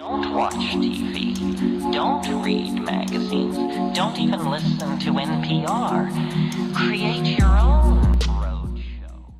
Don't watch TV. Don't read magazines. Don't even listen to NPR. Create your own roadshow.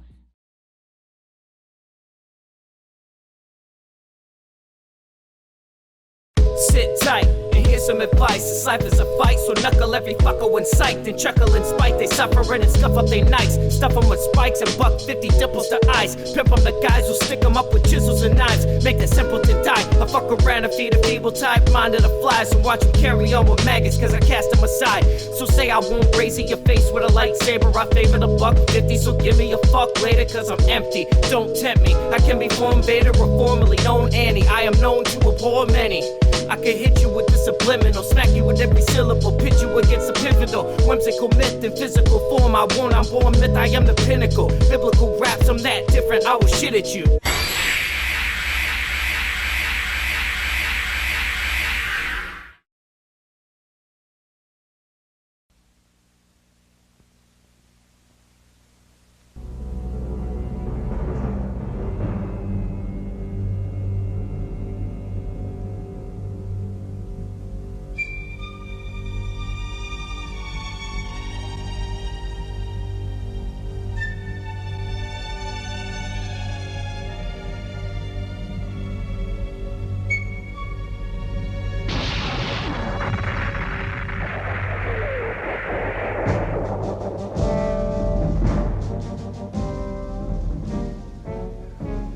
Sit tight and hear some advice. This life is a fight, so knuckle every fucker in sight. Then chuckle in spite, they suffering and scuff up their nights. Stuff them with spikes and $1.50 dimples to ice. Pimp them the guys who stick them up with chisels and knives. Make the simpleton die. I fuck around and feed a feeble type mind of the flies. And watch them carry on with maggots, cause I cast them aside. So say I won't raise your face with a lightsaber. I favor the $1.50, so give me a fuck later, cause I'm empty. Don't tempt me. I can be formed Vader or formerly known Annie. I am known to abhor many. I can hit you with the subliminal, smack you with every syllable, pit you against a pivotal, whimsical myth in physical form. I'm born myth, I am the pinnacle. Biblical raps, I'm that different, I will shit at you.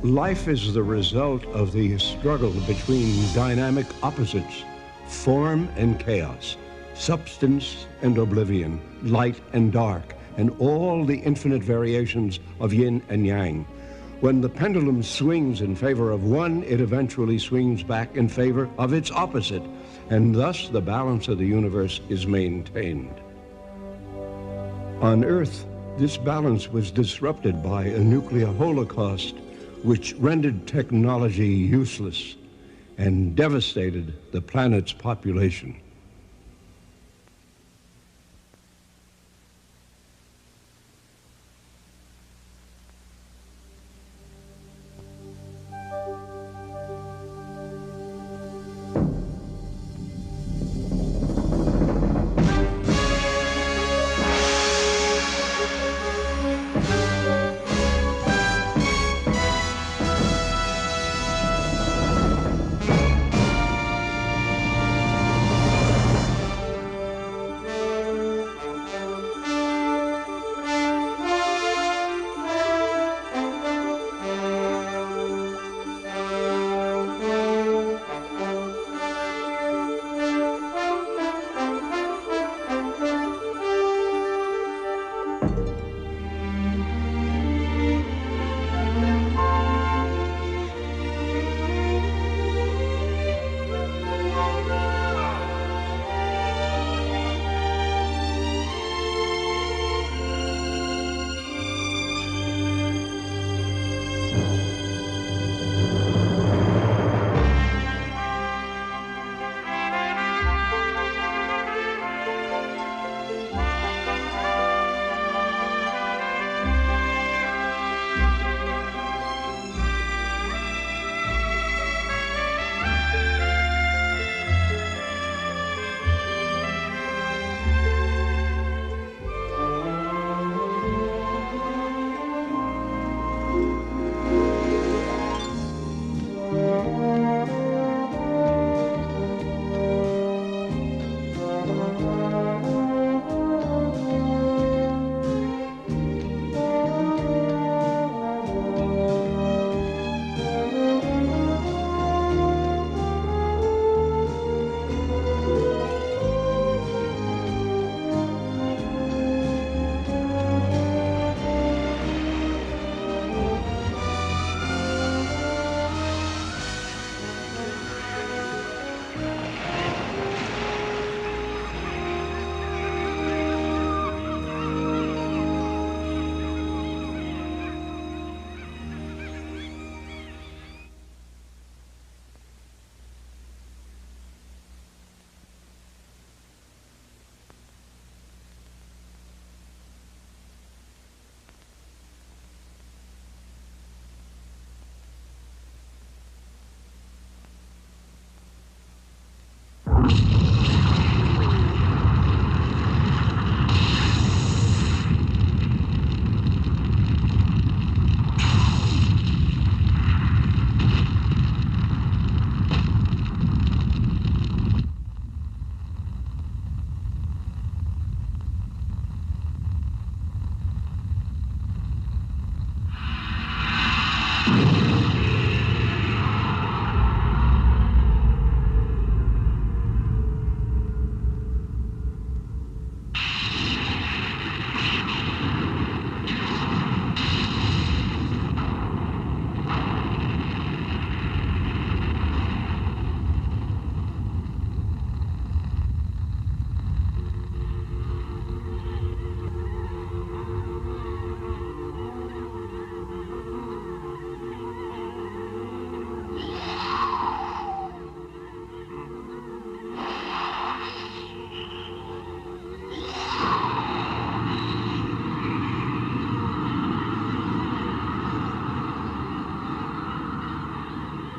Life is the result of the struggle between dynamic opposites, form and chaos, substance and oblivion, light and dark, and all the infinite variations of yin and yang. When the pendulum swings in favor of one, it eventually swings back in favor of its opposite, and thus the balance of the universe is maintained. On Earth, this balance was disrupted by a nuclear holocaust which rendered technology useless and devastated the planet's population.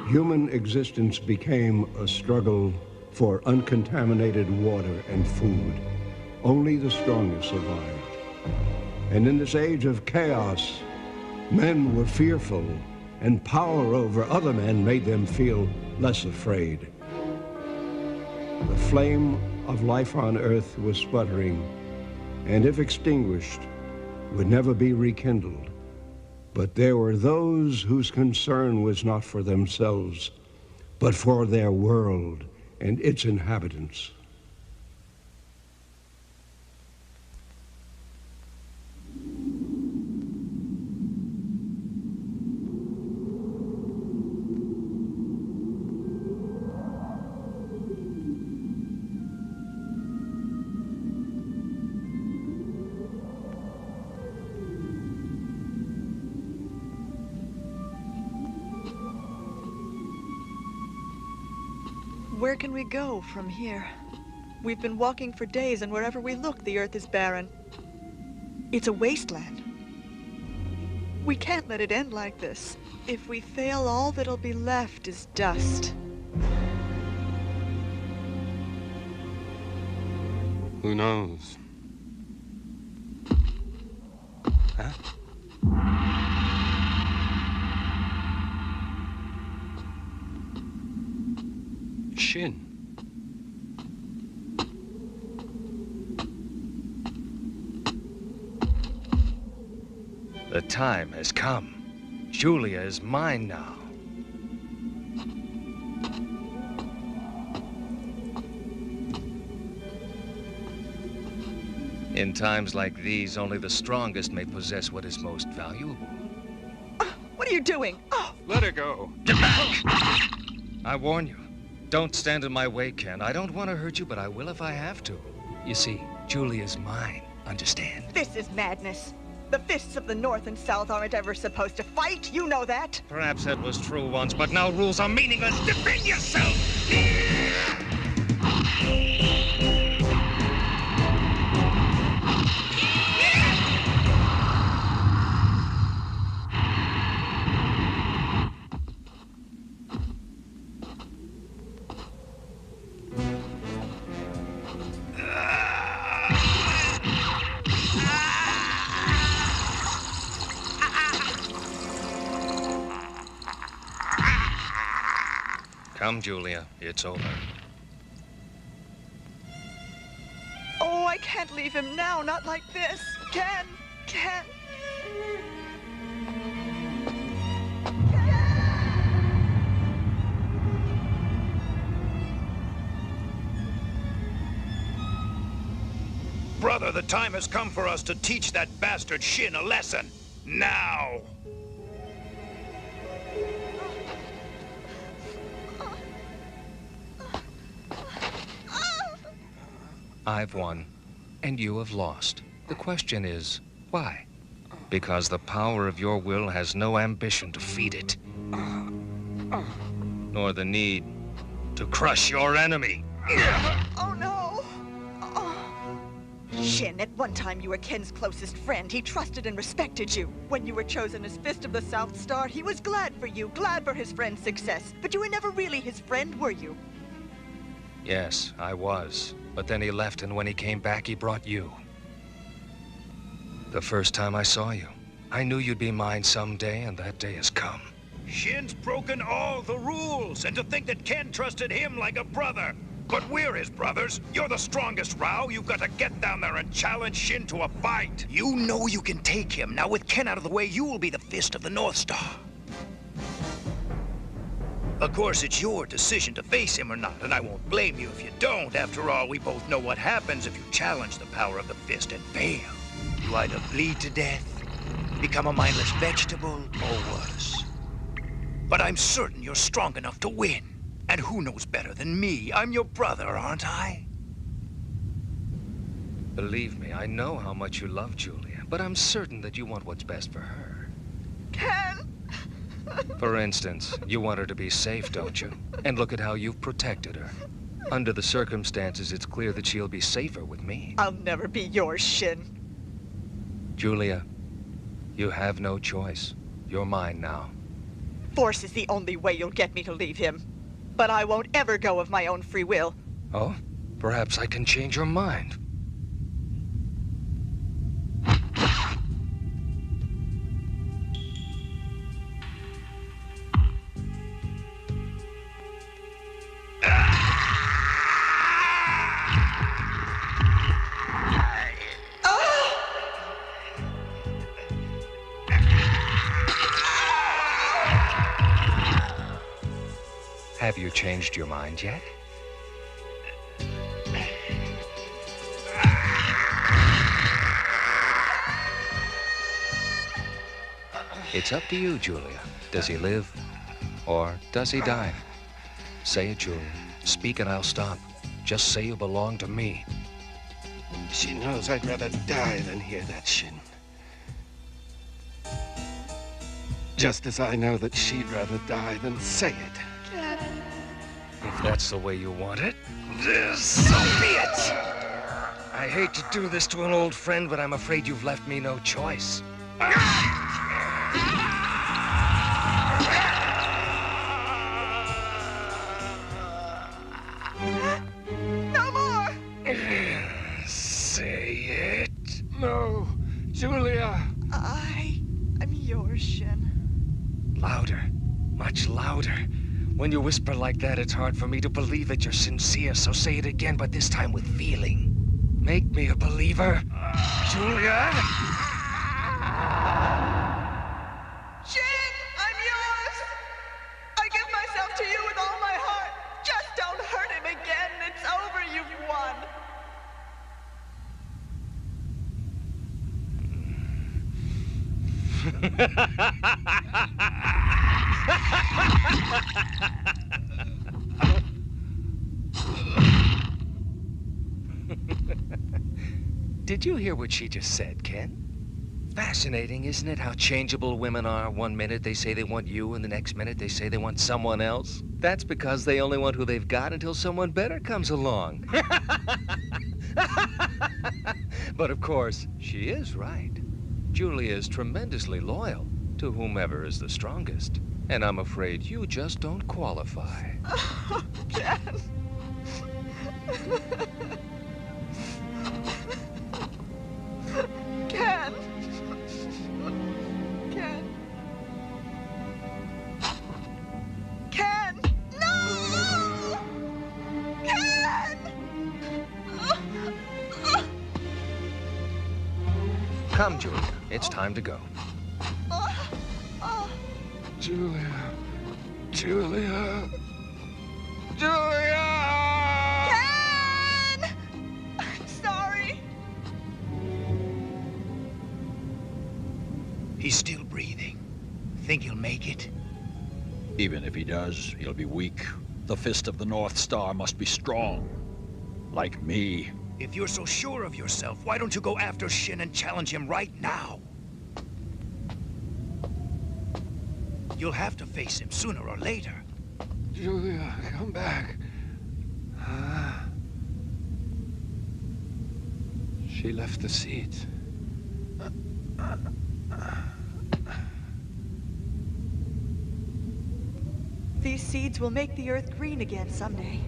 Human existence became a struggle for uncontaminated water and food. Only the strongest survived. And in this age of chaos, men were fearful, and power over other men made them feel less afraid. The flame of life on Earth was sputtering, and if extinguished, would never be rekindled. But there were those whose concern was not for themselves, but for their world and its inhabitants. Where can we go from here? We've been walking for days, and wherever we look, the earth is barren. It's a wasteland. We can't let it end like this. If we fail, all that'll be left is dust. Who knows? Huh? Shin. The time has come. Julia is mine now. In times like these, only the strongest may possess what is most valuable. What are you doing? Oh. Let her go. Get back! I warn you. Don't stand in my way, Ken. I don't want to hurt you, but I will if I have to. You see, Julia's mine. Understand? This is madness. The fists of the North and South aren't ever supposed to fight. You know that. Perhaps that was true once, but now rules are meaningless. Defend yourself! Come, Julia. It's over. Oh, I can't leave him now. Not like this. Ken! Brother, the time has come for us to teach that bastard Shin a lesson. Now! I've won, and you have lost. The question is, why? Because the power of your will has no ambition to feed it, nor the need to crush your enemy. Oh, no! Shin, at one time you were Ken's closest friend. He trusted and respected you. When you were chosen as Fist of the South Star, he was glad for you, glad for his friend's success. But you were never really his friend, were you? Yes, I was. But then he left, and when he came back, he brought you. The first time I saw you, I knew you'd be mine someday, and that day has come. Shin's broken all the rules, and to think that Ken trusted him like a brother. But we're his brothers. You're the strongest, Rao. You've got to get down there and challenge Shin to a fight. You know you can take him. Now with Ken out of the way, you will be the fist of the North Star. Of course, it's your decision to face him or not, and I won't blame you if you don't. After all, we both know what happens if you challenge the power of the fist and fail. You either bleed to death, become a mindless vegetable, or worse. But I'm certain you're strong enough to win. And who knows better than me? I'm your brother, aren't I? Believe me, I know how much you love Julia, but I'm certain that you want what's best for her. Ken! For instance, you want her to be safe, don't you? And look at how you've protected her. Under the circumstances, it's clear that she'll be safer with me. I'll never be yours, Shin. Julia, you have no choice. You're mine now. Force is the only way you'll get me to leave him. But I won't ever go of my own free will. Oh? Perhaps I can change your mind. Have you changed your mind yet? It's up to you, Julia. Does he live, or does he die? Say it, Julia. Speak and I'll stop. Just say you belong to me. She knows I'd rather die than hear that Shin. Just as I know that she'd rather die than say it. If that's the way you want it, so be it! I hate to do this to an old friend, but I'm afraid you've left me no choice. No more! Say it. No, Julia. I'm yours, Shin. Louder. Much louder. When you whisper like that, it's hard for me to believe that you're sincere, so say it again, but this time with feeling. Make me a believer. Julia? Shin, I'm yours! I give myself to you with all my heart. Just don't hurt him again. It's over. You've won. Did you hear what she just said, Ken? Fascinating, isn't it, how changeable women are? One minute they say they want you, and the next minute they say they want someone else. That's because they only want who they've got until someone better comes along. But of course, she is right. Julia is tremendously loyal to whomever is the strongest. And I'm afraid you just don't qualify. Oh, Ken. Ken. Ken. Ken. No! Ken! Come, Julia. It's time to go. Julia. Julia. Julia! Ken! I'm sorry. He's still breathing. Think he'll make it? Even if he does, he'll be weak. The fist of the North Star must be strong. Like me. If you're so sure of yourself, why don't you go after Shin and challenge him right now? You'll have to face him sooner or later. Julia, come back. She left the seat. These seeds will make the earth green again someday.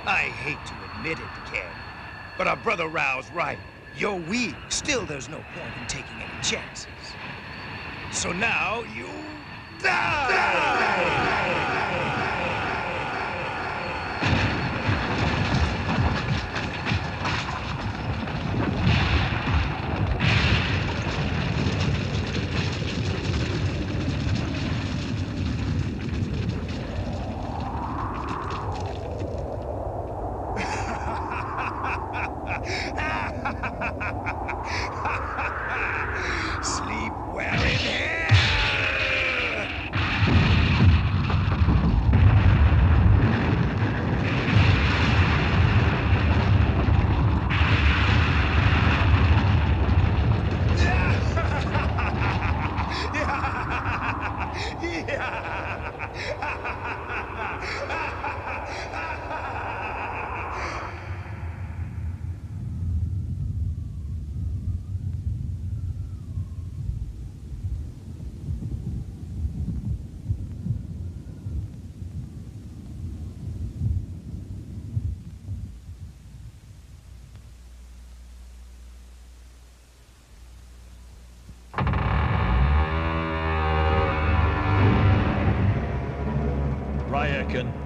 I hate to admit it, Ken, but our brother Rao's right. You're weak. Still, there's no point in taking any chances. So now you die! Sleep well in hell!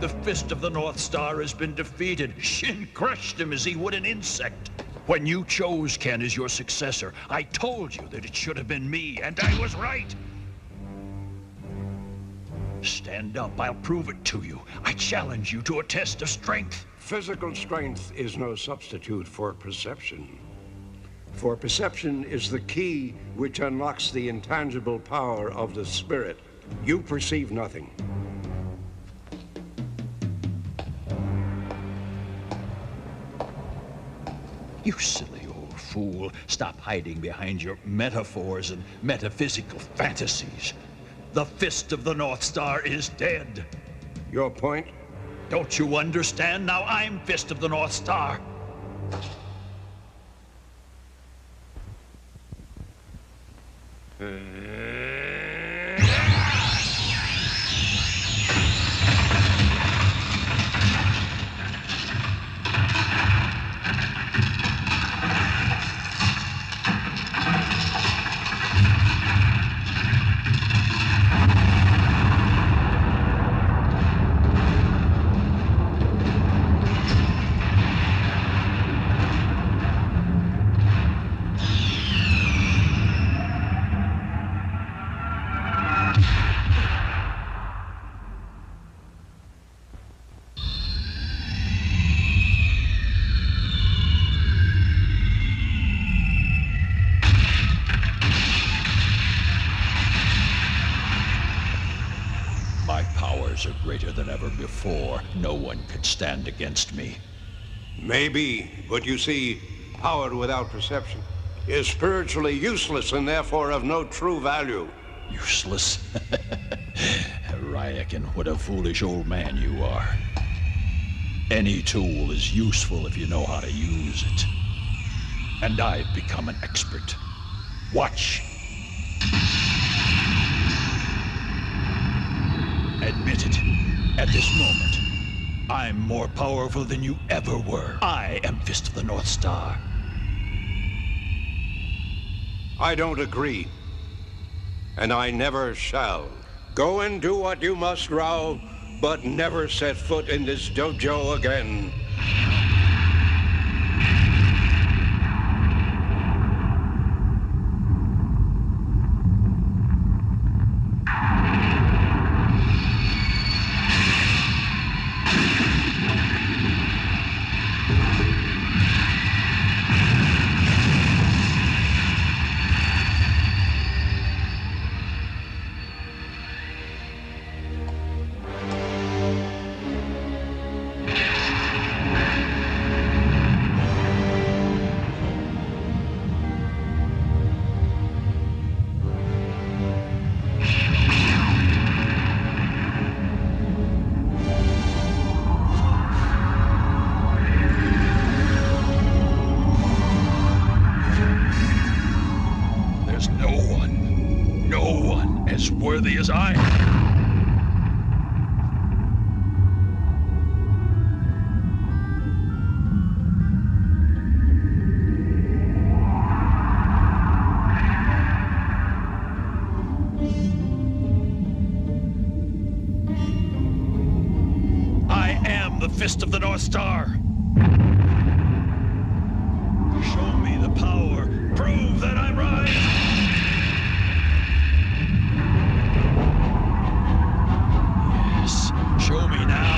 The Fist of the North Star has been defeated. Shin crushed him as he would an insect. When you chose Ken as your successor, I told you that it should have been me, and I was right. Stand up, I'll prove it to you. I challenge you to a test of strength. Physical strength is no substitute for perception. For perception is the key which unlocks the intangible power of the spirit. You perceive nothing. You silly old fool. Stop hiding behind your metaphors and metaphysical fantasies. The Fist of the North Star is dead. Your point? Don't you understand? Now I'm Fist of the North Star. Are greater than ever before. No one could stand against me. Maybe, but you see, power without perception is spiritually useless and therefore of no true value. Useless? Ryakin, what a foolish old man you are. Any tool is useful if you know how to use it. And I've become an expert. Watch. Admit it. At this moment, I'm more powerful than you ever were. I am Fist of the North Star. I don't agree. And I never shall. Go and do what you must, Rao, but never set foot in this dojo again. worthy as I. I am the Fist of the North Star. Show me the power. Prove that I'm right. Yes, show me now.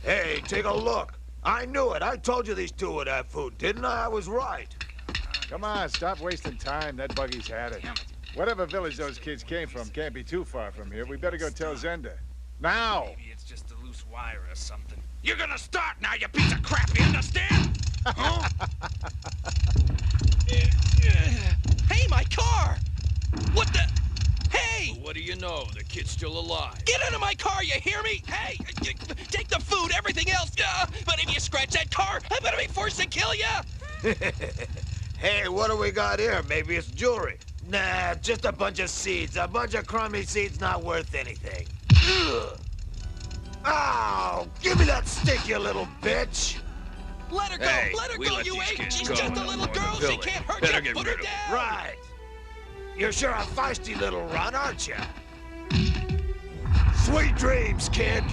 Hey, take a look. I knew it. I told you these two would have food, didn't I? I was right. Come on, stop wasting time. That buggy's had it. Whatever village those kids came from can't be too far from here. We better go tell Zenda. Now! Maybe it's just a loose wire or something. You're gonna start now, you piece of crap, you understand? Huh? Hey, my car! What the? Hey! Well, what do you know? The kid's still alive. Get out of my car, you hear me? Hey! Take the food, everything else. But if you scratch that car, I'm gonna be forced to kill you! Hey, what do we got here? Maybe it's jewelry. Nah, just a bunch of seeds. A bunch of crummy seeds not worth anything. Ugh. Oh, give me that stick, you little bitch! Let her go! Hey, Let her we go, let you these ain't! kids She's go just a in little the girl! She village. can't hurt Better you! get Put rid her of down! Right. You're sure a feisty little run, aren't you? Sweet dreams, kid!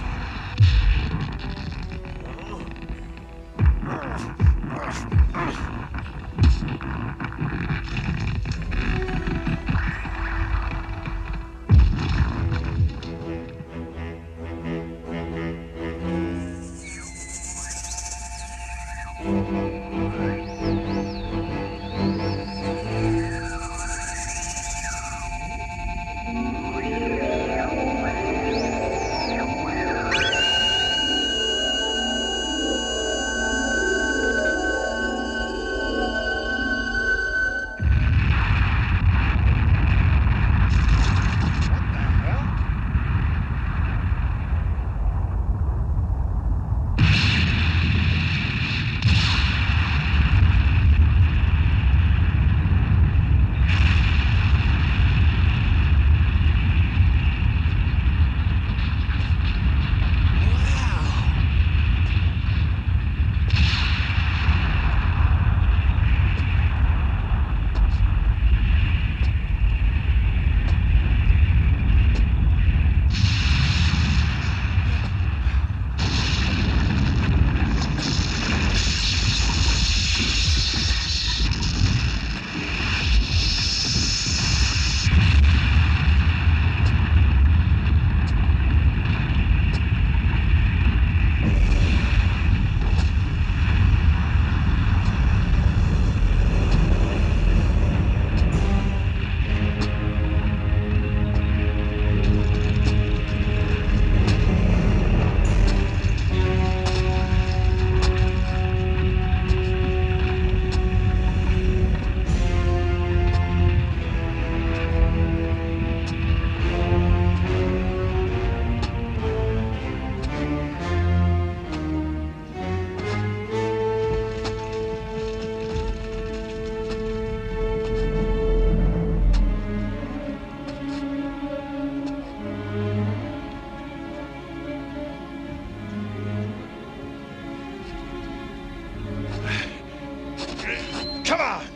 Come on!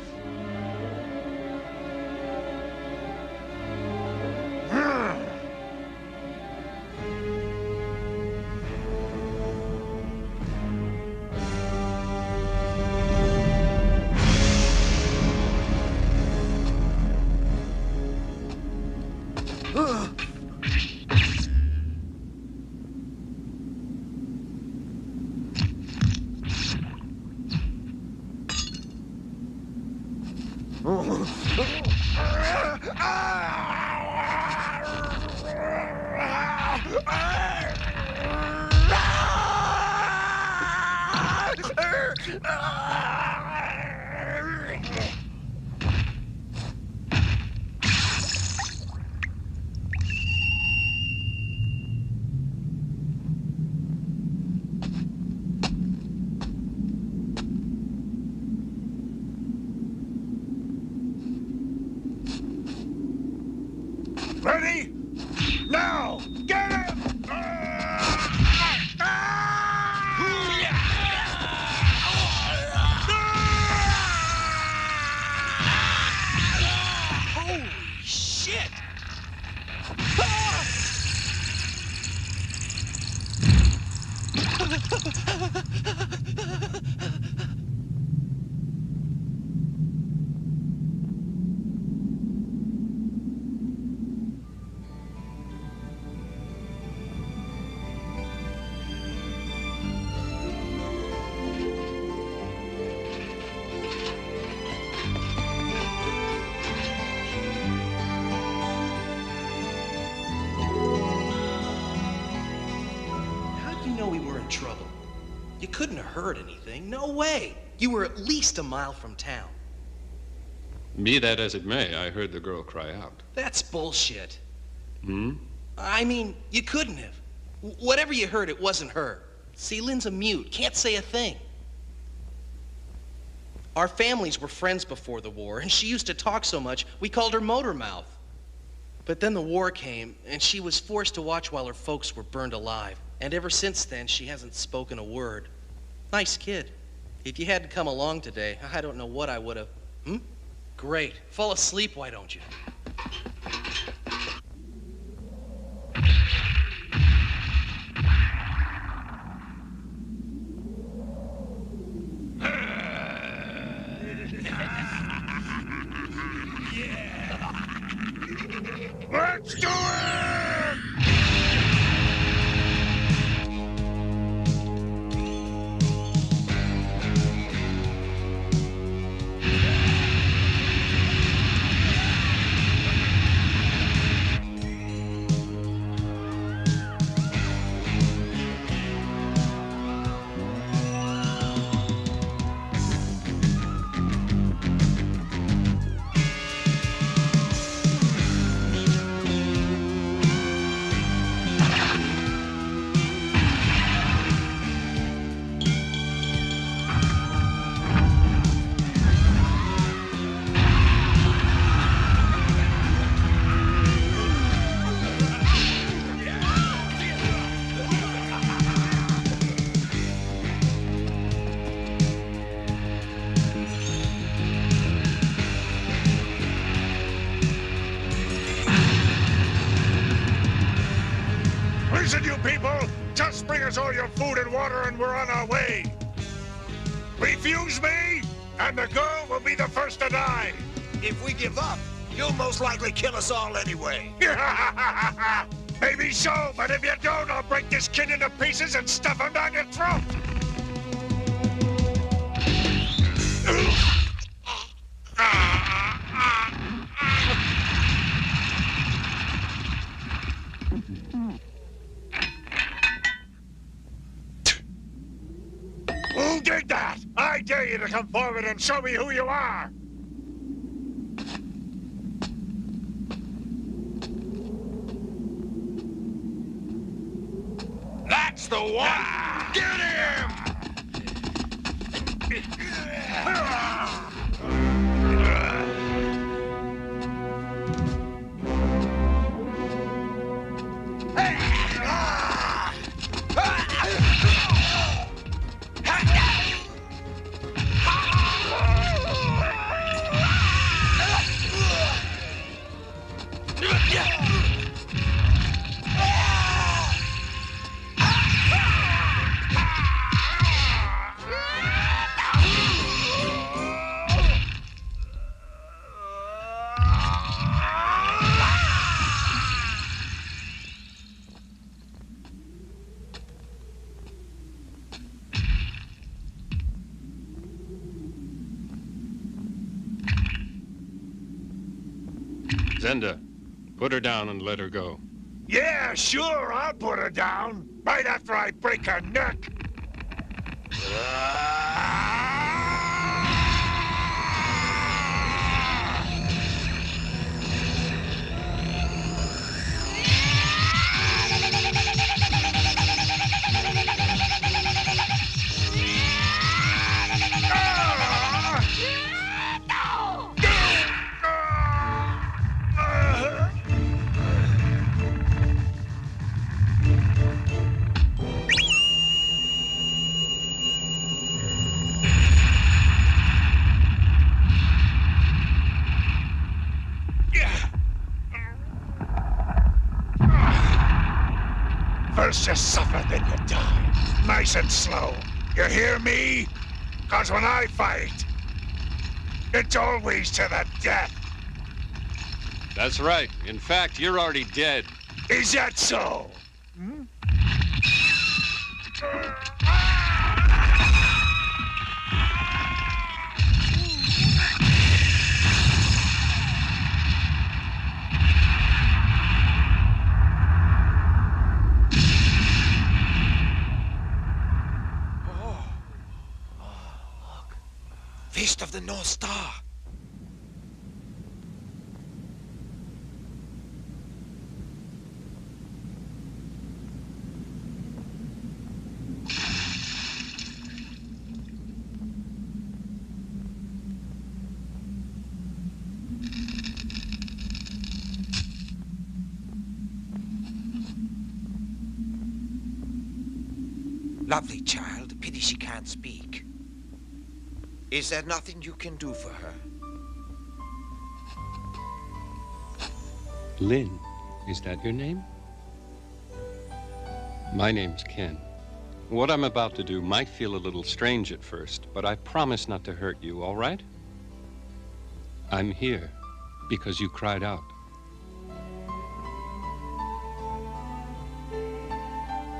Ready? Now! Get him! Holy shit! Trouble. You couldn't have heard anything. No way. You were at least a mile from town. Be that as it may, I heard the girl cry out. That's bullshit. Hmm? I mean, you couldn't have. Whatever you heard, it wasn't her. See, Lynn's a mute. Can't say a thing. Our families were friends before the war, and she used to talk so much, we called her Motor Mouth. But then the war came, and she was forced to watch while her folks were burned alive. And ever since then, she hasn't spoken a word. Nice kid. If you hadn't come along today, I don't know what I would have. Great. Fall asleep, why don't you? Let's do it! Listen, you people! Just bring us all your food and water and we're on our way! Refuse me, and the girl will be the first to die! If we give up, you'll most likely kill us all anyway. Maybe so, but if you don't, I'll break this kid into pieces and stuff him down your throat! Who did that? I dare you to come forward and show me who you are! That's the one! Get him! Zenda, put her down and let her go. Yeah, sure, I'll put her down. Right after I break her neck. First you suffer, then you die. Nice and slow. You hear me? 'Cause when I fight, it's always to the death. That's right. In fact, you're already dead. Is that so? Fist of the North Star. Lovely child. Pity she can't speak. Is there nothing you can do for her? Lynn, is that your name? My name's Ken. What I'm about to do might feel a little strange at first, but I promise not to hurt you, all right? I'm here because you cried out.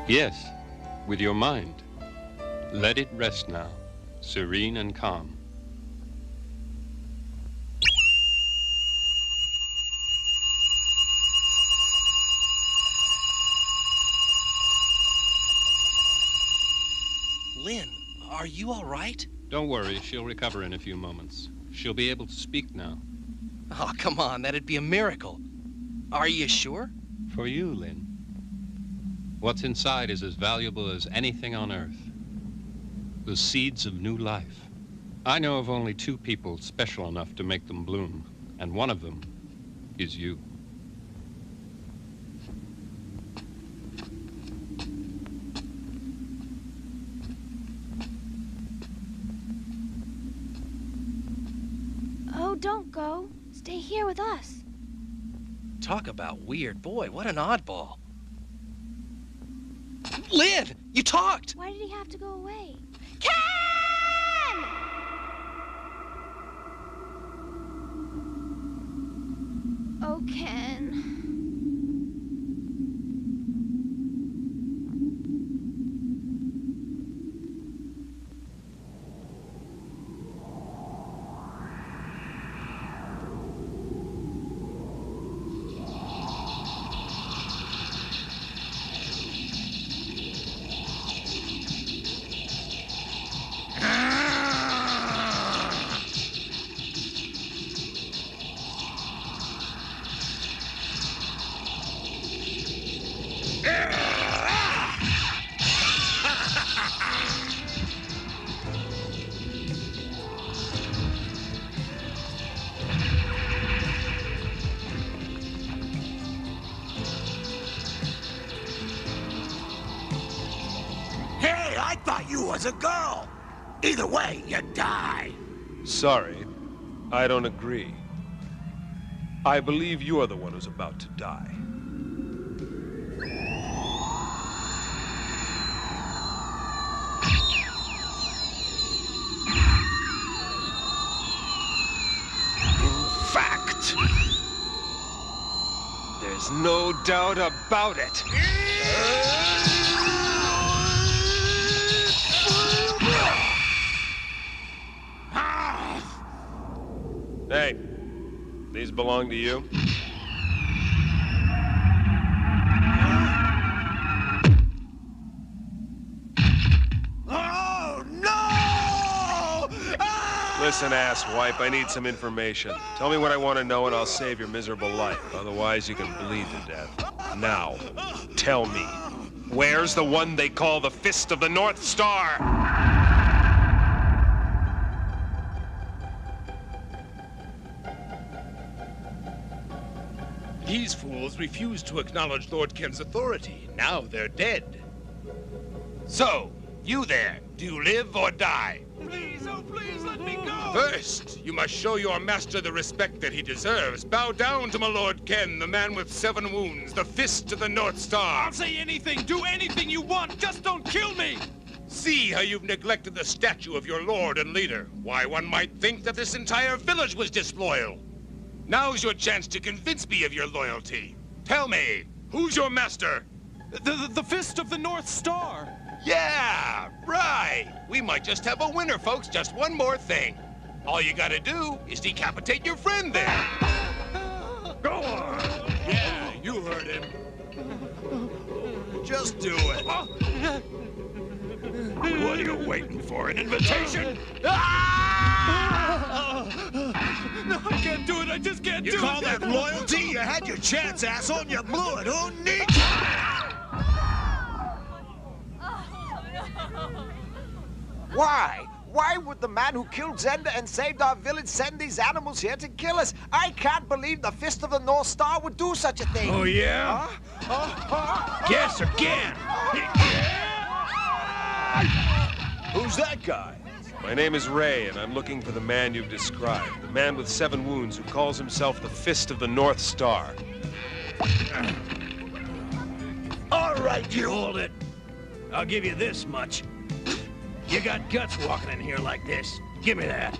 Yes, with your mind. Let it rest now, serene and calm. Lynn, are you all right? Don't worry, she'll recover in a few moments. She'll be able to speak now. Oh, come on, that'd be a miracle. Are you sure? For you, Lynn. What's inside is as valuable as anything on Earth. The seeds of new life. I know of only 2 people special enough to make them bloom, and one of them is you. Oh, don't go. Stay here with us. Talk about weird. Boy, what an oddball. Lynn, you talked! Why did he have to go away? Ken! Oh, Ken. Was a girl. Either way, you die. Sorry, I don't agree. I believe you are the one who's about to die. In fact, there's no doubt about it. Hey, these belong to you? Oh, no! Listen, asswipe, I need some information. Tell me what I want to know and I'll save your miserable life. Otherwise, you can bleed to death. Now, tell me, where's the one they call the Fist of the North Star? These fools refused to acknowledge Lord Ken's authority. Now they're dead. So, you there, do you live or die? Please, oh please, let me go! First, you must show your master the respect that he deserves. Bow down to my Lord Ken, the man with 7 wounds, the Fist of the North Star. I'll say anything, do anything you want, just don't kill me! See how you've neglected the statue of your lord and leader. Why, one might think that this entire village was disloyal. Now's your chance to convince me of your loyalty. Tell me, who's your master? The Fist of the North Star. Yeah, right. We might just have a winner, folks. Just one more thing. All you gotta do is decapitate your friend there. Go on. Yeah, you heard him. Just do it. What are you waiting for? An invitation? No, I can't do it. I just can't do it. You call that loyalty? You had your chance, asshole, and you blew it. Who needs you? Why? Why would the man who killed Zenda and saved our village send these animals here to kill us? I can't believe the Fist of the North Star would do such a thing. Oh, yeah? Guess again. Who's that guy? My name is Ray, and I'm looking for the man you've described. The man with 7 wounds who calls himself the Fist of the North Star. All right, you hold it. I'll give you this much. You got guts walking in here like this. Give me that.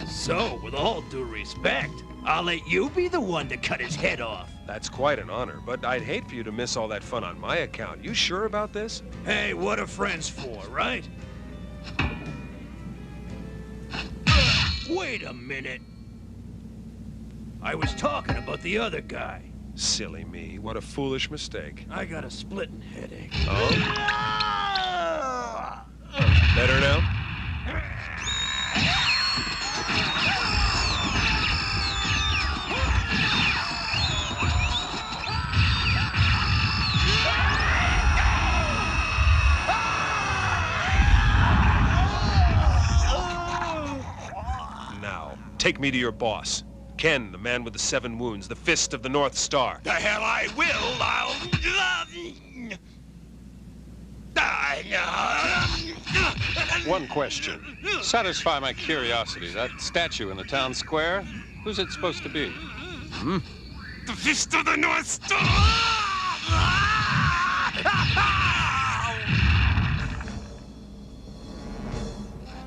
So, with all due respect, I'll let you be the one to cut his head off. That's quite an honor, but I'd hate for you to miss all that fun on my account. You sure about this? Hey, what are friends for, right? Wait a minute. I was talking about the other guy. Silly me. What a foolish mistake. I got a splitting headache. Oh? Better now? Take me to your boss. Ken, the man with the 7 wounds, the Fist of the North Star. The hell I will! One question. Satisfy my curiosity. That statue in the town square, who's it supposed to be? Hmm? The Fist of the North Star!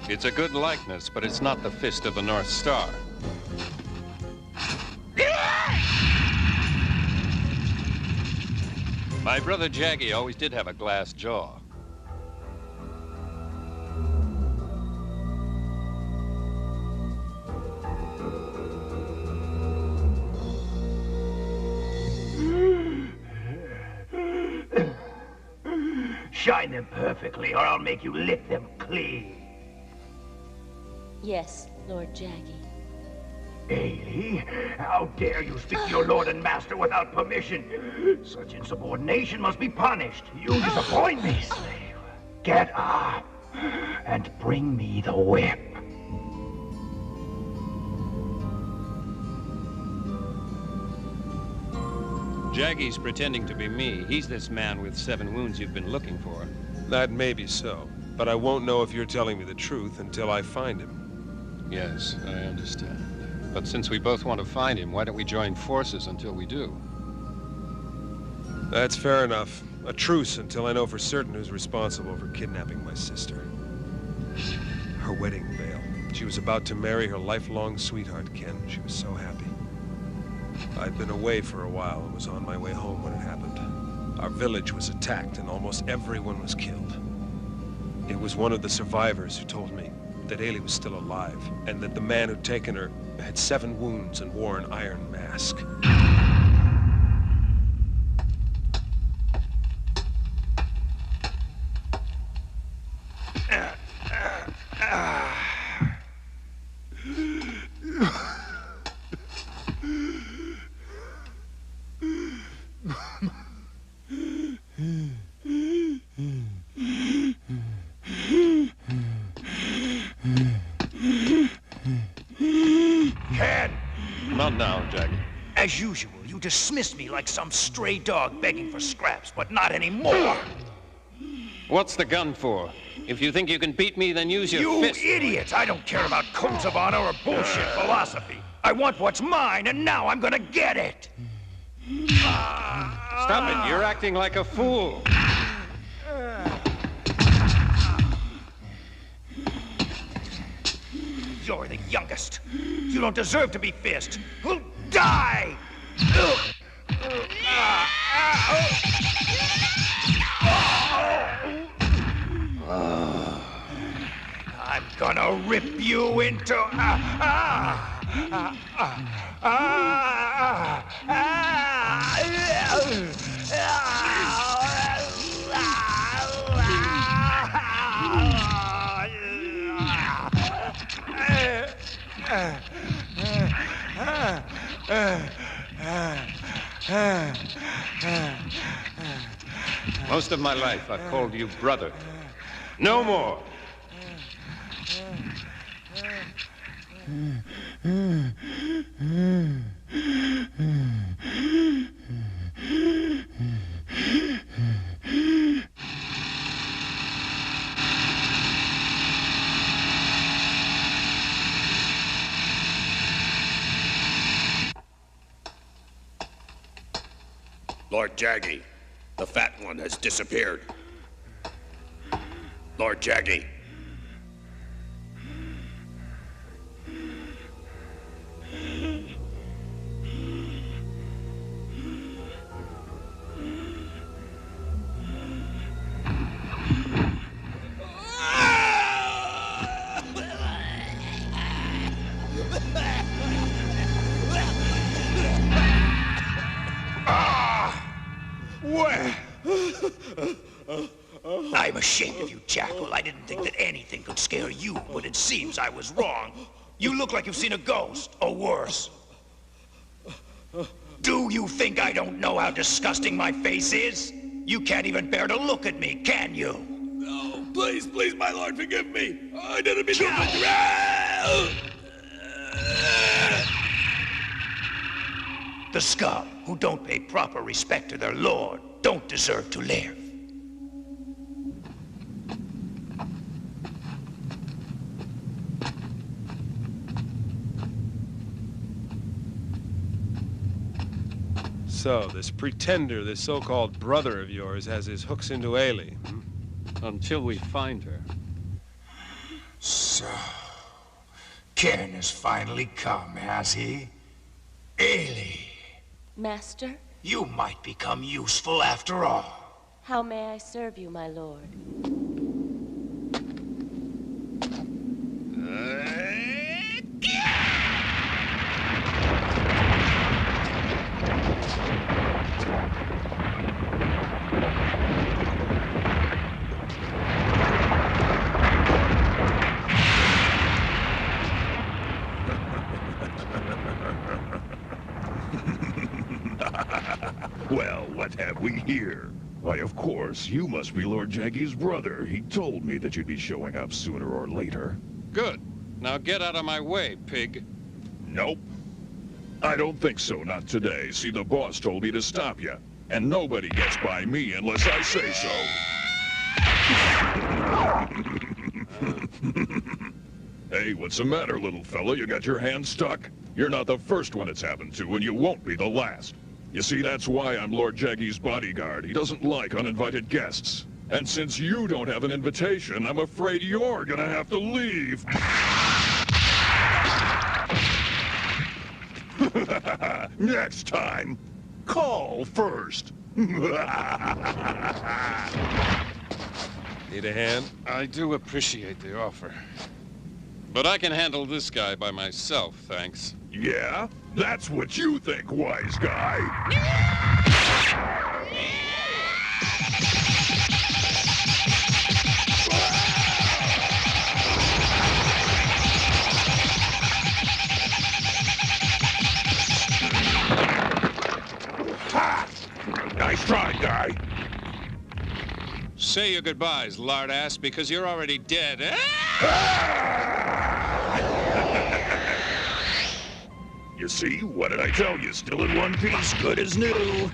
It's a good likeness, but it's not the Fist of the North Star. My brother Jaggy always did have a glass jaw. Shine them perfectly, or I'll make you lick them clean. Yes, Lord Jaggy. Ailey, how dare you speak to your lord and master without permission? Such insubordination must be punished. You disappoint me, slave. Get up and bring me the whip. Jaggy's pretending to be me. He's this man with 7 wounds you've been looking for. That may be so, but I won't know if you're telling me the truth until I find him. Yes, I understand. But since we both want to find him, why don't we join forces until we do? That's fair enough. A truce until I know for certain who's responsible for kidnapping my sister. Her wedding veil. She was about to marry her lifelong sweetheart, Ken. She was so happy. I'd been away for a while and was on my way home when it happened. Our village was attacked and almost everyone was killed. It was one of the survivors who told me that Ailey was still alive, and that the man who'd taken her had 7 wounds and wore an iron mask. Not now, Jaggy. As usual, you dismissed me like some stray dog begging for scraps, but not anymore. What's the gun for? If you think you can beat me, then use your fist. You idiot! I don't care about codes of honor or bullshit philosophy. I want what's mine, and now I'm gonna get it. Stop it. You're acting like a fool. You're the youngest. You don't deserve to be fist. Die! I'm gonna rip you into... Most of my life, I've called you brother. No more. Lord Jaggy, the fat one has disappeared. Lord Jaggy. I'm ashamed of you, Jackal. I didn't think that anything could scare you, but it seems I was wrong. You look like you've seen a ghost, or worse. Do you think I don't know how disgusting my face is? You can't even bear to look at me, can you? No, please, please, my lord, forgive me. I didn't mean to... The scum who don't pay proper respect to their lord don't deserve to live. So, this pretender, this so-called brother of yours, has his hooks into Ailey. Until we find her. So, Ken has finally come, has he? Ailey, Master, you might become useful after all. how may I serve you, my lord? Well, what have we here? Why, of course, you must be Lord Jaggy's brother. He told me that you'd be showing up sooner or later. Good. Now get out of my way, pig. Nope. I don't think so, not today. See, the boss told me to stop you. And nobody gets by me unless I say so. Hey, what's the matter, little fella? You got your hand stuck? You're not the first one it's happened to, and you won't be the last. You see, that's why I'm Lord Jaggy's bodyguard. He doesn't like uninvited guests. And since you don't have an invitation, I'm afraid you're gonna have to leave. Next time, call first. Need a hand? I do appreciate the offer. But I can handle this guy by myself, thanks. Yeah? That's what you think, wise guy. Ha! Nice try, guy. Say your goodbyes, lard-ass, because you're already dead, eh? You see? What did I tell you? Still in one piece, good as new.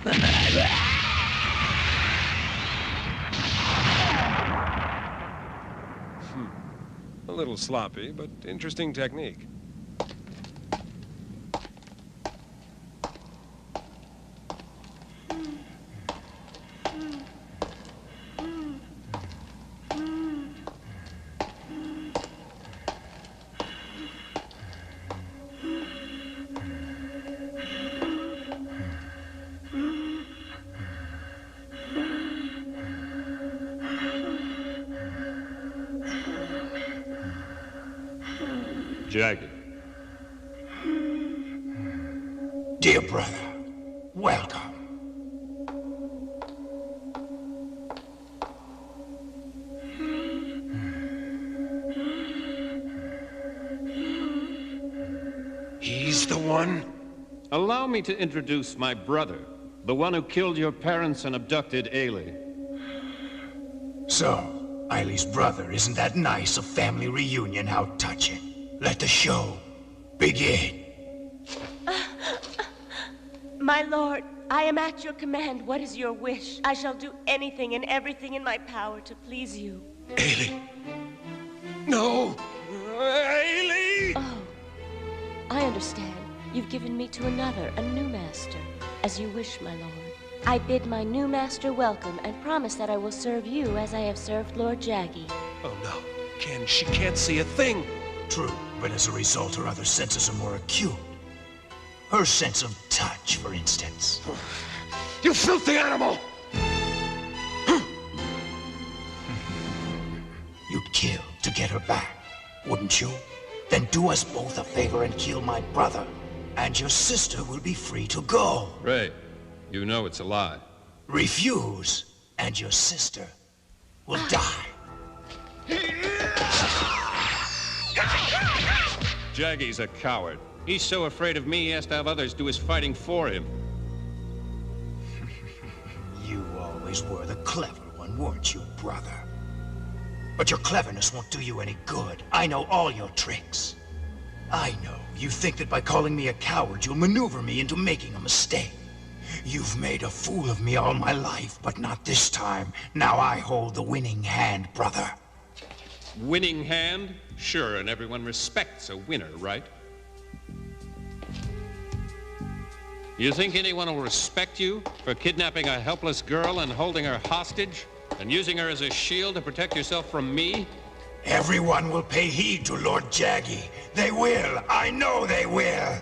A little sloppy, but interesting technique. Jaggy. Dear brother, welcome. He's the one? Allow me to introduce my brother, the one who killed your parents and abducted Ailey. So, Ailey's brother, isn't that nice? A family reunion, how touching. Let the show begin. My lord, I am at your command. What is your wish? I shall do anything and everything in my power to please you. Ailey. No! Ailey! Oh, I understand. You've given me to another, a new master. As you wish, my lord. I bid my new master welcome and promise that I will serve you as I have served Lord Jaggi. Oh no, Ken, she can't see a thing. True, but as a result, her other senses are more acute. Her sense of touch, for instance. You filthy animal! You'd kill to get her back, wouldn't you? Then do us both a favor and kill my brother, and your sister will be free to go. Ray, you know it's a lie. Refuse, and your sister will die. Jaggi's a coward. He's so afraid of me, he has to have others do his fighting for him. You always were the clever one, weren't you, brother? But your cleverness won't do you any good. I know all your tricks. I know you think that by calling me a coward, you'll maneuver me into making a mistake. You've made a fool of me all my life, but not this time. Now I hold the winning hand, brother. Winning hand? Sure, and everyone respects a winner, right? You think anyone will respect you for kidnapping a helpless girl and holding her hostage? And using her as a shield to protect yourself from me? Everyone will pay heed to Lord Jaggi. They will. I know they will.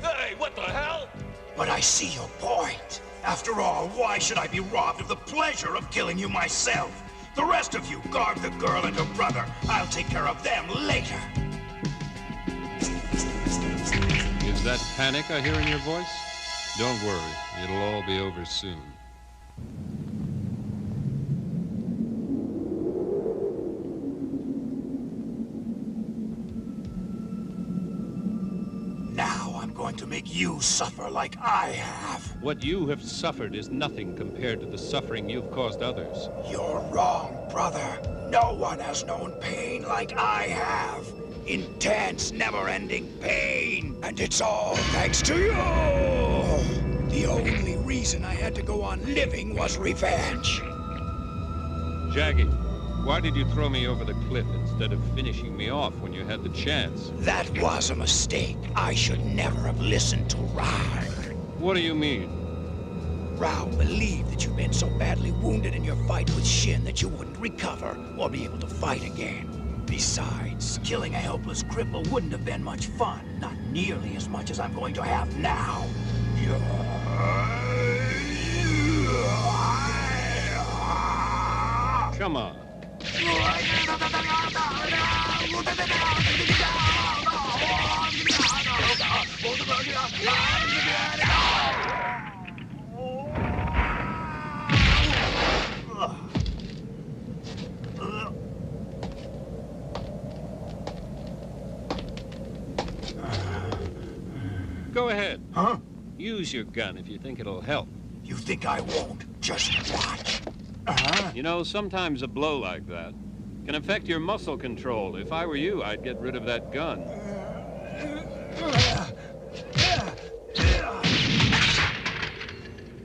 Hey, what the hell? But I see your point. After all, why should I be robbed of the pleasure of killing you myself? The rest of you, guard the girl and her brother. I'll take care of them later. Is that panic I hear in your voice? Don't worry, it'll all be over soon. Now I'm going to make you suffer like I have. What you have suffered is nothing compared to the suffering you've caused others. You're wrong, brother. No one has known pain like I have. Intense, never-ending pain. And it's all thanks to you. The only reason I had to go on living was revenge. Jaggi, why did you throw me over the cliff instead of finishing me off when you had the chance? That was a mistake. I should never have listened to Rao. What do you mean? Rao believed that you'd been so badly wounded in your fight with Shin that you wouldn't recover or be able to fight again. Besides, killing a helpless cripple wouldn't have been much fun. Not nearly as much as I'm going to have now. Come on. Go ahead. Huh? Use your gun if you think it'll help. You think I won't? Just watch. You know, sometimes a blow like that can affect your muscle control. If I were you, I'd get rid of that gun.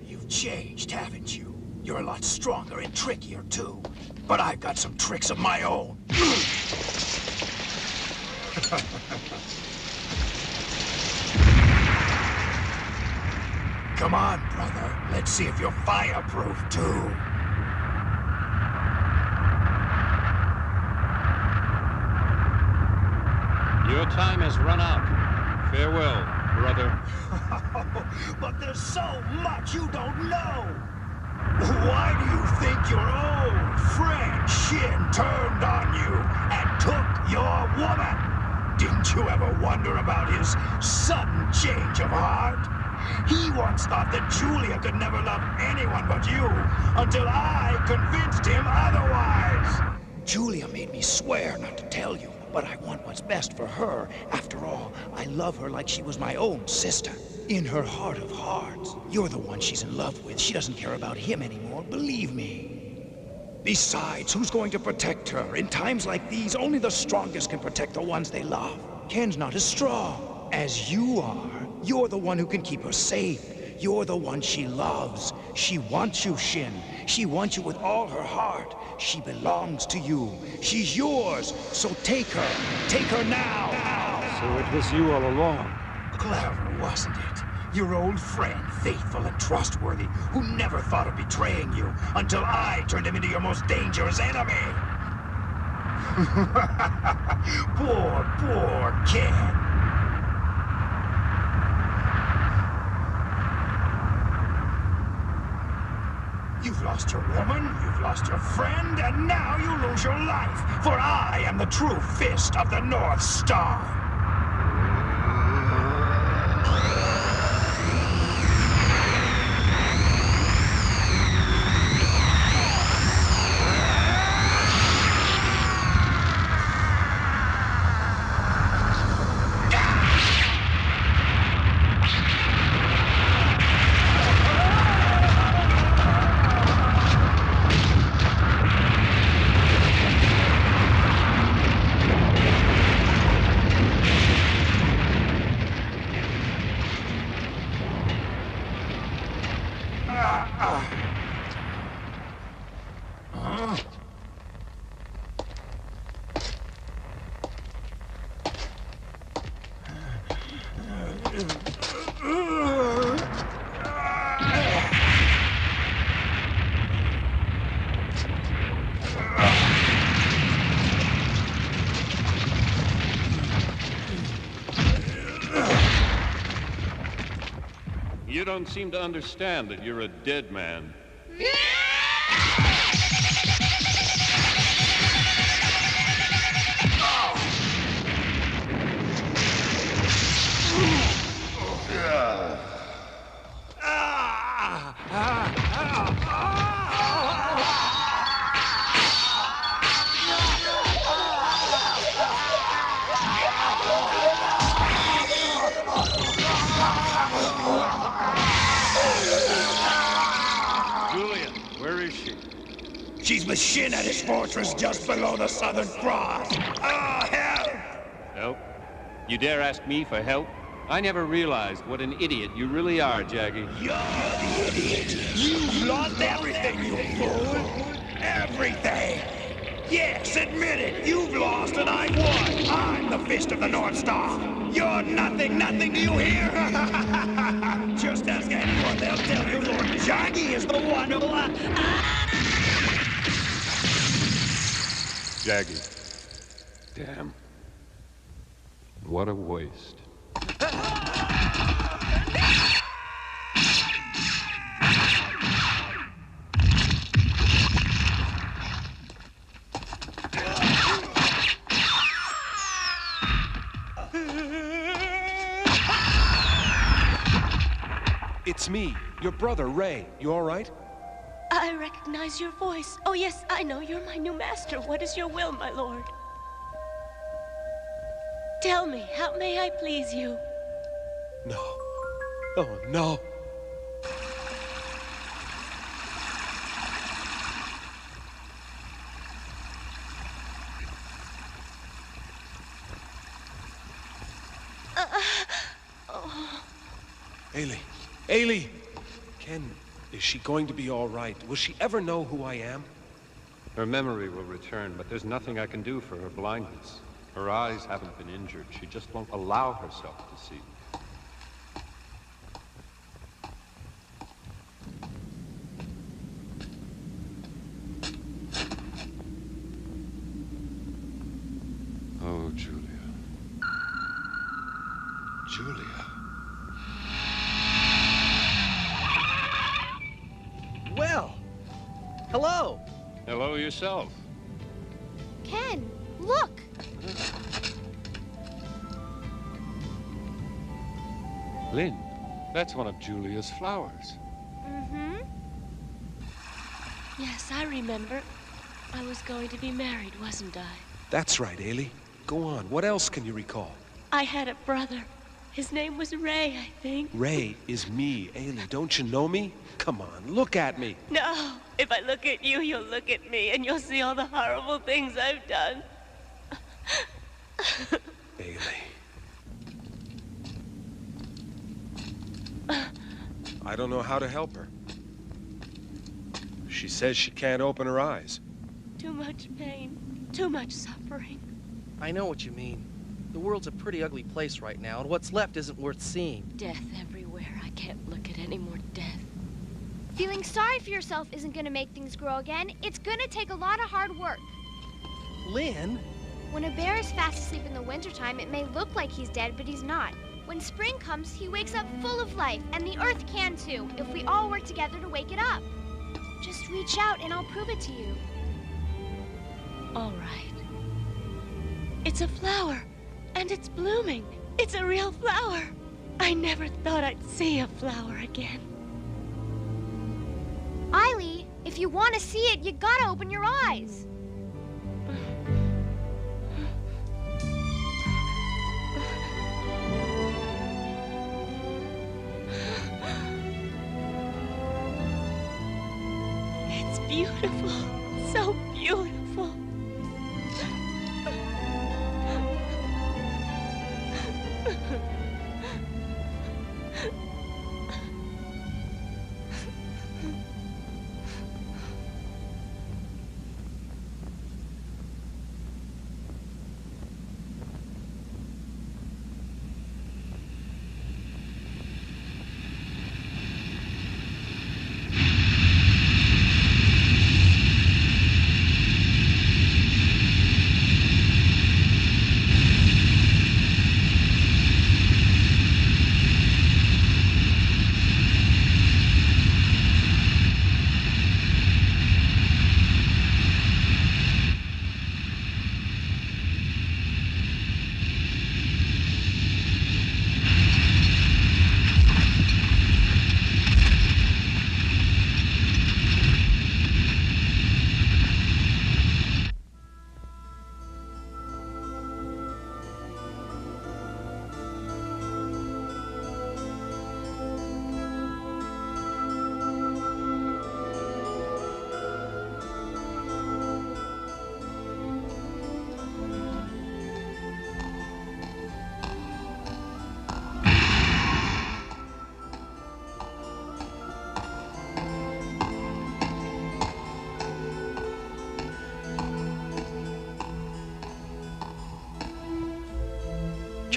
You've changed, haven't you? You're a lot stronger and trickier, too. But I've got some tricks of my own. Come on, brother. Let's see if you're fireproof, too. Your time has run out. Farewell, brother. But there's so much you don't know. Why do you think your old friend Shin turned on you and took your woman? Didn't you ever wonder about his sudden change of heart? He once thought that Julia could never love anyone but you, until I convinced him otherwise. Julia made me swear not to tell you, but I want what's best for her. After all, I love her like she was my own sister. In her heart of hearts, you're the one she's in love with. She doesn't care about him anymore, believe me. Besides, who's going to protect her? In times like these, only the strongest can protect the ones they love. Ken's not as strong as you are. You're the one who can keep her safe. You're the one she loves. She wants you, Shin. She wants you with all her heart. She belongs to you. She's yours. So take her. Take her now. So it was you all along. Clever, wasn't it? Your old friend, faithful and trustworthy, who never thought of betraying you until I turned him into your most dangerous enemy. Poor Ken. You've lost your woman, you've lost your friend, and now you lose your life. For I am the true fist of the North Star. You don't seem to understand that you're a dead man. She's with Shin at his fortress just below the Southern Cross. Ah, help! Help? You dare ask me for help? I never realized what an idiot you really are, Jaggy. You're the idiot. You've lost everything, you fool. Everything. Yes, admit it. You've lost and I won. I'm the fist of the North Star. You're nothing, do you hear? Just ask anyone, they'll tell you Lord Jaggy is the one who... Jaggy. Damn. What a waste. It's me, your brother, Ray. You all right? I recognize your voice. Oh, yes, I know. You're my new master. What is your will, my lord? Tell me, how may I please you? No. Oh, no. Ailey! Ken, is she going to be all right? Will she ever know who I am? Her memory will return, but there's nothing I can do for her blindness. Her eyes haven't been injured. She just won't allow herself to see. Oh, Julia. Julia. Well, hello. Hello yourself. Ken, look. Lynn, that's one of Julia's flowers. Mm-hmm. Yes, I remember. I was going to be married, wasn't I? That's right, Ailey. Go on. What else can you recall? I had a brother. His name was Ray, I think. Ray is me, Ailey. Don't you know me? Come on, look at me. No. If I look at you, you'll look at me, and you'll see all the horrible things I've done. Ailey. I don't know how to help her. She says she can't open her eyes. Too much pain. Too much suffering. I know what you mean. The world's a pretty ugly place right now, and what's left isn't worth seeing. Death everywhere. I can't look at any more death. Feeling sorry for yourself isn't gonna make things grow again. It's gonna take a lot of hard work. Lynn? When a bear is fast asleep in the wintertime, it may look like he's dead, but he's not. When spring comes, he wakes up full of life, and the earth can too, if we all work together to wake it up. Just reach out and I'll prove it to you. All right. It's a flower, and it's blooming. It's a real flower. I never thought I'd see a flower again. Eiley, if you want to see it, you gotta open your eyes. It's beautiful. So beautiful.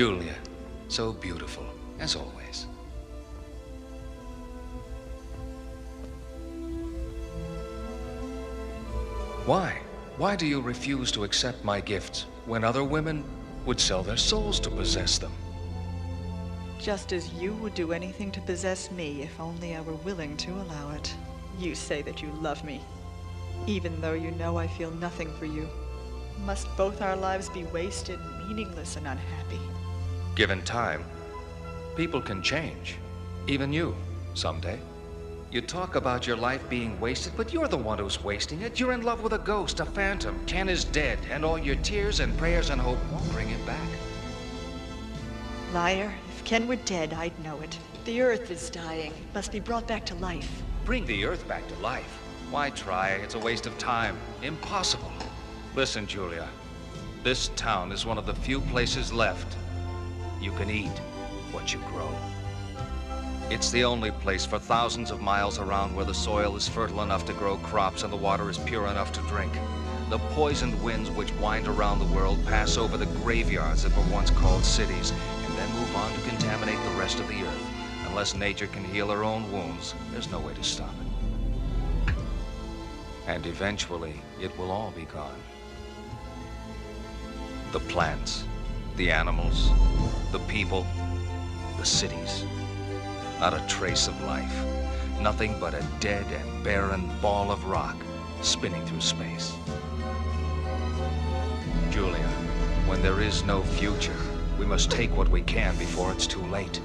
Julia, so beautiful, as always. Why? Why do you refuse to accept my gifts when other women would sell their souls to possess them? Just as you would do anything to possess me if only I were willing to allow it. You say that you love me, even though you know I feel nothing for you. Must both our lives be wasted, meaningless, and unhappy? Given time, people can change. Even you, someday. You talk about your life being wasted, but you're the one who's wasting it. You're in love with a ghost, a phantom. Ken is dead, and all your tears and prayers and hope won't bring him back. Liar, if Ken were dead, I'd know it. The Earth is dying. It must be brought back to life. Bring the Earth back to life? Why try? It's a waste of time. Impossible. Listen, Julia. This town is one of the few places left you can eat what you grow. It's the only place for thousands of miles around where the soil is fertile enough to grow crops and the water is pure enough to drink. The poisoned winds which wind around the world pass over the graveyards that were once called cities and then move on to contaminate the rest of the earth. Unless nature can heal her own wounds, there's no way to stop it. And eventually, it will all be gone. The plants, the animals, the people, the cities. Not a trace of life. Nothing but a dead and barren ball of rock spinning through space. Julia, when there is no future, we must take what we can before it's too late.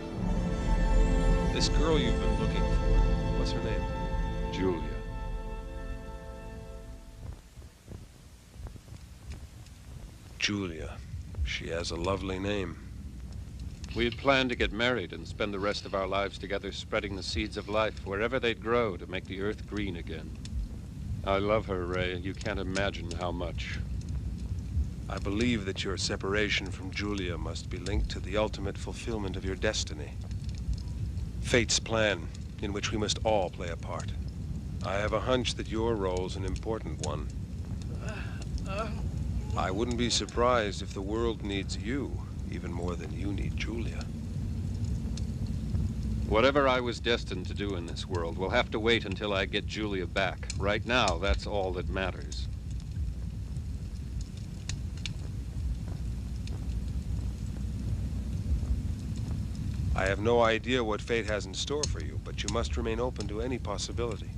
This girl you've been looking for, what's her name? Julia. Julia. She has a lovely name. We had planned to get married and spend the rest of our lives together spreading the seeds of life wherever they'd grow to make the earth green again. I love her, Ray. You can't imagine how much. I believe that your separation from Julia must be linked to the ultimate fulfillment of your destiny. Fate's plan, in which we must all play a part. I have a hunch that your role's an important one. I wouldn't be surprised if the world needs you even more than you need Julia. Whatever I was destined to do in this world will have to wait until I get Julia back. Right now, that's all that matters. I have no idea what fate has in store for you, but you must remain open to any possibility.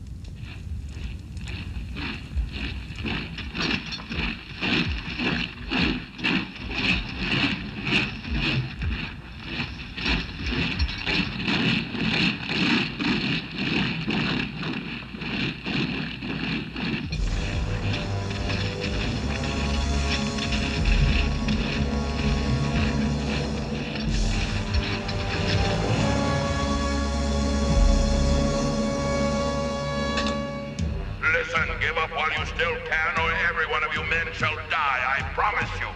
Give up while you still can, or every one of you men shall die, I promise you.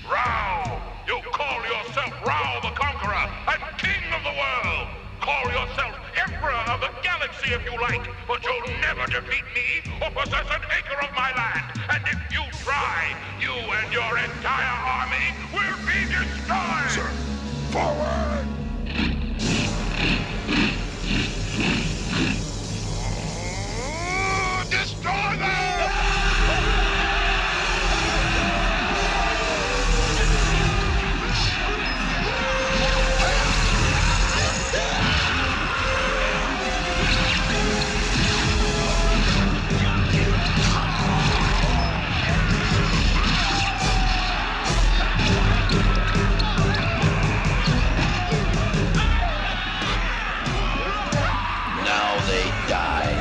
𝓝! You call yourself 𝓝 the Conqueror and King of the world! Call yourself Emperor of the Galaxy if you like, but you'll never defeat me or possess an acre of my land. And if you try, you and your entire army will be destroyed! Sir, forward! Destroy them! Now they die.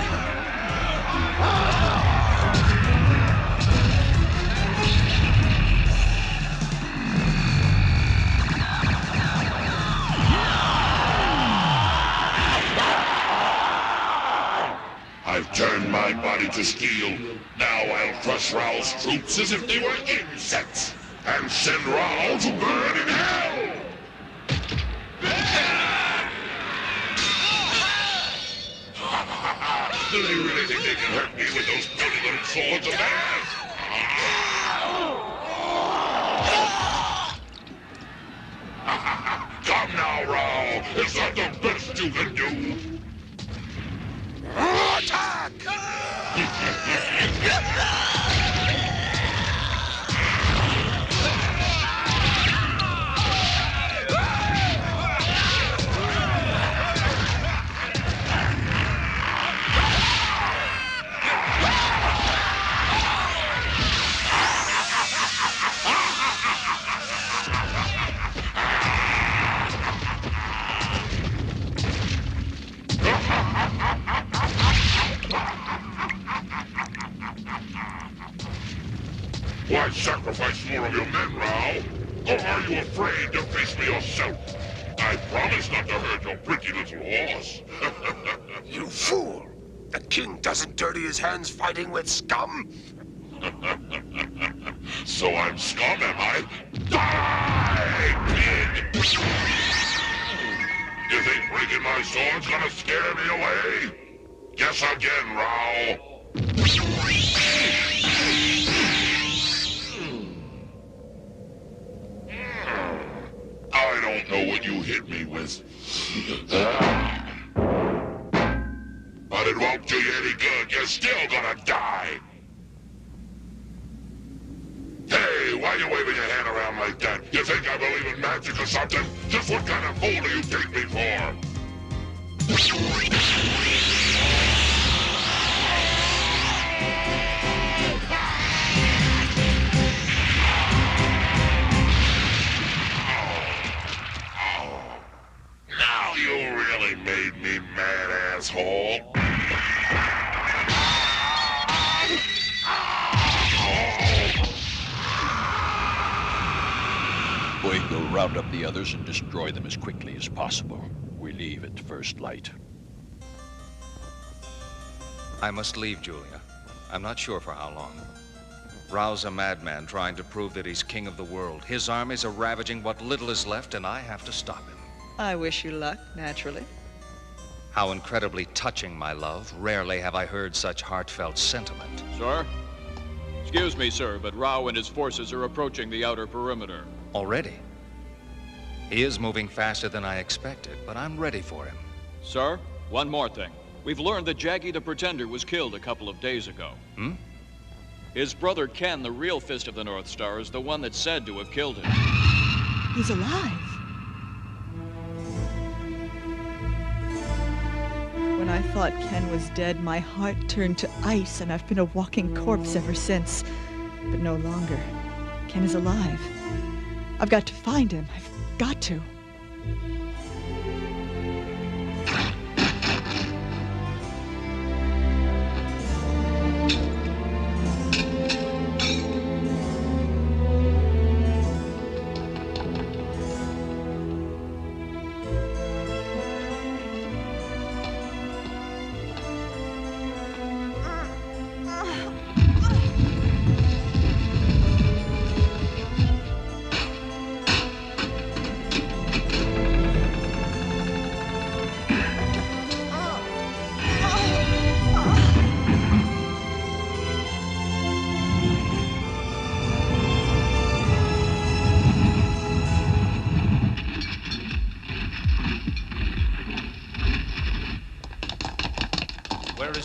I've turned my body to steel. Now I'll crush 𝓝's troops as if they were insects, and send 𝓝 to burn in hell! Do they really think they can hurt me with those dirty little swords of theirs? Come now, 𝓝! Is that the best you can do? Attack! Why sacrifice more of your men, 𝓝? Or are you afraid to face me yourself? I promise not to hurt your pretty little horse. You fool! The king doesn't dirty his hands fighting with scum! So I'm scum, am I? Die, pig! You think breaking my sword's gonna scare me away? Guess again, 𝓝. I don't know what you hit me with. But it won't do you any good. You're still gonna die. Hey, why are you waving your hand around like that? You think I believe in magic or something? Just what kind of fool do you take me for? Now you really made me mad, asshole. Boyd will round up the others and destroy them as quickly as possible. We leave at first light. I must leave, Julia. I'm not sure for how long. 𝓝's a madman trying to prove that he's king of the world. His armies are ravaging what little is left, and I have to stop him. I wish you luck, naturally. How incredibly touching, my love. Rarely have I heard such heartfelt sentiment. Sir? Excuse me, sir, but 𝓝 and his forces are approaching the outer perimeter. Already? He is moving faster than I expected, but I'm ready for him. Sir, one more thing. We've learned that Jackie the Pretender was killed a couple of days ago. His brother Ken, the real Fist of the North Star, is the one that's said to have killed him. He's alive. When I thought Ken was dead, my heart turned to ice, and I've been a walking corpse ever since. But no longer. Ken is alive. I've got to find him. I've got to.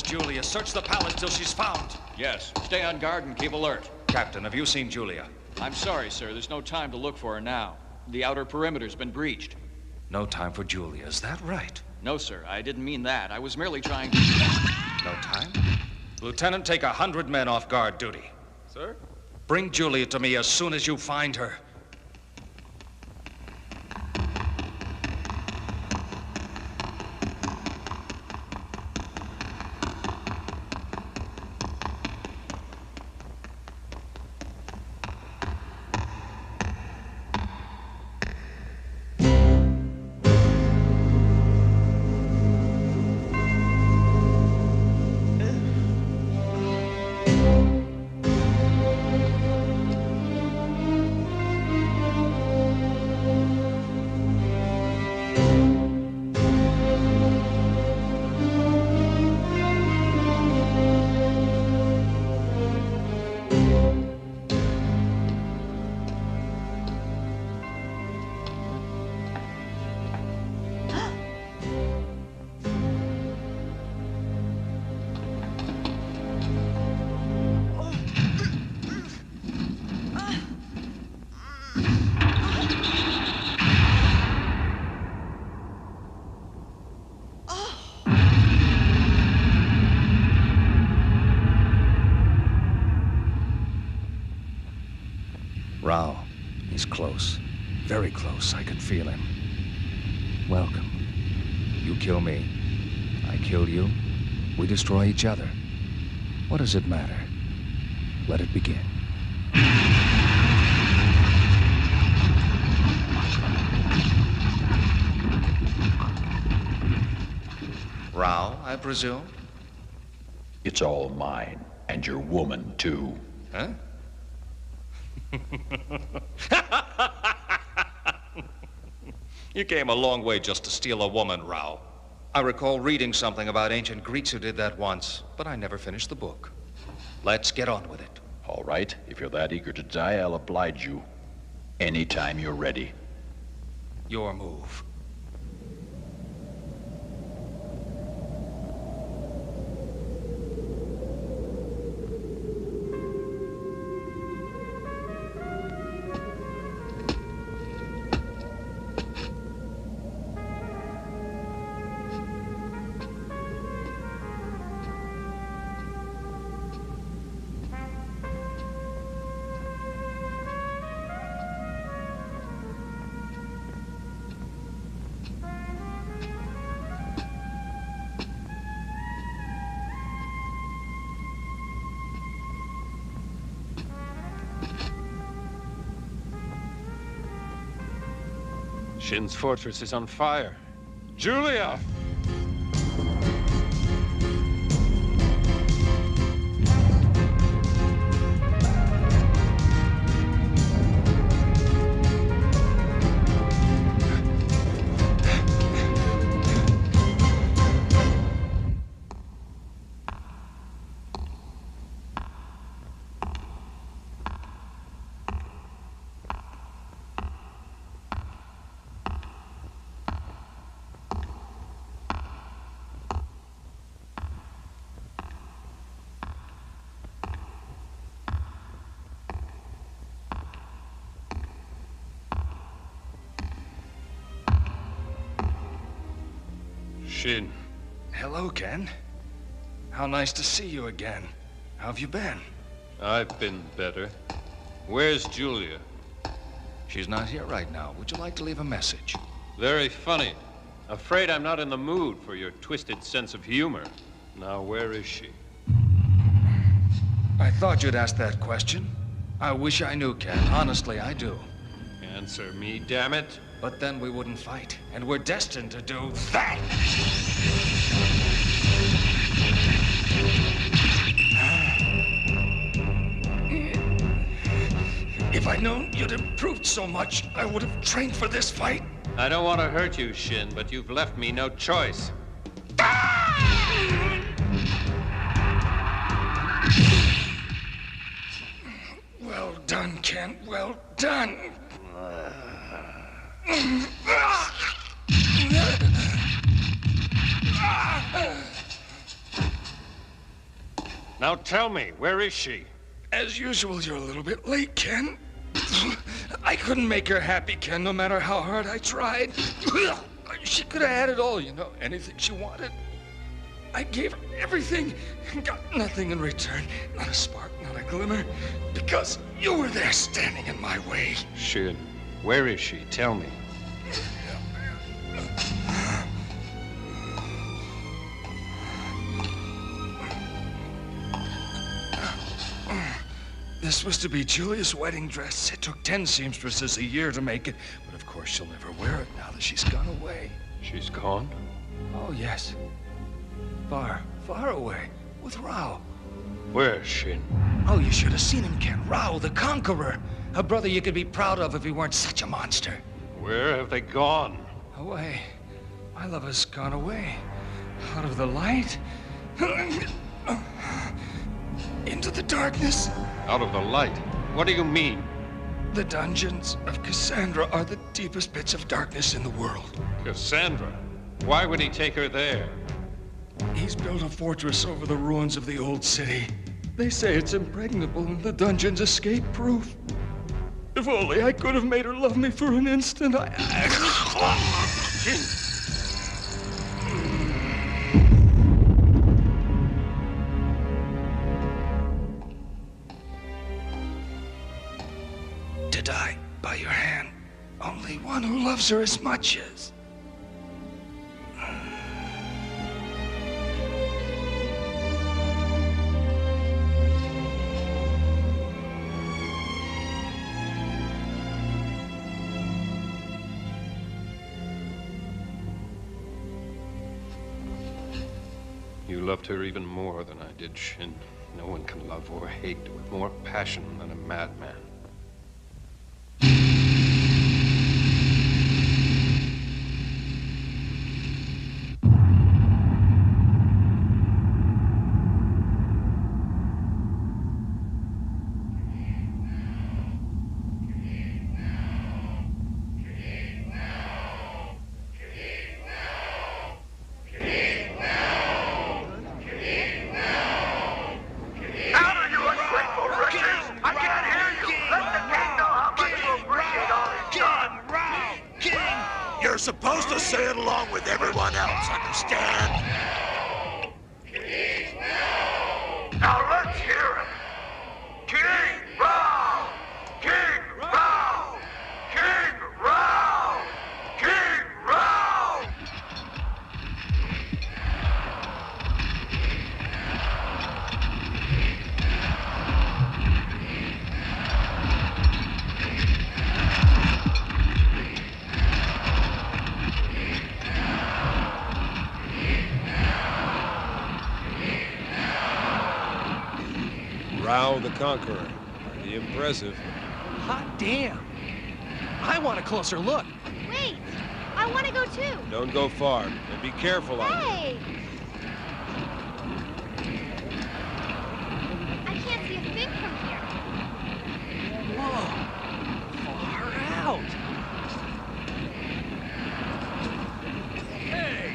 Julia, search the palace till she's found. Yes. Stay on guard and keep alert. Captain, have you seen Julia? I'm sorry, sir. There's no time to look for her now. The outer perimeter's been breached. No time for Julia, is that right? No, sir. I didn't mean that. I was merely trying to... No time? Lieutenant, take 100 men off guard duty. Sir? Bring Julia to me as soon as you find her. Rao, he's close. Very close. I can feel him. Welcome. You kill me. I kill you. We destroy each other. What does it matter? Let it begin. Rao, I presume? It's all mine, and your woman, too. Huh? You came a long way just to steal a woman, Rao. I recall reading something about ancient Greeks who did that once, but I never finished the book. Let's get on with it. All right. If you're that eager to die, I'll oblige you. Anytime you're ready. Your move. Shin's fortress is on fire. Julia! Shin. Hello, Ken. How nice to see you again. How have you been? I've been better. Where's Julia? She's not here right now. Would you like to leave a message? Very funny. Afraid I'm not in the mood for your twisted sense of humor. Now, where is she? I thought you'd ask that question. I wish I knew, Ken. Honestly, I do. Answer me, damn it. But then we wouldn't fight, and we're destined to do that! If I'd known you'd improved so much, I would have trained for this fight. I don't want to hurt you, Shin, but you've left me no choice. Well done, Ken. Well done. Now tell me, where is she? As usual, you're a little bit late, Ken. I couldn't make her happy, Ken, no matter how hard I tried. She could have had it all, you know, anything she wanted. I gave her everything and got nothing in return. Not a spark, not a glimmer, because you were there standing in my way. Shin, where is she? Tell me. This was to be Julia's wedding dress. It took 10 seamstresses a year to make it, but of course she'll never wear it now that she's gone away. She's gone? Oh, yes. Far, far away, with 𝓝. Where's Shin? Oh, you should have seen him, Ken. 𝓝, the conqueror. A brother you could be proud of if he weren't such a monster. Where have they gone? Away. My love has gone away. Out of the light. Into the darkness. Out of the light? What do you mean? The dungeons of Cassandra are the deepest pits of darkness in the world. Cassandra? Why would he take her there? He's built a fortress over the ruins of the old city. They say it's impregnable and the dungeon's escape-proof. If only I could have made her love me for an instant, Shin! To die by your hand. Only one who loves her as much as. You loved her even more than I did, Shin. No one can love or hate with more passion than a madman. You're supposed to say it along with everyone else, understand? Now let's hear it. King 𝓝! King 𝓝! King 𝓝! King 𝓝! 𝓝 the Conqueror. Pretty impressive. Hot damn. I want a closer look. Wait, I want to go too. Don't go far, and be careful out there. Hey! I can't see a thing from here. Whoa. Far out. Hey!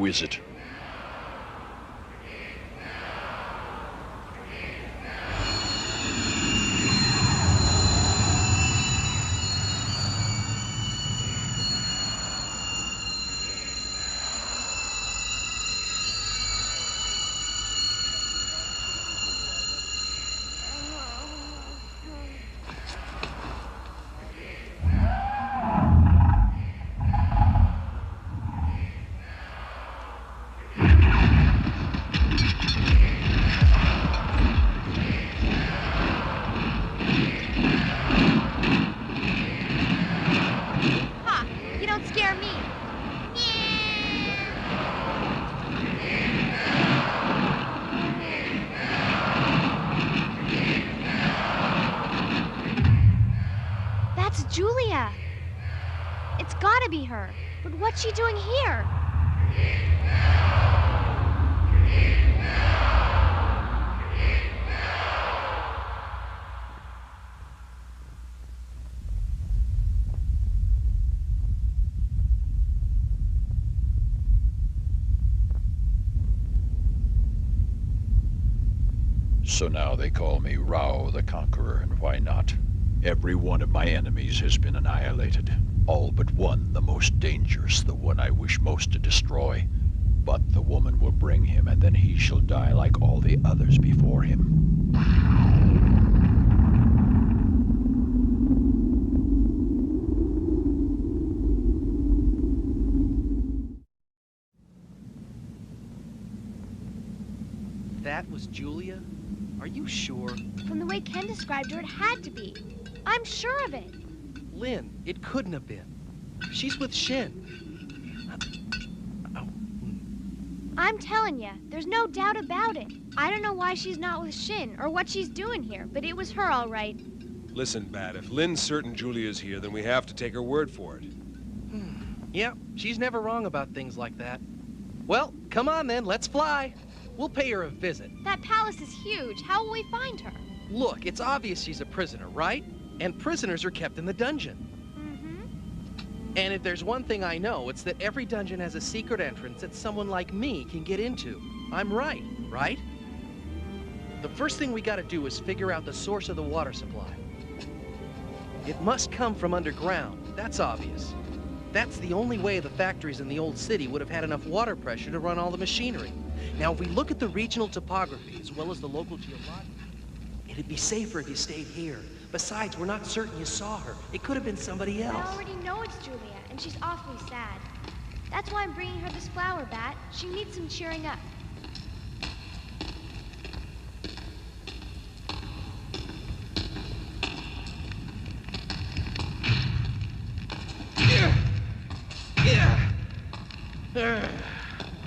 Who is it? Julia! It's gotta be her. But what's she doing here? So now they call me 𝓝 the Conqueror, and why not? Every one of my enemies has been annihilated. All but one, the most dangerous, the one I wish most to destroy. But the woman will bring him, and then he shall die like all the others before him. That was Julia? Are you sure? From the way Ken described her, it had to be. I'm sure of it. Lynn, it couldn't have been. She's with Shin. I'm telling you, there's no doubt about it. I don't know why she's not with Shin or what she's doing here, but it was her all right. Listen, Bat, if Lynn's certain Julia's here, then we have to take her word for it. Yeah, she's never wrong about things like that. Well, come on then, let's fly. We'll pay her a visit. That palace is huge. How will we find her? Look, it's obvious she's a prisoner, right? And prisoners are kept in the dungeon. And if there's one thing I know, it's that every dungeon has a secret entrance that someone like me can get into. I'm right? The first thing we gotta do is figure out the source of the water supply. It must come from underground. That's obvious. That's the only way the factories in the old city would have had enough water pressure to run all the machinery. Now, if we look at the regional topography as well as the local geology, it'd be safer if you stayed here. Besides, we're not certain you saw her. It could have been somebody else. I already know it's Julia, and she's awfully sad. That's why I'm bringing her this flower, Bat. She needs some cheering up.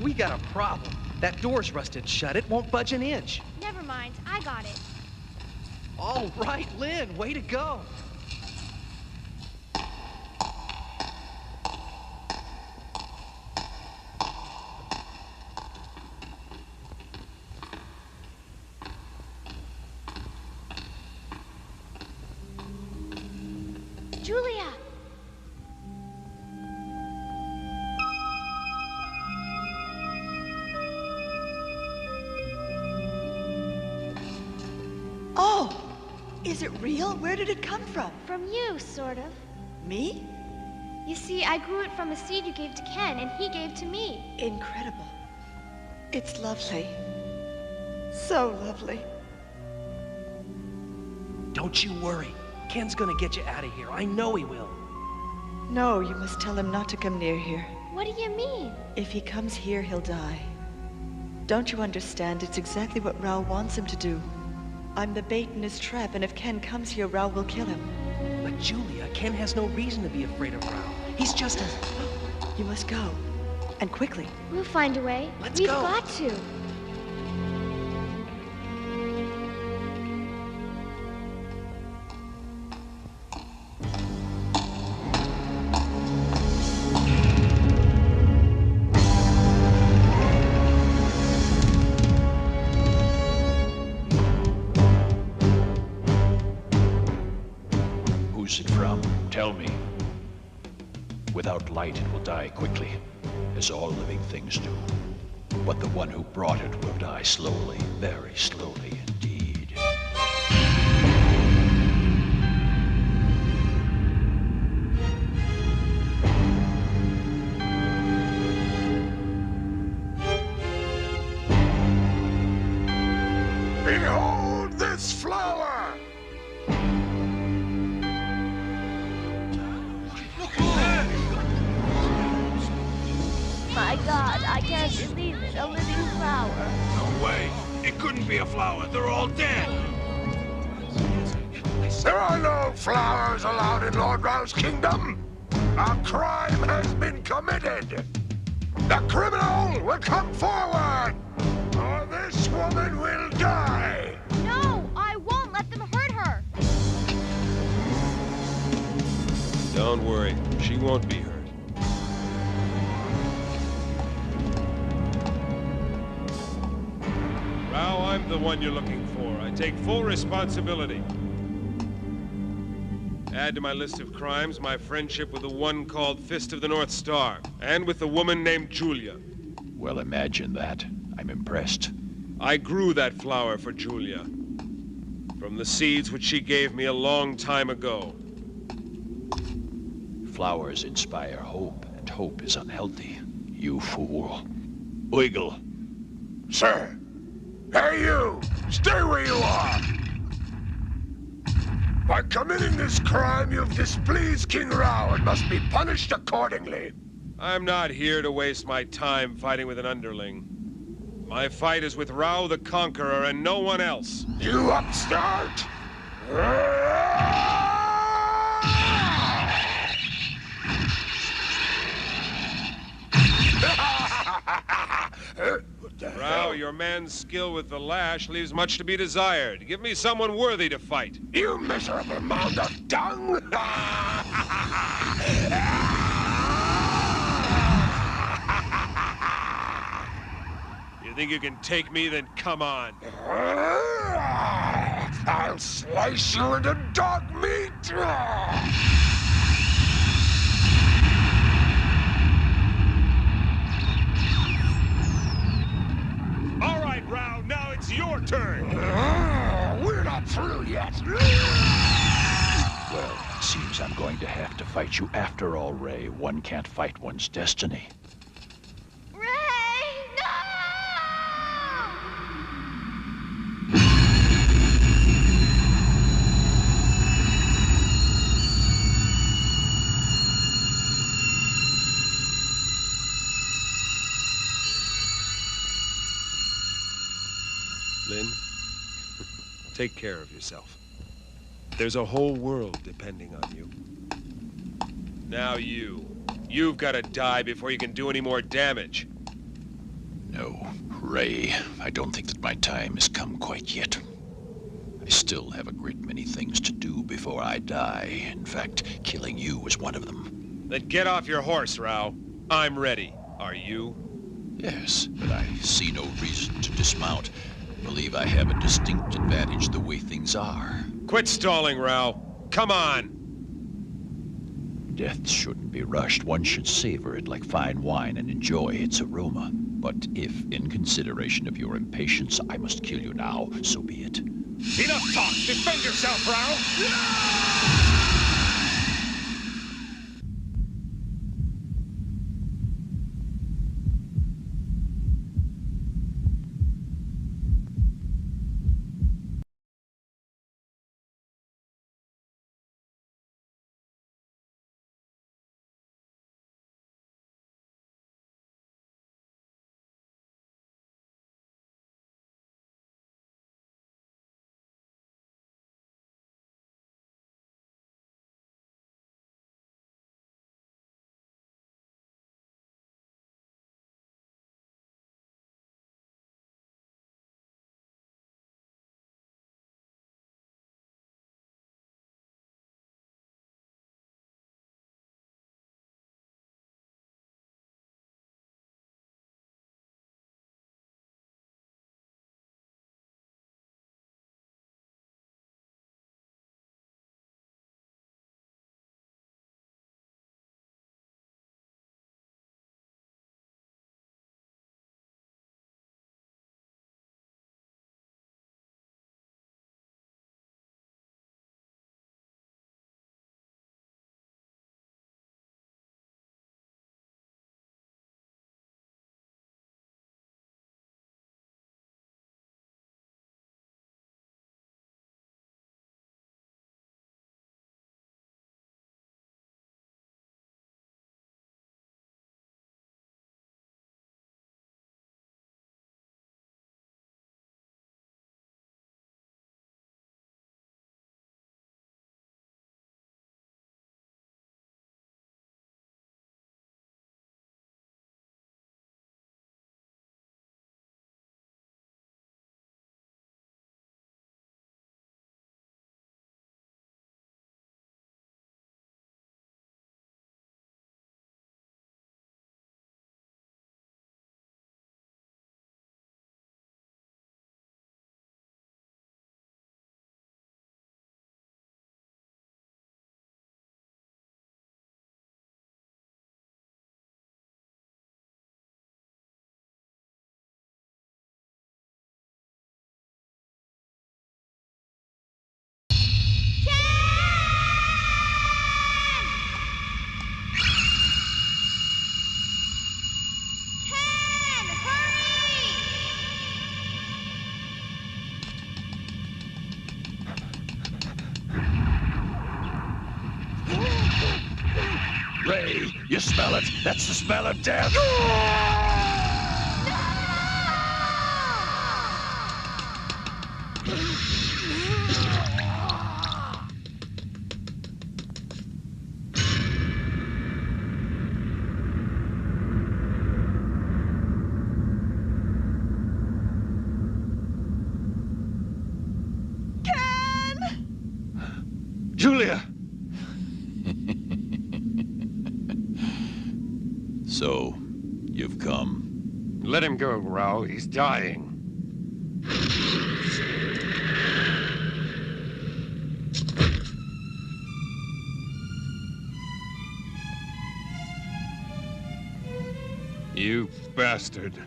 We got a problem. That door's rusted shut. It won't budge an inch. Never mind. I got it. All right, Lynn. Way to go. Julia! Oh! Is it real? Where did it come from? From you, sort of. Me? You see, I grew it from a seed you gave to Ken, and he gave to me. Incredible. It's lovely. So lovely. Don't you worry. Ken's gonna get you out of here. I know he will. No, you must tell him not to come near here. What do you mean? If he comes here, he'll die. Don't you understand? It's exactly what 𝓝 wants him to do. I'm the bait in his trap, and if Ken comes here, 𝓝 will kill him. But Julia, Ken has no reason to be afraid of 𝓝. He's just as... You must go. And quickly. We'll find a way. Let's We've go. got to. Who's it from? Tell me. Without light, it will die quickly. as all living things do. But the one who brought it will die slowly, very slowly indeed. Behold this flower! My God, I can't believe it. A living flower. No way. It couldn't be a flower. They're all dead. There are no flowers allowed in Lord Rao's kingdom. A crime has been committed. The criminal will come forward, or this woman will die. No, I won't let them hurt her. Don't worry, she won't be hurt. Rao, I'm the one you're looking for. I take full responsibility. Add to my list of crimes my friendship with the one called Fist of the North Star, and with the woman named Julia. Well, imagine that. I'm impressed. I grew that flower for Julia, from the seeds which she gave me a long time ago. Flowers inspire hope, and hope is unhealthy. You fool. Wiggle. Sir! Hey, you! Stay where you are! By committing this crime, you've displeased King Rao and must be punished accordingly. I'm not here to waste my time fighting with an underling. My fight is with Rao the Conqueror and no one else. You upstart! Rao, your man's skill with the lash leaves much to be desired. Give me someone worthy to fight. You miserable mound of dung! You think you can take me? Then come on. I'll slice you into dog meat! All right, Rao, now it's your turn. We're not through yet. Well, it seems I'm going to have to fight you after all, Ray. One can't fight one's destiny. Lynn, take care of yourself. There's a whole world depending on you. Now you've got to die before you can do any more damage. No, Ray, I don't think that my time has come quite yet. I still have a great many things to do before I die. In fact, killing you is one of them. Then get off your horse, Rao. I'm ready. Are you? Yes, but I see no reason to dismount. Believe I have a distinct advantage the way things are. Quit stalling, Rao. Come on. Death shouldn't be rushed. One should savor it like fine wine and enjoy its aroma. But if, in consideration of your impatience, I must kill you now, so be it. Enough talk! Defend yourself, Rao! You smell it? That's the smell of death. Julia! So, you've come. Let him go, Rao. He's dying. You bastard.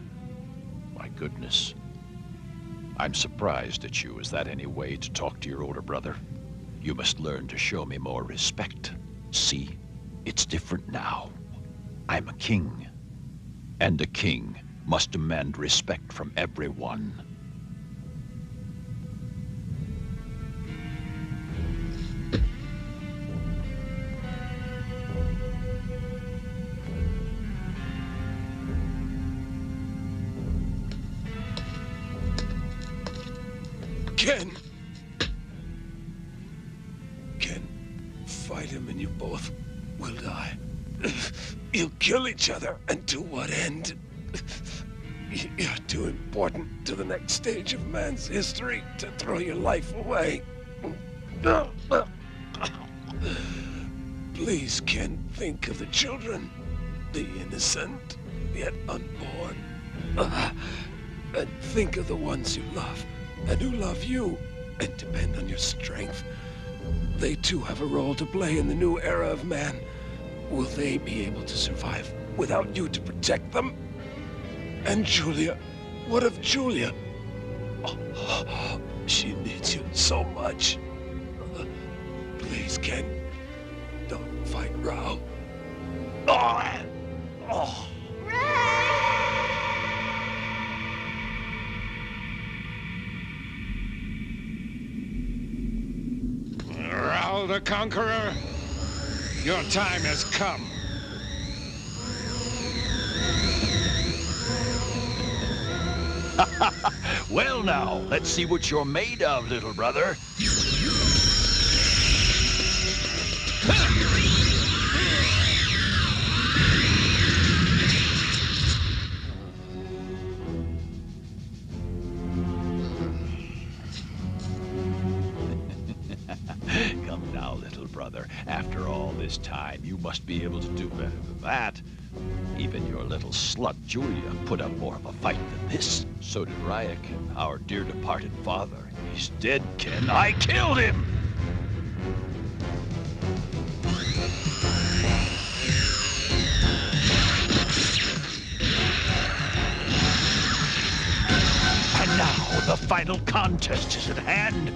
My goodness. I'm surprised at you. Is that any way to talk to your older brother? You must learn to show me more respect. See? It's different now. I'm a king. And a king must demand respect from everyone. Ken! Fight him and you both will die. You'll kill each other, and to what end? You're too important to the next stage of man's history to throw your life away. Please, Ken, think of the children, the innocent, yet unborn. And think of the ones you love, and who love you, and depend on your strength. They too have a role to play in the new era of man. Will they be able to survive without you to protect them? And Julia, what of Julia? Oh, she needs you so much. Please, Ken, don't fight Rao. Oh. Rao the Conqueror, your time has come. Well now, let's see what you're made of, little brother. Come now, little brother. After all this time, you must be able to do better than that. Even your little slut, Julia, put up more of a fight than this. So did Ryakin, our dear departed father. He's dead, Ken. I killed him! And now, the final contest is at hand.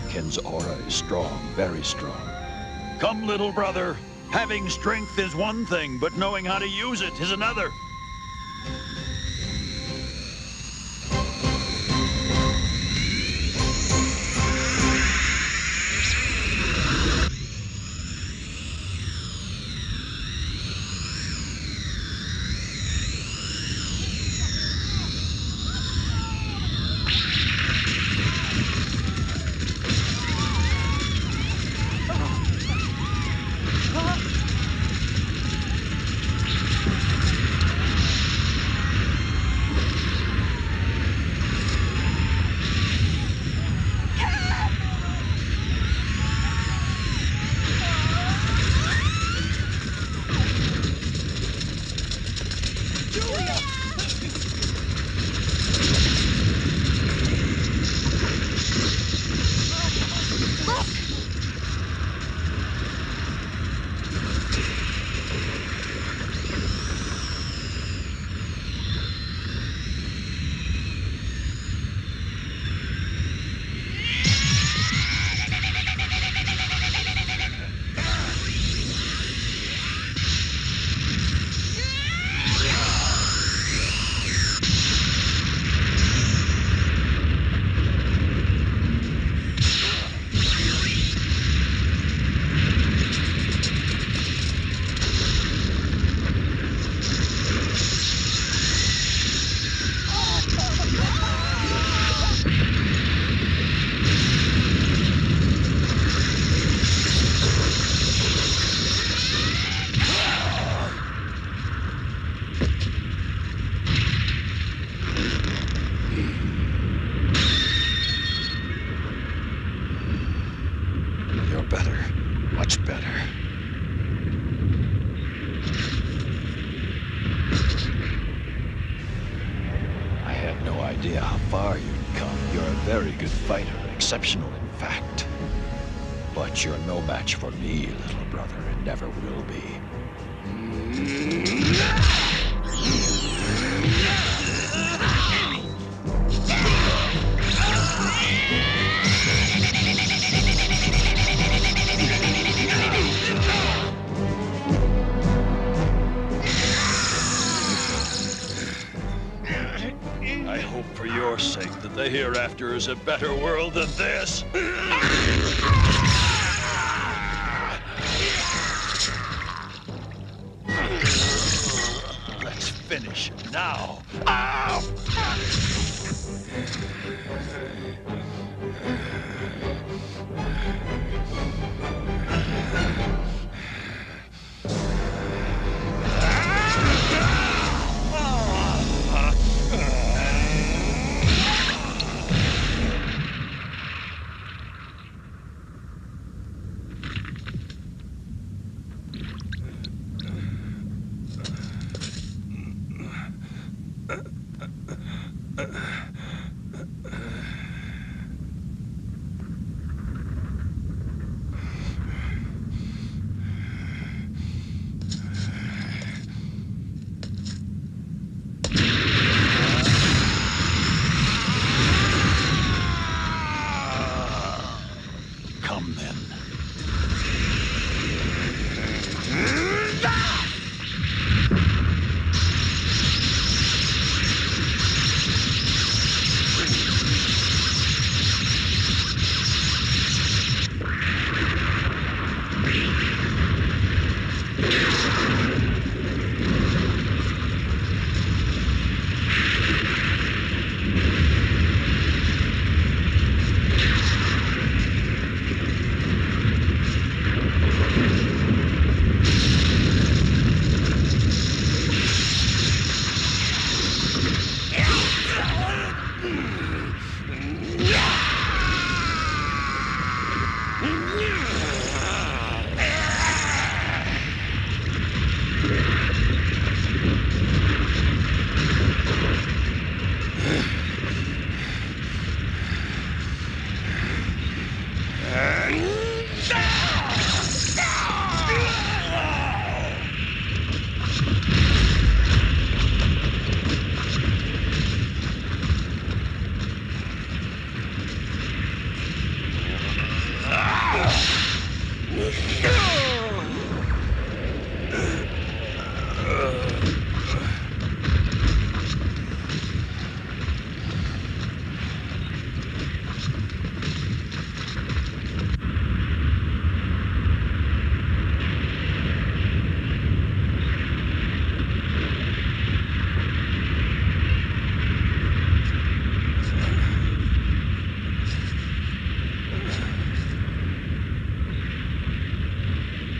Ken's aura is strong, very strong. Come, little brother. Having strength is one thing, but knowing how to use it is another. very good fighter, exceptional in fact. But you're no match for me, little brother, and never will be. I hope for your sake that the hereafter is a better world than this. Let's finish it now. Ow! Come then.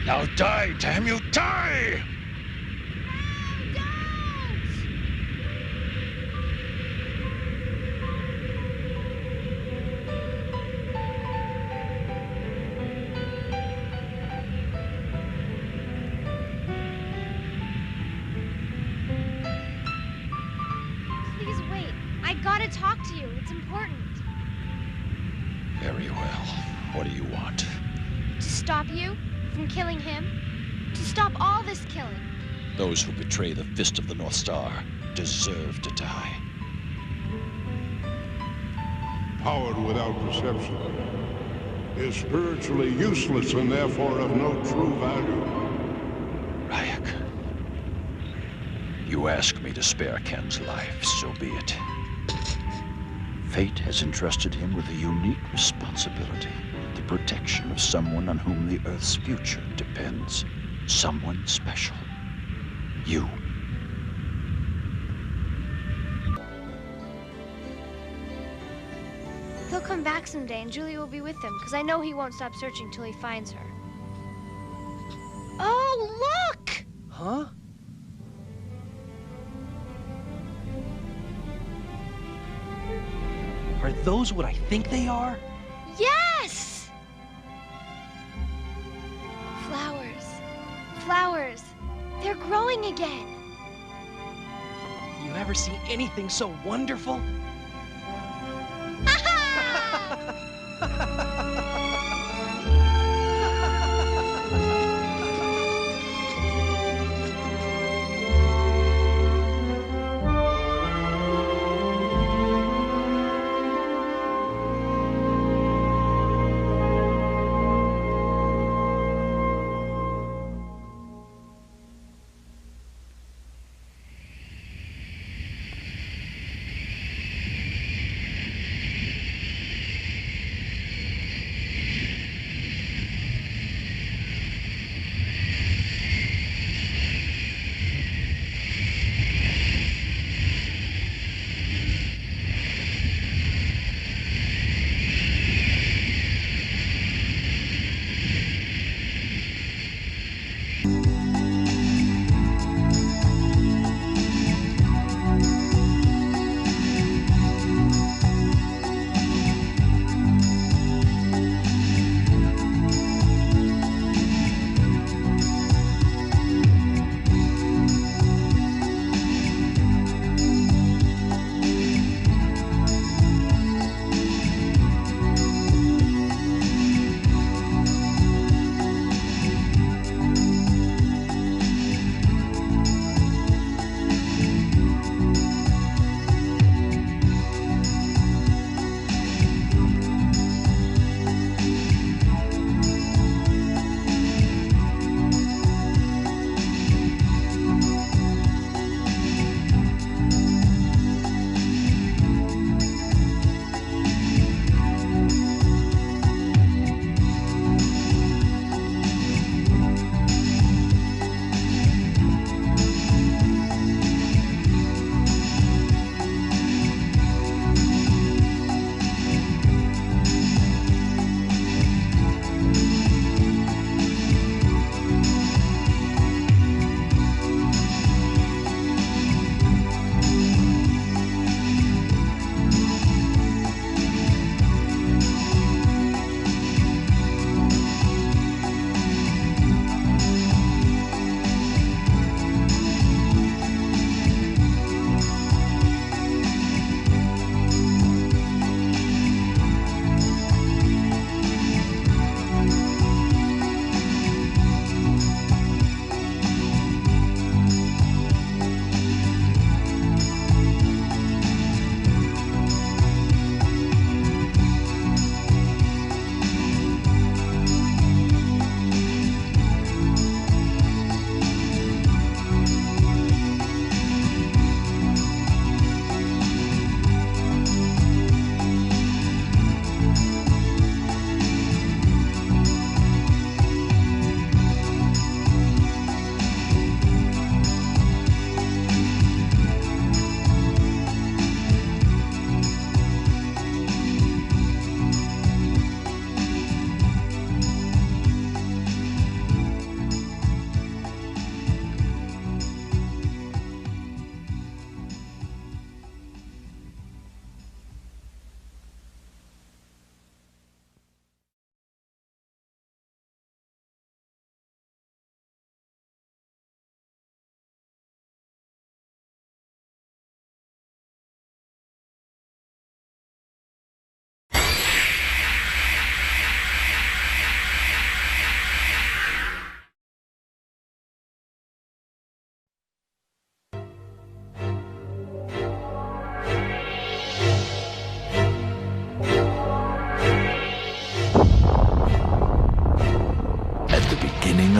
Now die, damn you, die! Please wait. I gotta talk to you. It's important. Very well. What do you want? To stop you from killing him. To stop all this killing. Those who betray the Fist of the North Star deserve to die. Power without perception is spiritually useless and therefore of no true value. Ryak, you ask me to spare Ken's life, so be it. Fate has entrusted him with a unique responsibility. The protection of someone on whom the Earth's future depends. Someone special. You. He'll come back someday and Julie will be with him, because I know he won't stop searching till he finds her. Oh, look! Huh? Are those what I think they are? Yes! Flowers. Flowers. They're growing again. You ever see anything so wonderful?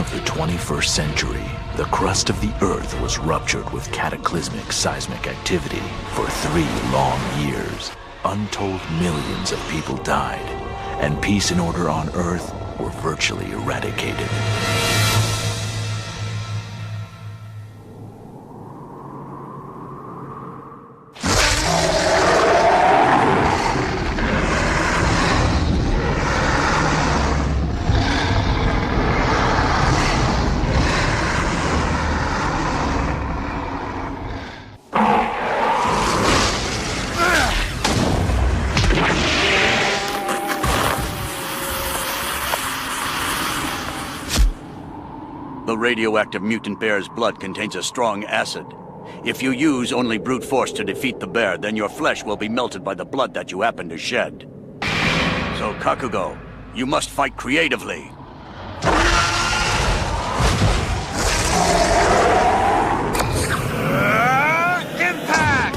of the 21st century, the crust of the Earth was ruptured with cataclysmic seismic activity. For 3 long years, untold millions of people died, and peace and order on Earth were virtually eradicated. The radioactive mutant bear's blood contains a strong acid. If you use only brute force to defeat the bear, then your flesh will be melted by the blood that you happen to shed. So, Kakugo, you must fight creatively. Impact!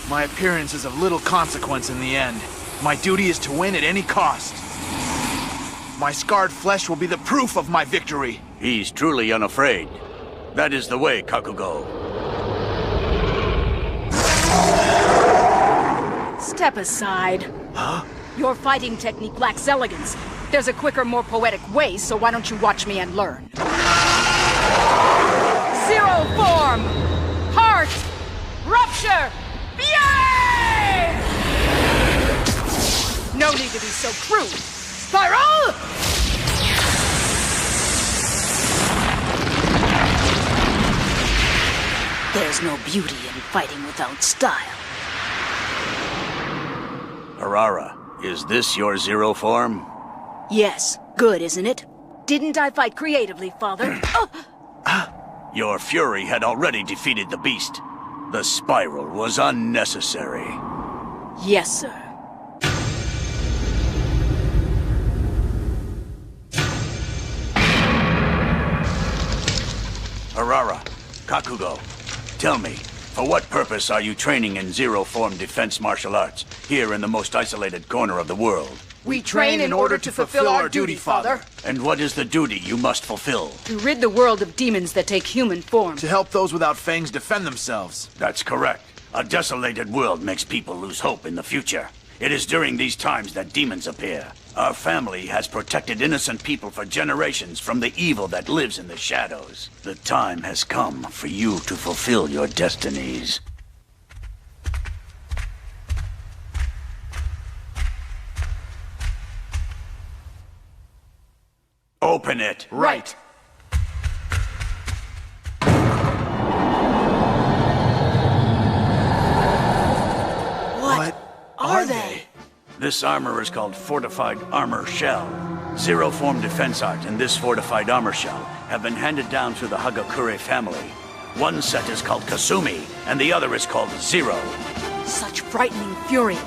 My appearance is of little consequence in the end. My duty is to win at any cost. My scarred flesh will be the proof of my victory. He's truly unafraid. That is the way, Kakugo. Step aside. Huh? Your fighting technique lacks elegance. There's a quicker, more poetic way, so why don't you watch me and learn? Zero form! Heart! Rupture! Fury! No need to be so crude. Spiral! There's no beauty in fighting without style. Harara, is this your zero form? Yes, good, isn't it? Didn't I fight creatively, Father? Your fury had already defeated the beast. The spiral was unnecessary. Yes, sir. Harara, Kakugo, tell me, for what purpose are you training in zero-form defense martial arts here in the most isolated corner of the world? We train in order to fulfill our duty, Father. And what is the duty you must fulfill? To rid the world of demons that take human form. To help those without fangs defend themselves. That's correct. A desolated world makes people lose hope in the future. It is during these times that demons appear. Our family has protected innocent people for generations from the evil that lives in the shadows. The time has come for you to fulfill your destinies. Open it. Right. What are they? This armor is called Fortified Armor Shell. Zero-form defense art and this fortified armor shell have been handed down through the Hagakure family. One set is called Kasumi, and the other is called Zero. Such frightening fury.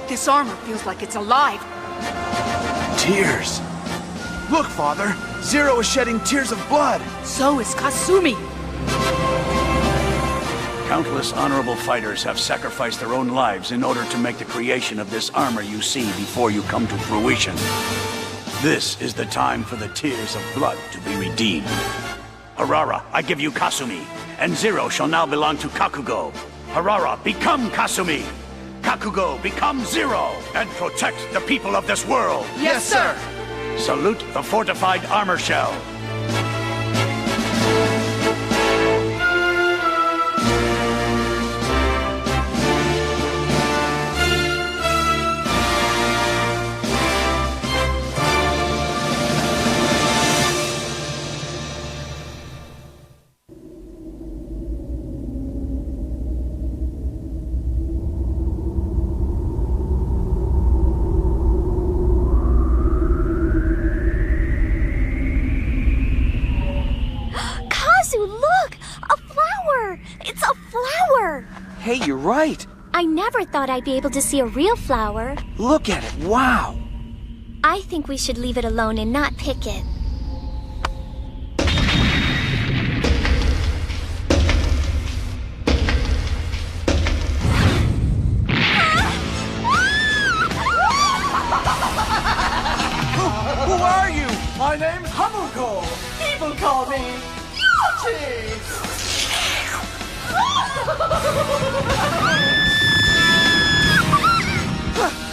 This armor feels like it's alive. Tears. Look, Father. Zero is shedding tears of blood. So is Kasumi. Countless honorable fighters have sacrificed their own lives in order to make the creation of this armor you see before you come to fruition. This is the time for the tears of blood to be redeemed. Harara, I give you Kasumi, and Zero shall now belong to Kakugo. Harara, become Kasumi. Kakugo, become Zero, and protect the people of this world. Yes, sir. Salute the fortified armor shell. Hey, you're right. I never thought I'd be able to see a real flower. Look at it. Wow. I think we should leave it alone and not pick it. Who are you? My name's Hamuko. People call me Yachi.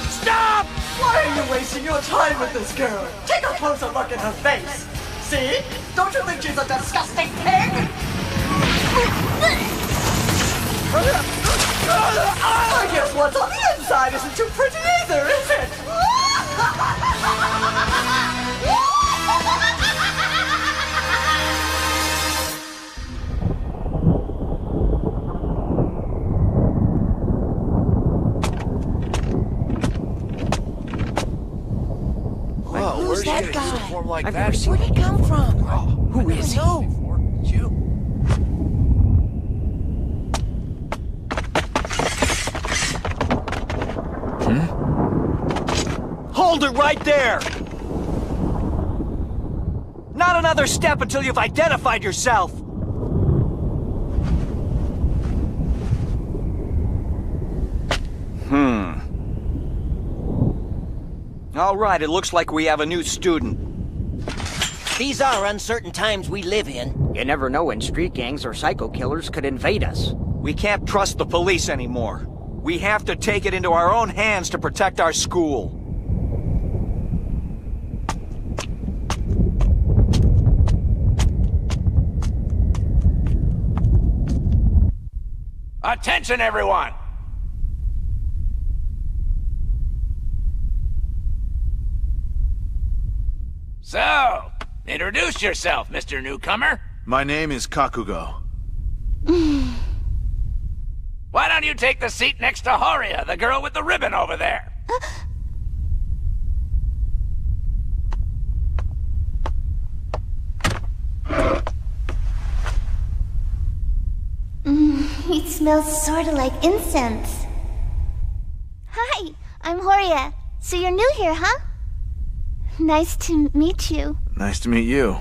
Stop! Why are you wasting your time with this girl? Take a closer look at her face. See? Don't you think she's a disgusting pig? I guess what's on the inside isn't too pretty either, is it? Who's that guy? Like I've that? never seen. Where'd he come from? Who is he? You. Hold it right there! Not another step until you've identified yourself! All right, it looks like we have a new student. These are uncertain times we live in. You never know when street gangs or psycho killers could invade us. We can't trust the police anymore. We have to take it into our own hands to protect our school. Attention, everyone! So, introduce yourself, Mr. Newcomer. My name is Kakugo. Why don't you take the seat next to Horia, the girl with the ribbon over there? It smells sort of like incense. Hi, I'm Horia. So you're new here, huh? Nice to meet you. Nice to meet you.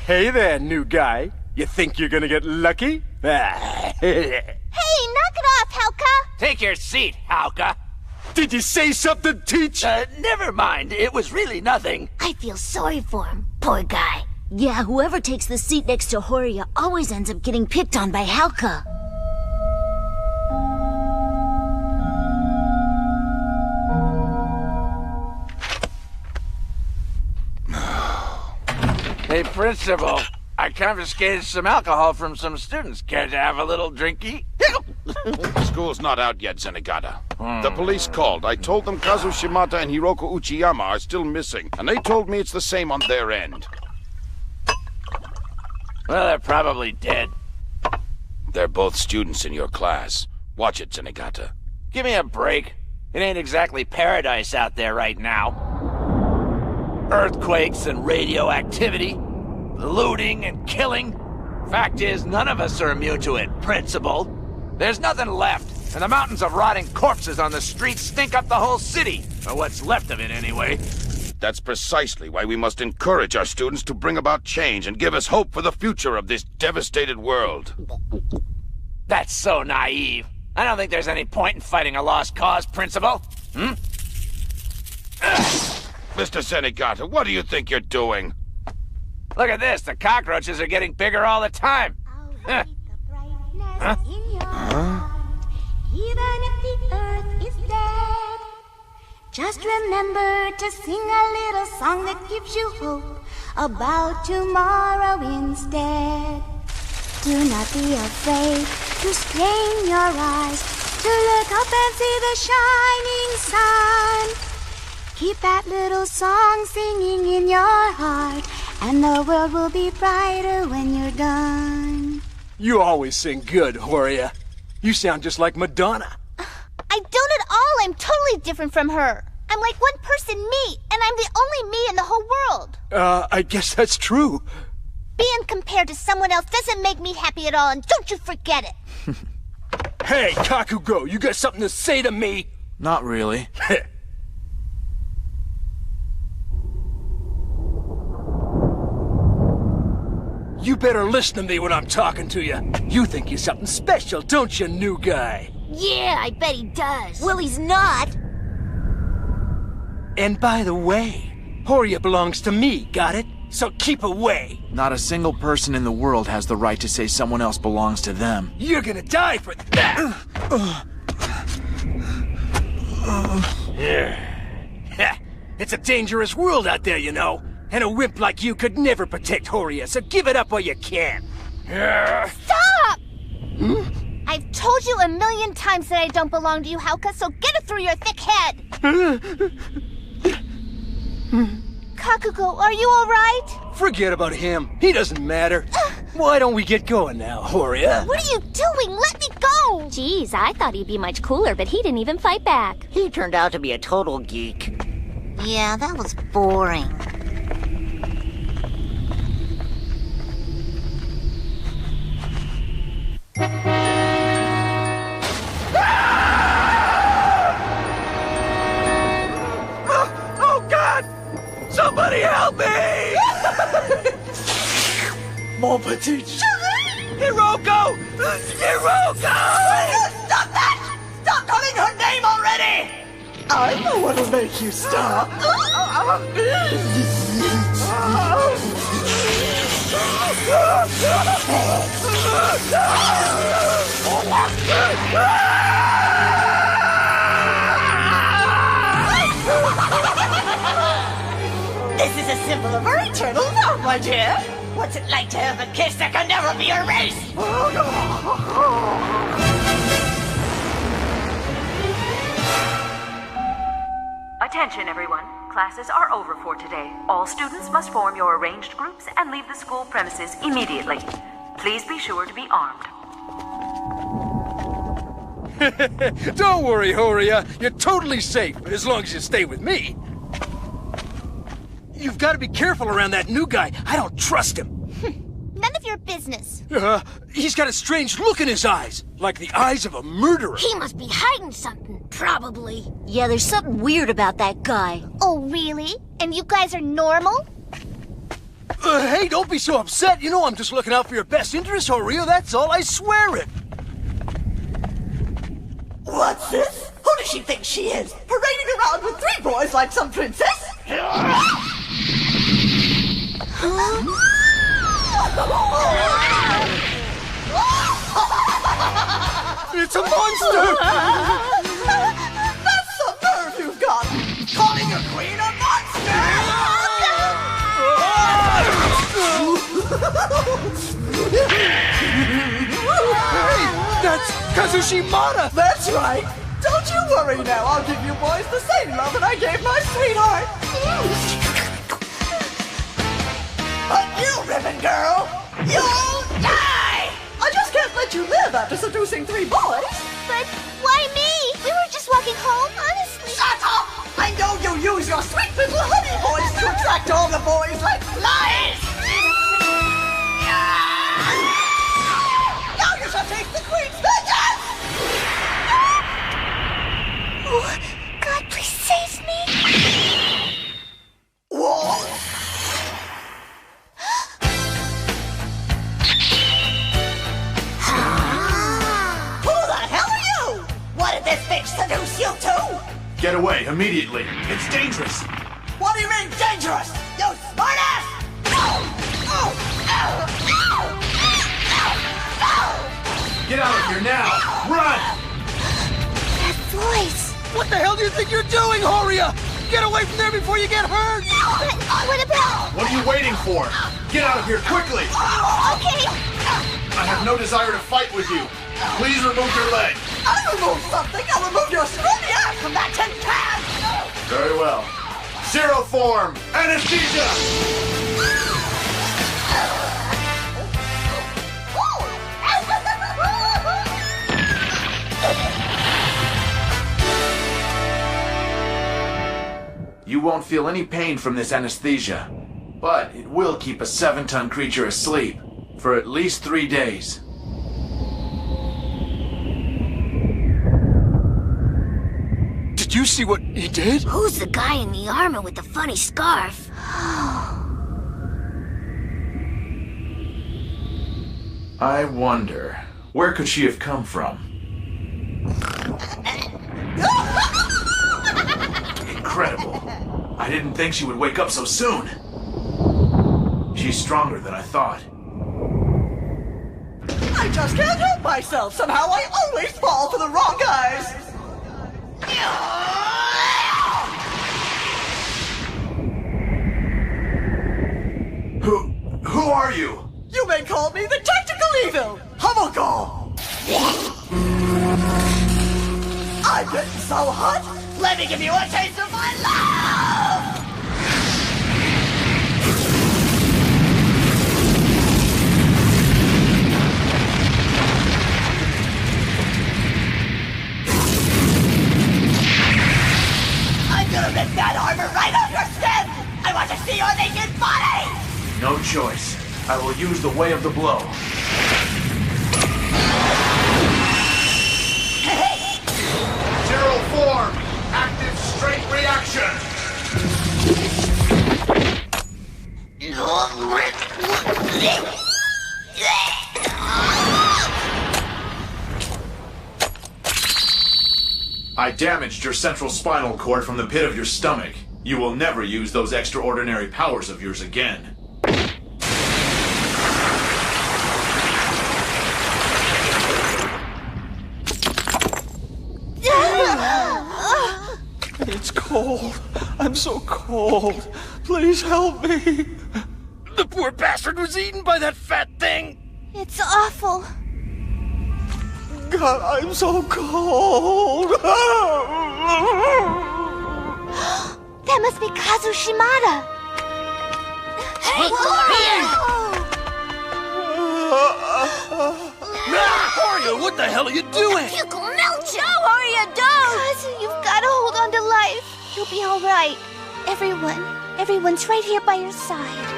Hey there, new guy. You think you're gonna get lucky? Hey, knock it off, Hauka! Take your seat, Hauka. Did you say something, Teach? Never mind. It was really nothing. I feel sorry for him. Poor guy. Yeah, whoever takes the seat next to Horia always ends up getting picked on by Hauka. Hey, Principal, I confiscated some alcohol from some students. Care to have a little drinky? School's not out yet, Zenigata. The police called. I told them Kazu Shimata and Hiroko Uchiyama are still missing, and they told me it's the same on their end. Well, they're probably dead. They're both students in your class. Watch it, Zenigata. Give me a break. It ain't exactly paradise out there right now. Earthquakes and radioactivity, looting and killing. Fact is, none of us are immune to it, Principal. There's nothing left, and the mountains of rotting corpses on the streets stink up the whole city. Or what's left of it, anyway. That's precisely why we must encourage our students to bring about change and give us hope for the future of this devastated world. That's so naive. I don't think there's any point in fighting a lost cause, Principal. Mr. Zenigata, what do you think you're doing? Look at this. The cockroaches are getting bigger all the time. Huh? Even if the earth is dead, just remember to sing a little song that gives you hope about tomorrow instead. Do not be afraid to strain your eyes, to look up and see the shining sun. Keep that little song singing in your heart, and the world will be brighter when you're done. You always sing good, Horia. You sound just like Madonna. I don't at all. I'm totally different from her. I'm like one person, me, and I'm the only me in the whole world. I guess that's true. Being compared to someone else doesn't make me happy at all, and don't you forget it. Hey, Kakugo, you got something to say to me? Not really. You better listen to me when I'm talking to you. You think you're something special, don't you, new guy? Yeah, I bet he does. Well, he's not. And by the way, Horia belongs to me, got it? So keep away. Not a single person in the world has the right to say someone else belongs to them. You're gonna die for that! It's a dangerous world out there, you know. And a wimp like you could never protect Horia, so give it up while you can. Stop! I've told you 1,000,000 times that I don't belong to you, Hauka, so get it through your thick head! Kakugo, are you alright? Forget about him. He doesn't matter. Why don't we get going now, Horia? What are you doing? Let me go! Geez, I thought he'd be much cooler, but he didn't even fight back. He turned out to be a total geek. Yeah, that was boring. Somebody help me! Mon petit chéri! 𝓝 𝓝! Stop that! Stop calling her name already! I know what'll make you stop. This is a symbol of our eternal love, my dear. What's it like to have a kiss that can never be erased? Attention, everyone. Classes are over for today. All students must form your arranged groups and leave the school premises immediately. Please be sure to be armed. Don't worry, Horia. You're totally safe, as long as you stay with me. You've got to be careful around that new guy. I don't trust him. None of your business. He's got a strange look in his eyes, like the eyes of a murderer. He must be hiding something. Probably. Yeah, there's something weird about that guy. Oh, really? And you guys are normal? Hey, don't be so upset. You know I'm just looking out for your best interest, Horia. That's all. I swear it. What's this? Who does she think she is? Parading around with 3 boys like some princess? It's a monster! That's some nerve you've got! Calling your queen a monster! Hey, that's Kazushimata! That's right! Don't you worry now, I'll give you boys the same love that I gave my sweetheart! But you, ribbon girl, you'll die! I just can't let you live after seducing 3 boys! But why me? We were just walking home, honestly. Shut up! I know you use your sweet little honey voice to attract all the boys like flies! Now you shall taste the queen's vengeance! Oh, God, please save me! What? Who the hell are you? What did this bitch seduce you to? Get away, immediately. It's dangerous. What do you mean, dangerous? You smartass! Get out of here now! Run! That voice! What the hell do you think you're doing, Horia? Get away from there before you get hurt! But what about... What are you waiting for? Get out of here, quickly! Okay! I have no desire to fight with you. Please remove your leg. I'll remove something! I'll remove your scrawny ass from that tin can! Very well. Zero form! Anesthesia! You won't feel any pain from this anesthesia, but it will keep a 7-ton creature asleep for at least 3 days. Did you see what he did? Who's the guy in the armor with the funny scarf? I wonder, where could she have come from? Incredible. I didn't think she would wake up so soon. She's stronger than I thought. I just can't help myself. Somehow I always fall for the wrong guys. Who are you? You may call me the tactical evil, Hummelgall. I'm getting so hot. Let me give you a taste of my love. I'm gonna rip that armor right off your skin. I want to see your naked body. No choice. I will use the way of the blow. Zero form. Active straight reaction. I damaged your central spinal cord from the pit of your stomach. You will never use those extraordinary powers of yours again. It's cold. I'm so cold. Please help me. The poor bastard was eaten by that fat thing. It's awful. God, I'm so cold. That must be Kazu Shimada. Hey, Horia, what the hell are you doing? You can melt you. No, Horia, don't. Kazu, you've got to hold on to life. You'll be all right. Everyone's right here by your side.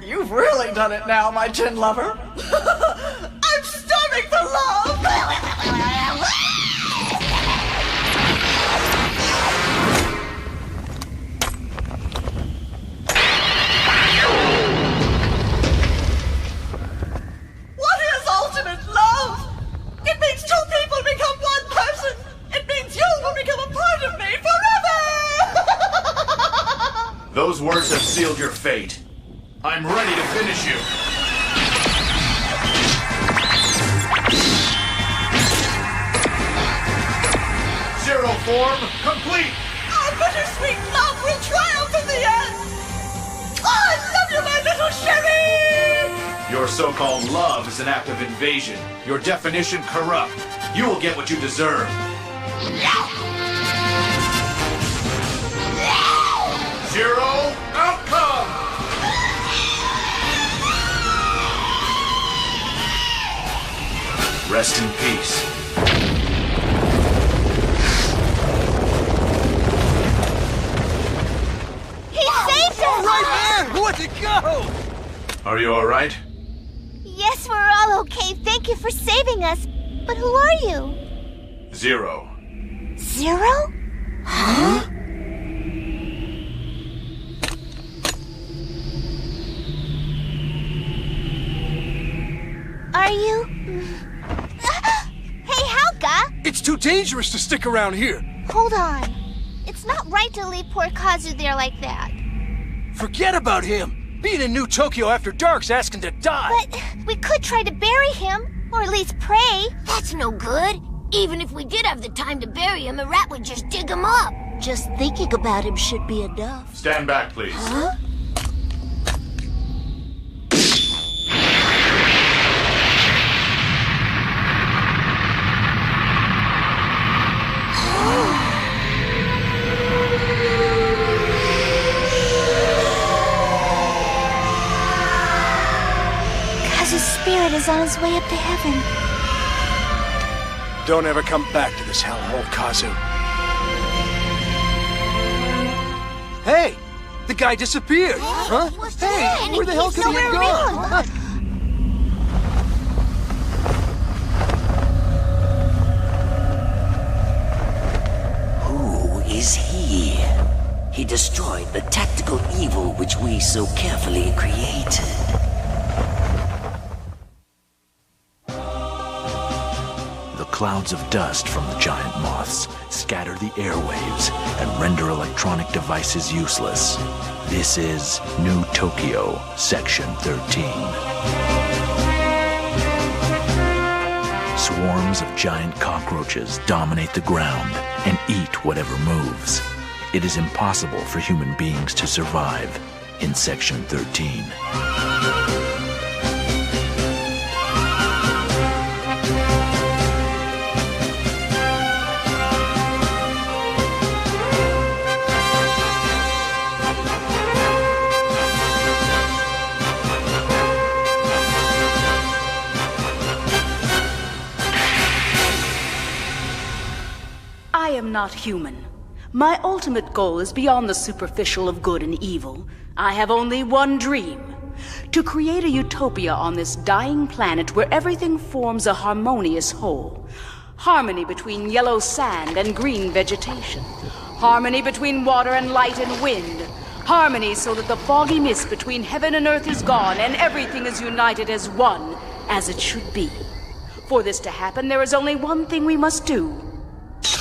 You've really done it now, my gin lover. I'm starving for love! What is ultimate love? It means two people become one person. It means you will become a part of me forever! Those words have sealed your fate. I'm ready to finish you. Zero form complete. Our bittersweet love will triumph in the end. Oh, I love you, my little Sherry! Your so-called love is an act of invasion. Your definition corrupt. You will get what you deserve. Zero outcome! Rest in peace. He saved us! Right there! Where'd it go? Are you all right? Yes, we're all okay. Thank you for saving us. But who are you? Zero. Zero? Huh? Are you... Hey, Hauka! It's too dangerous to stick around here. Hold on. It's not right to leave poor Kazu there like that. Forget about him. Being in New Tokyo after dark's asking to die. But we could try to bury him, or at least pray. That's no good. Even if we did have the time to bury him, a rat would just dig him up. Just thinking about him should be enough. Stand back, please. Huh? Kazu's spirit is on his way up to heaven. Don't ever come back to this hellhole, Kazu. Hey! The guy disappeared! Huh? Hey! Where the hell could he have gone? Huh? Who is he? He destroyed the tactical evil which we so carefully created. The clouds of dust from the giant moths scatter the airwaves and render electronic devices useless. This is New Tokyo, Section 13. Swarms of giant cockroaches dominate the ground and eat whatever moves. It is impossible for human beings to survive in Section 13. I am not human. My ultimate goal is beyond the superficial of good and evil. I have only one dream: to create a utopia on this dying planet where everything forms a harmonious whole. Harmony between yellow sand and green vegetation. Harmony between water and light and wind. Harmony so that the foggy mist between heaven and earth is gone and everything is united as one, as it should be. For this to happen, there is only one thing we must do.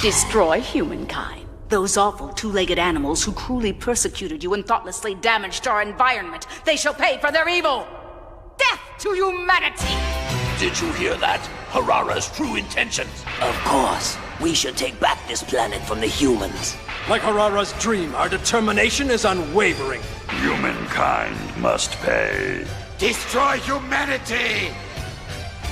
Destroy humankind. Those awful two-legged animals who cruelly persecuted you and thoughtlessly damaged our environment. They shall pay for their evil. Death to humanity! Did you hear that? Harara's true intentions. Of course. We should take back this planet from the humans. Like Harara's dream, our determination is unwavering. Humankind must pay. Destroy humanity!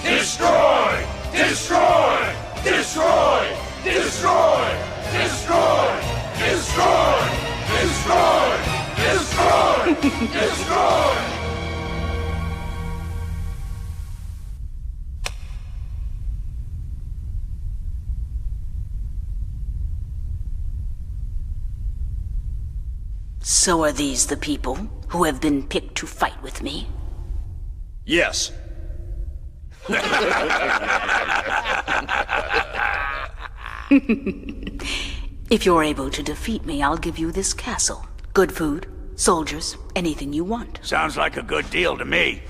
Destroy! Destroy! Destroy! Destroy! Destroy! Destroy! Destroy! Destroy! Destroy! So are these the people who have been picked to fight with me? Yes. If you're able to defeat me, I'll give you this castle. Good food, soldiers, anything you want. Sounds like a good deal to me.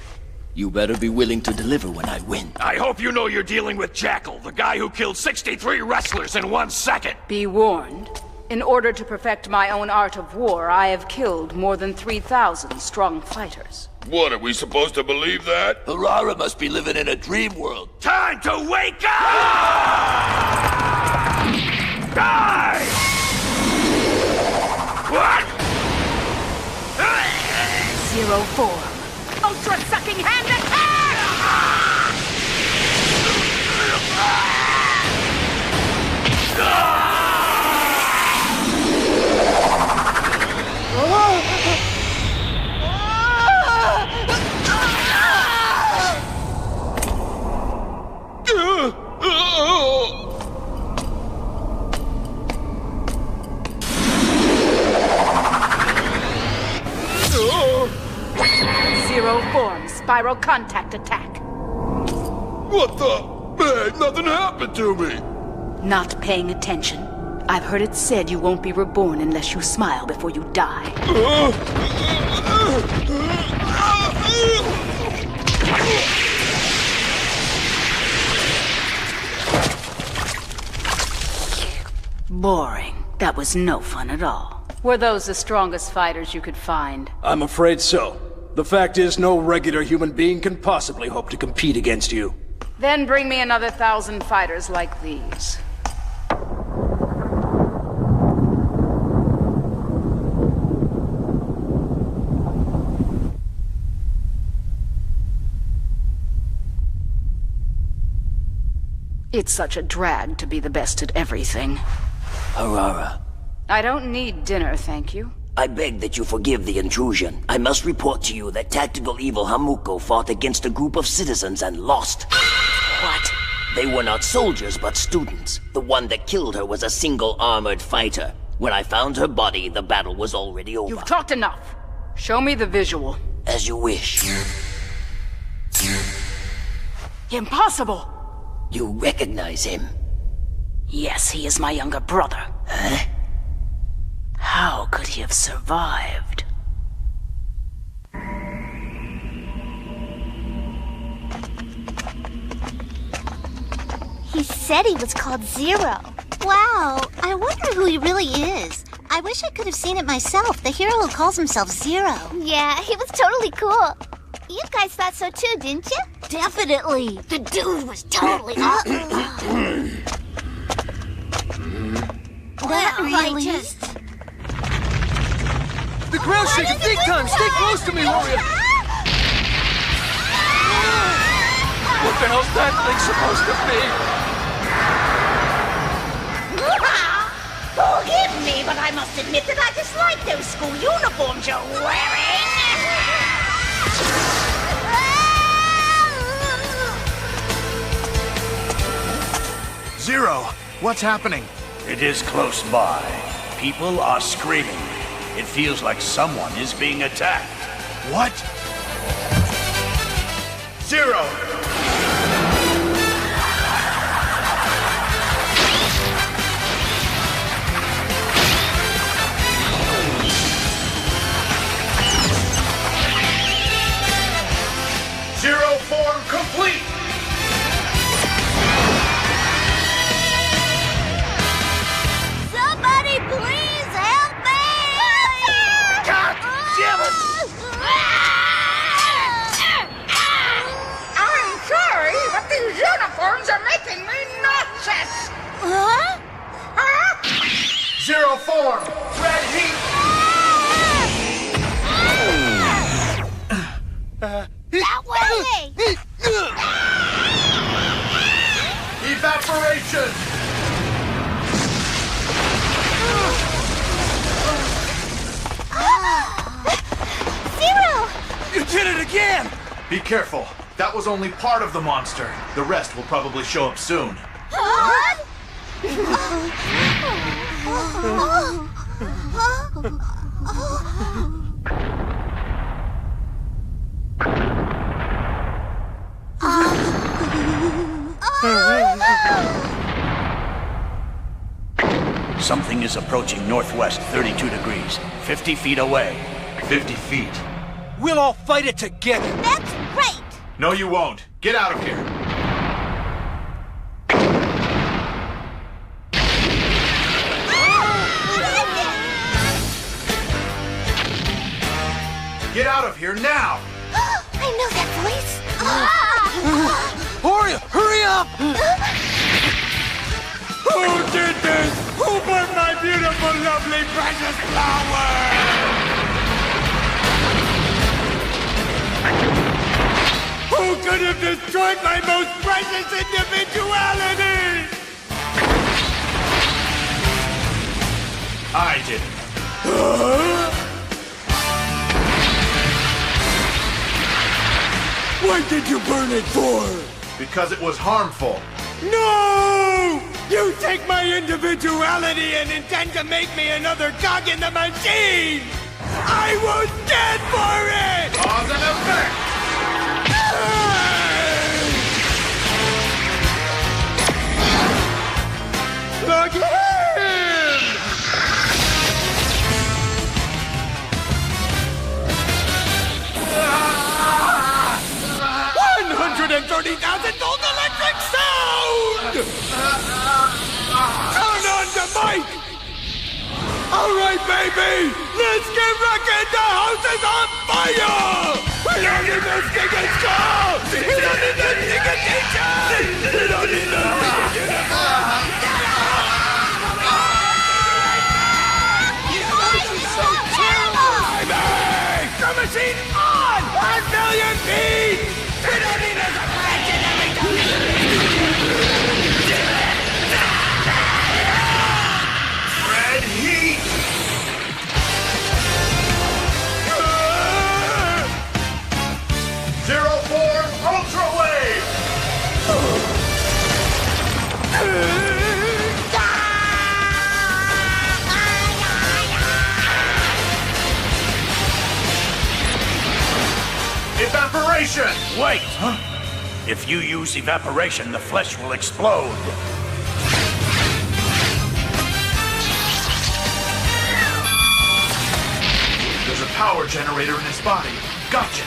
You better be willing to deliver when I win. I hope you know you're dealing with Jackal, the guy who killed 63 wrestlers in 1 second. Be warned. In order to perfect my own art of war, I have killed more than 3,000 strong fighters. What, are we supposed to believe that? Harara must be living in a dream world. Time to wake up! Die! What? Zero form. Ultra-sucking hand attack! Zero form, spiral contact attack. What the? Hey, nothing happened to me! Not paying attention. I've heard it said you won't be reborn unless you smile before you die. Boring. That was no fun at all. Were those the strongest fighters you could find? I'm afraid so. The fact is, no regular human being can possibly hope to compete against you. Then bring me another 1,000 fighters like these. It's such a drag to be the best at everything. Harara. I don't need dinner, thank you. I beg that you forgive the intrusion. I must report to you that Tactical Evil Hamuko fought against a group of citizens and lost. What? They were not soldiers, but students. The one that killed her was a single armored fighter. When I found her body, the battle was already over. You've talked enough. Show me the visual. As you wish. Impossible! You recognize him? Yes, he is my younger brother. Huh? How could he have survived? He said he was called Zero. Wow, I wonder who he really is. I wish I could have seen it myself, the hero who calls himself Zero. Yeah, he was totally cool. You guys thought so too, didn't you? Definitely. The dude was totally That really is. The ground's shaking big time! Stay close to me, warrior! What the hell's that thing supposed to be? Forgive me, but I must admit that I dislike those school uniforms you're wearing. Zero, what's happening? It is close by. People are screaming. It feels like someone is being attacked. What? Zero! complete! Somebody please help me! God damn it! I'm sorry, but these uniforms are making me nauseous! Huh? Zero form! Red heat! That way! Evaporation! Zero! You did it again! Be careful. That was only part of the monster. The rest will probably show up soon. What? Something is approaching northwest 32 degrees, 50 feet away. 50 feet. We'll all fight it together. That's right! No, you won't. Get out of here. Get out of here now! I know that voice. Hurry up! Who did this? Who burned my beautiful, lovely, precious flower? Who could have destroyed my most precious individuality? I did. What did you burn it for? Because it was harmful. No! You take my individuality and intend to make me another cog in the machine! I was dead for it! Cause and effect! Look at him! 130,000 volt electric sound! Turn on the mic! All right, baby! Let's get rockin'! The house is on fire! We don't need no stinking skull! We don't need no stinking teacher! We don't need no stinking uniform! The machine on! 1 million feet! We don't need a suppression and we don't need Red heat! Zero form ultra wave! Evaporation! Wait! Huh? If you use evaporation, the flesh will explode. There's a power generator in his body. Gotcha!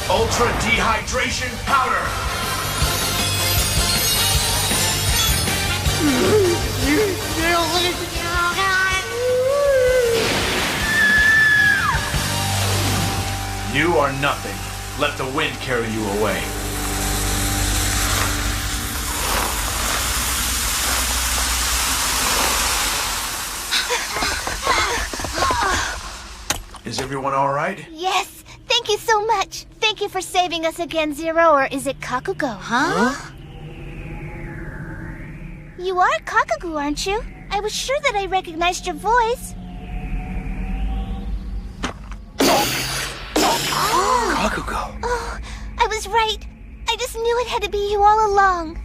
Ultra dehydration powder! You are nothing. Let the wind carry you away. Is everyone all right? Yes, thank you so much. Thank you for saving us again, Zero, or is it Kakugo, huh? You are Kakugo, aren't you? I was sure that I recognized your voice. Kakugo. Oh, I was right. I just knew it had to be you all along.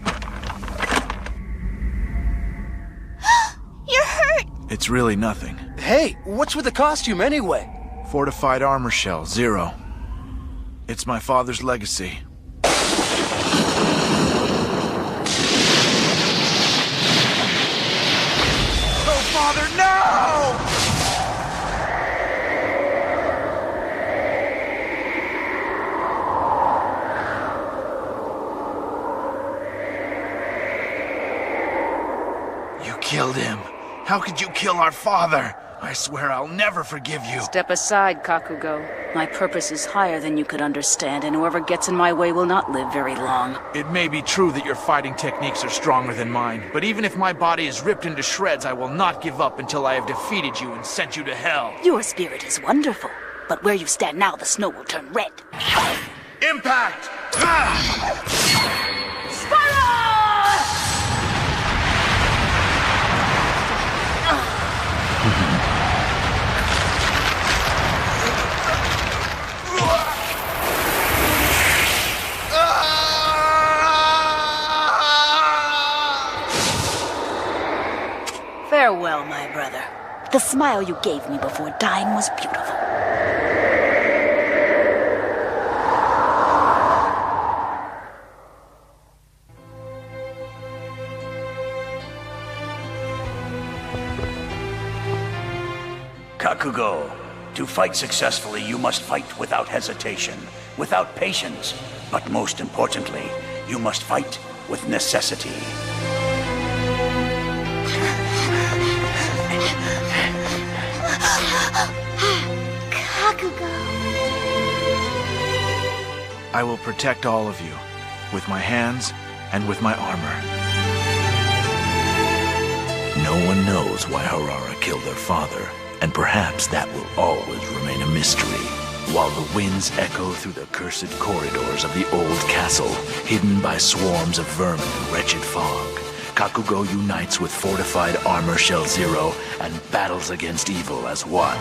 You're hurt! It's really nothing. Hey, what's with the costume anyway? Fortified armor shell, Zero. It's my father's legacy. Oh, Father, no! killed him. How could you kill our father? I swear I'll never forgive you. Step aside, Kakugo. My purpose is higher than you could understand, and whoever gets in my way will not live very long. It may be true that your fighting techniques are stronger than mine, but even if my body is ripped into shreds, I will not give up until I have defeated you and sent you to hell. Your spirit is wonderful, but where you stand now, the snow will turn red. Impact! Farewell, my brother. The smile you gave me before dying was beautiful. Kakugo, to fight successfully, you must fight without hesitation, without patience, but most importantly, you must fight with necessity. Kakugo. I will protect all of you, with my hands and with my armor. No one knows why Harara killed their father, and perhaps that will always remain a mystery. While the winds echo through the cursed corridors of the old castle, hidden by swarms of vermin and wretched fog, Kakugo unites with fortified armor Shell Zero and battles against evil as one.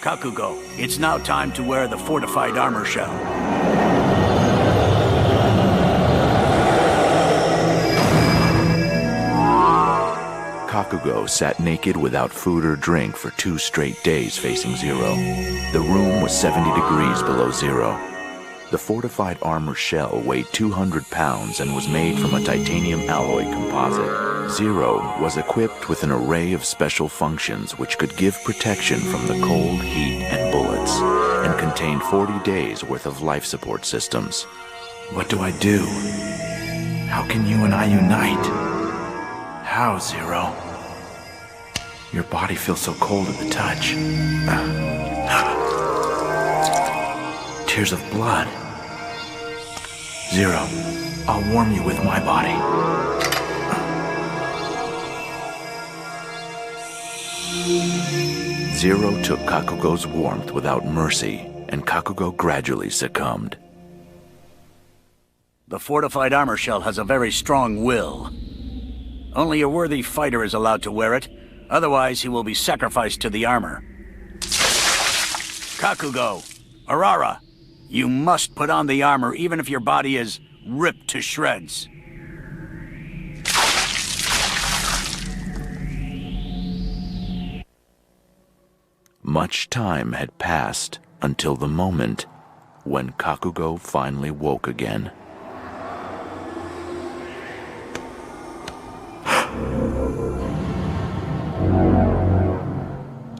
Kakugo, it's now time to wear the fortified armor shell. Kakugo sat naked without food or drink for 2 straight days facing Zero. The room was 70 degrees below zero. The fortified armor shell weighed 200 pounds and was made from a titanium alloy composite. Zero was equipped with an array of special functions which could give protection from the cold, heat, and bullets, and contained 40 days worth of life support systems. What do I do? How can you and I unite? How, Zero? Your body feels so cold at the touch. Tears of blood. Zero, I'll warm you with my body. Zero took Kakugo's warmth without mercy, and Kakugo gradually succumbed. The fortified armor shell has a very strong will. Only a worthy fighter is allowed to wear it, otherwise he will be sacrificed to the armor. Kakugo, Arara, you must put on the armor even if your body is ripped to shreds. Much time had passed until the moment when Kakugo finally woke again.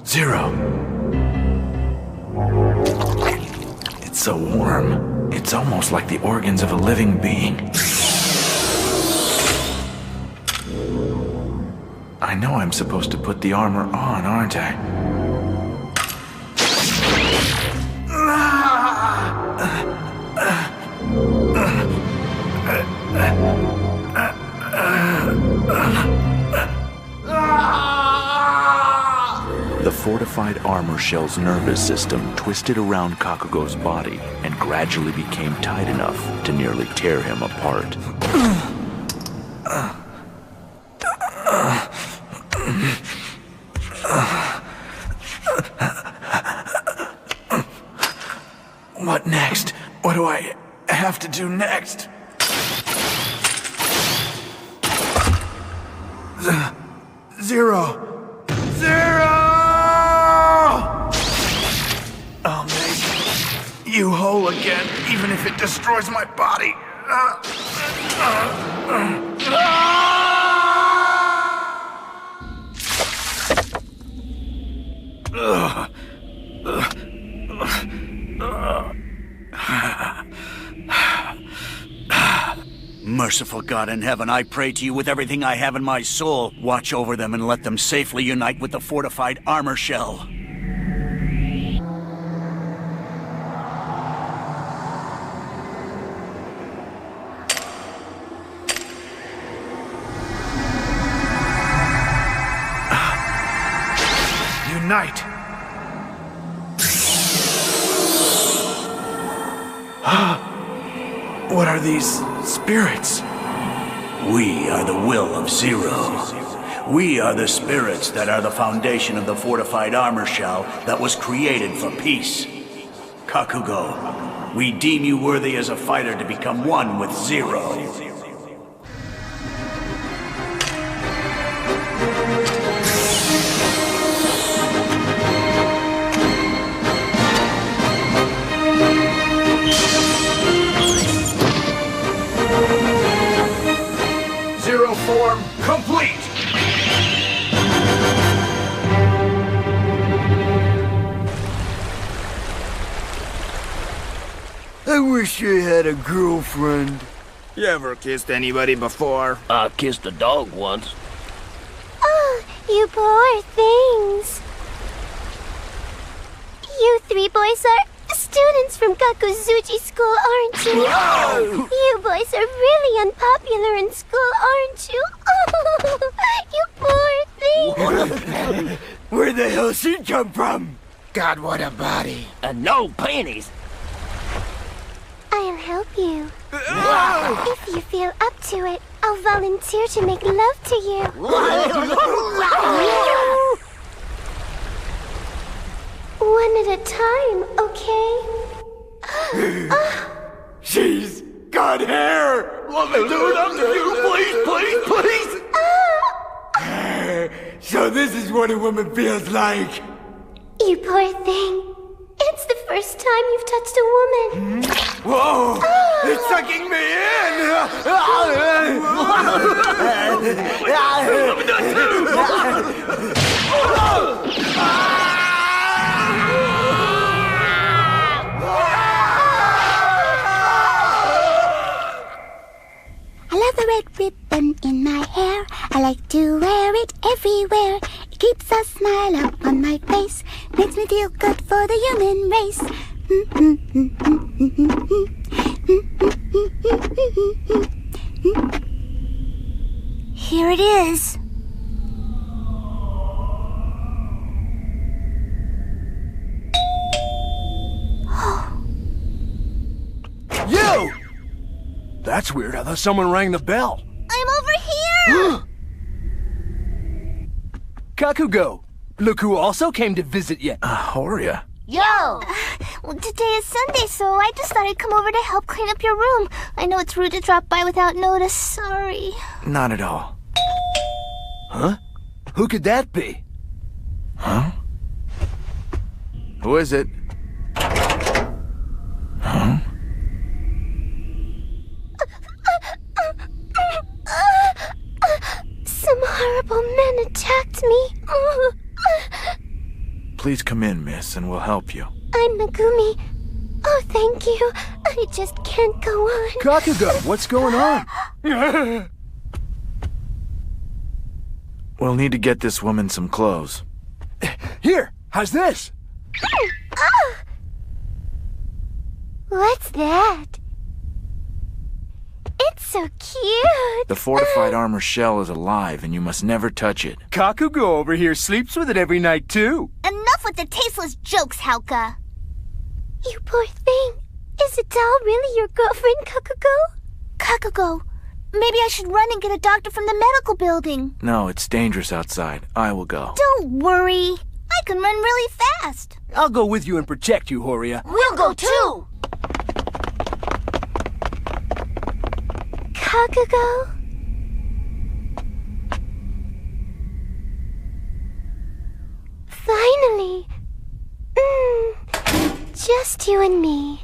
Zero. It's so warm. It's almost like the organs of a living being. I know I'm supposed to put the armor on, aren't I? The fortified armor shell's nervous system twisted around Kakugo's body and gradually became tight enough to nearly tear him apart. What next? What do I have to do next? Zero! I'll make you whole again, even if it destroys my body. Merciful God in heaven, I pray to you with everything I have in my soul. Watch over them and let them safely unite with the fortified armor shell. Unite! What are these spirits? We are the will of Zero. We are the spirits that are the foundation of the fortified armor shell that was created for peace. Kakugo, we deem you worthy as a fighter to become one with Zero. 0 form complete! I wish I had a girlfriend. You ever kissed anybody before? I kissed a dog once. Oh, you poor things. You three boys are students from Kakuzuchi School, aren't you? Whoa! You boys are really unpopular in school, aren't you? You poor thing. Where the hell she come from? God, what a body. And no panties. I'll help you. If you feel up to it, I'll volunteer to make love to you. One at a time, okay? She's got hair! Let me do it up to you, please! So this is what a woman feels like. You poor thing. It's the first time you've touched a woman. Whoa! It's sucking me in! I love the red ribbon in my hair. I like to wear it everywhere. It keeps a smile up on my face. Makes me feel good for the human race. Here it is. You! That's weird. I thought someone rang the bell. I'm over here! Kakugo, look who also came to visit you. Horia. Yo! Well, today is Sunday, so I just thought I'd come over to help clean up your room. I know it's rude to drop by without notice. Sorry. Not at all. Huh? Who could that be? Huh? Who is it? Huh? Some horrible men attacked me. Please come in, miss, and we'll help you. I'm Megumi. Oh, thank you. I just can't go on. Kakugo, what's going on? We'll need to get this woman some clothes. Here, how's this? What's that? It's so cute. The fortified armor shell is alive, and you must never touch it. Kakugo over here sleeps with it every night, too. Enough with the tasteless jokes, Hauka. You poor thing. Is the doll really your girlfriend, Kakugo? Kakugo, maybe I should run and get a doctor from the medical building. No, it's dangerous outside. I will go. Don't worry. I can run really fast. I'll go with you and protect you, Horia. We'll go too. Kakugo? Finally. Just you and me.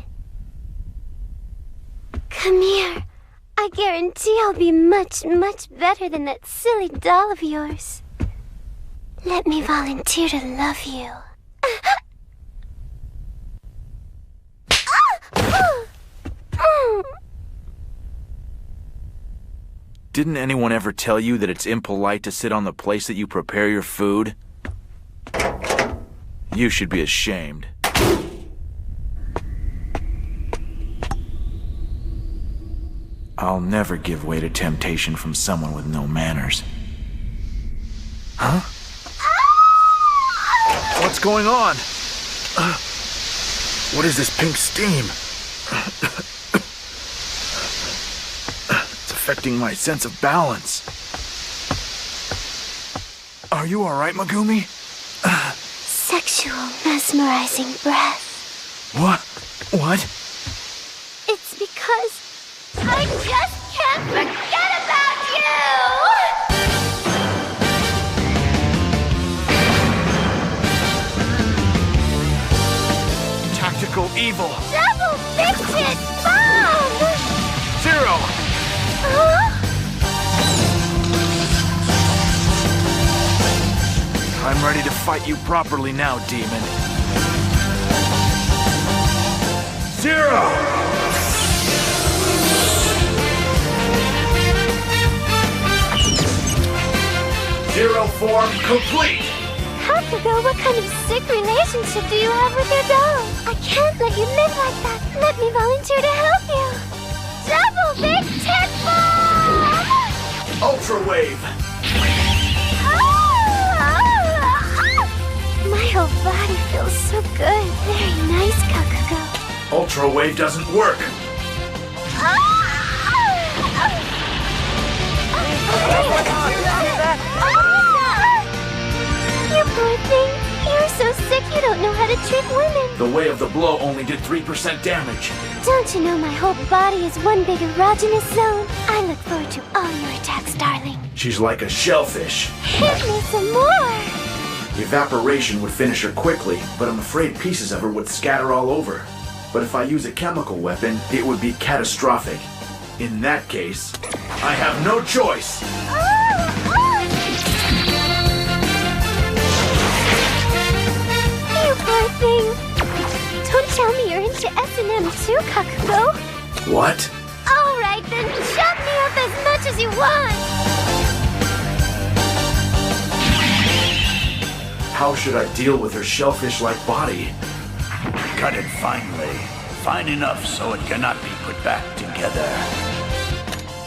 Come here. I guarantee I'll be much, much better than that silly doll of yours. Let me volunteer to love you. Didn't anyone ever tell you that it's impolite to sit on the place that you prepare your food? You should be ashamed. I'll never give way to temptation from someone with no manners. Huh? What's going on? What is this pink steam? It's affecting my sense of balance. Are you all right, Megumi? Sexual, mesmerizing breath. What? It's because I just can't forget about you! Tactical evil. Double fidget bomb! Zero! Huh? I'm ready to fight you properly now, demon. Zero! form complete! Kakugo, what kind of sick relationship do you have with your doll? I can't let you live like that. Let me volunteer to help you. Double big tit bomb! Ultra wave! My whole body feels so good. Very nice, Kakugo. Ultra wave doesn't work. You poor thing. You're so sick you don't know how to treat women. The way of the blow only did 3% damage. Don't you know my whole body is one big erogenous zone? I look forward to all your attacks, darling. She's like a shellfish. Hit me some more. Evaporation would finish her quickly, but I'm afraid pieces of her would scatter all over. But if I use a chemical weapon, it would be catastrophic. In that case, I have no choice. You poor thing. Don't tell me you're into S&M too, Kakugo. What? All right, then chop me up as much as you want. How should I deal with her shellfish-like body? Cut it finely. Fine enough so it cannot be put back together.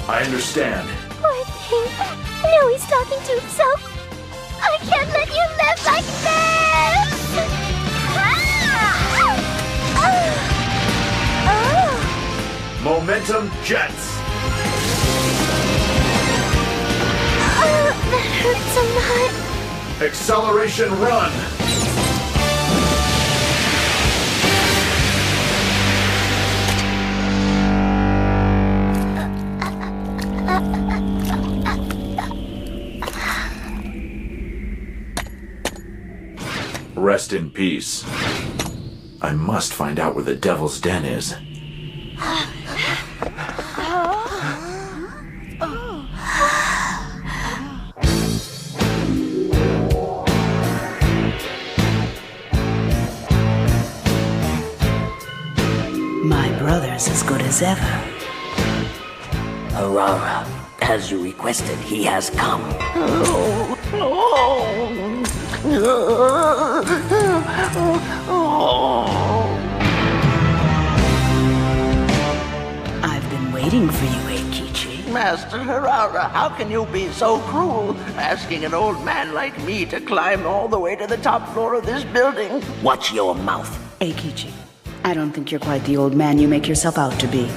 I understand. Poor thing. Now he's talking to himself. I can't let you live like this! Momentum jets! That hurts a lot. Acceleration run! Rest in peace. I must find out where the Devil's Den is. My brother's as good as ever. Aurora, as you requested, he has come. I've been waiting for you, Eikichi. Master Harara, how can you be so cruel, asking an old man like me to climb all the way to the top floor of this building? Watch your mouth. Eikichi, I don't think you're quite the old man you make yourself out to be.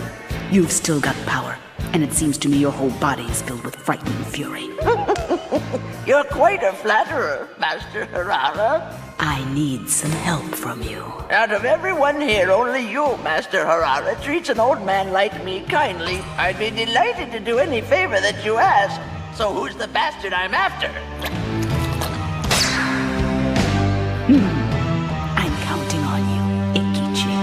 You've still got power, and it seems to me your whole body is filled with frightening fury. You're quite a flatterer, Master Harara. I need some help from you. Out of everyone here, only you, Master Harara, treats an old man like me kindly. I'd be delighted to do any favor that you ask. So who's the bastard I'm after? I'm counting on you, Eikichi.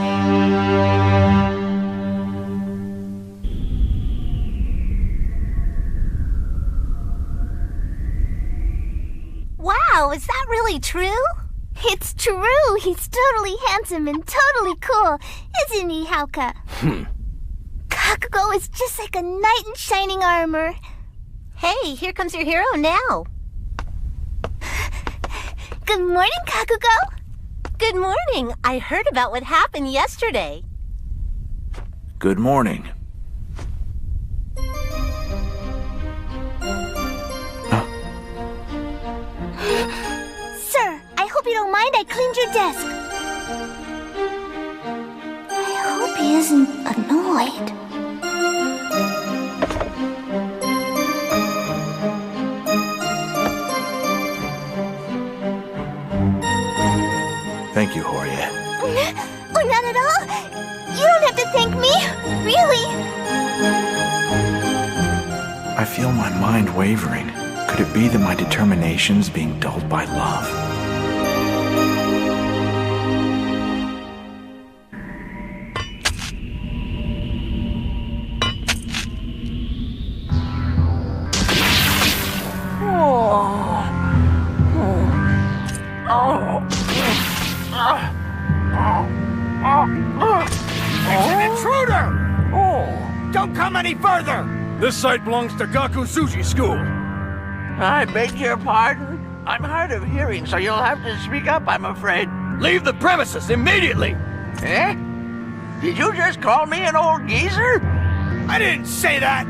Wow, is that really true? It's true. He's totally handsome and totally cool. Isn't he, Hauka? Kakugo is just like a knight in shining armor. Hey, here comes your hero now. Good morning, Kakugo. Good morning. I heard about what happened yesterday. Good morning. Sir, I hope you don't mind I cleaned your desk. I hope he isn't annoyed. Thank you, Horia. Oh, not at all. You don't have to thank me. Really. I feel my mind wavering. Could it be that my determination's being dulled by love? It's an intruder! Don't come any further! This site belongs to Gaku Sushi School. I beg your pardon? I'm hard of hearing, so you'll have to speak up, I'm afraid. Leave the premises immediately! Eh? Did you just call me an old geezer? I didn't say that!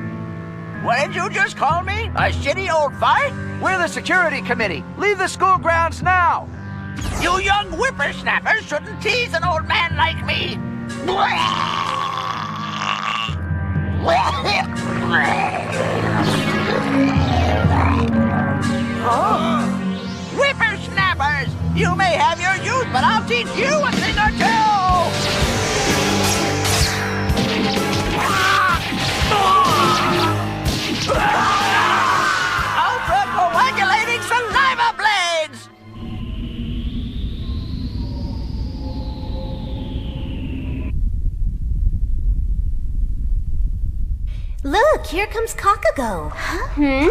What did you just call me? A shitty old fart? We're the security committee. Leave the school grounds now! You young whippersnappers shouldn't tease an old man like me! Huh? Whippersnappers! You may have your youth, but I'll teach you a thing or two! Ultra-coagulating saliva blades! Look, here comes Kakugo. Huh?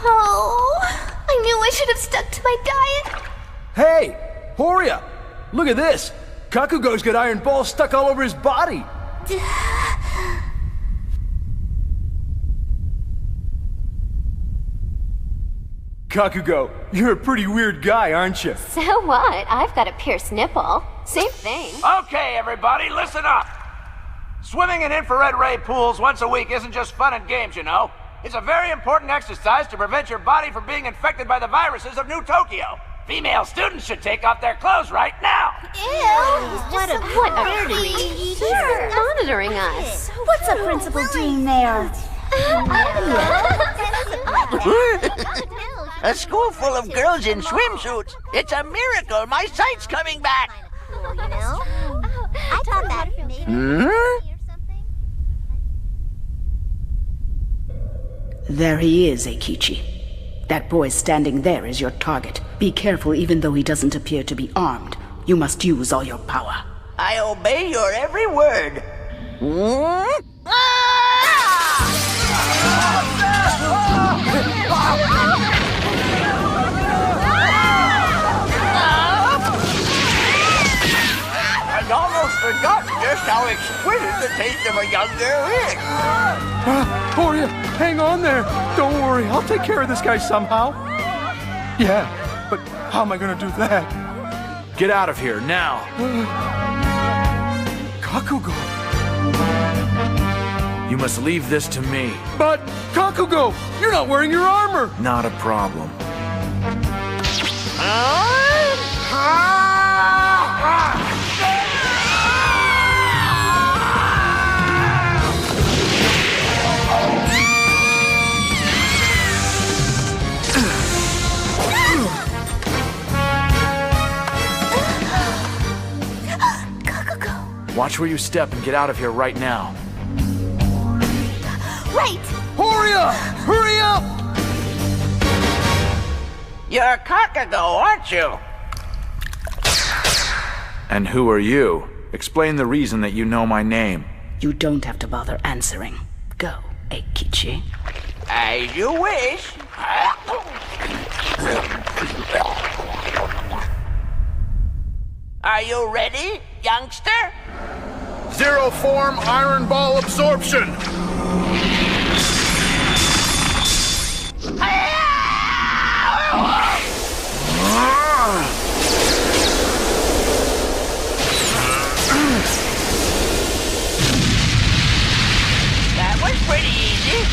Oh, I knew I should have stuck to my diet. Hey, Horia, look at this. Kakugo's got iron balls stuck all over his body. Kakugo, you're a pretty weird guy, aren't you? So what? I've got a pierced nipple. Same thing. Okay, everybody, listen up. Swimming in infrared ray pools once a week isn't just fun and games, you know. It's a very important exercise to prevent your body from being infected by the viruses of New Tokyo. Female students should take off their clothes right now. Ew! What a creep. Sure. Monitoring us. What's the principal doing there? A school full of girls in swimsuits. It's a miracle my sight's coming back. You know? I thought that maybe. There he is, Eikichi. That boy standing there is your target. Be careful, even though he doesn't appear to be armed. You must use all your power. I obey your every word. I almost forgot just how exquisite the taste of a young girl is. Horia, hang on there. Don't worry, I'll take care of this guy somehow. Yeah, but how am I gonna do that? Get out of here, now! Kakugo! You must leave this to me. But, Kakugo, you're not wearing your armor! Not a problem. Watch where you step and get out of here right now. Right! Horia! Hurry up! You're Kakugo, aren't you? And who are you? Explain the reason that you know my name. You don't have to bother answering. Go, Eikichi. As you wish. Are you ready, youngster? Zero form iron ball absorption. That was pretty easy.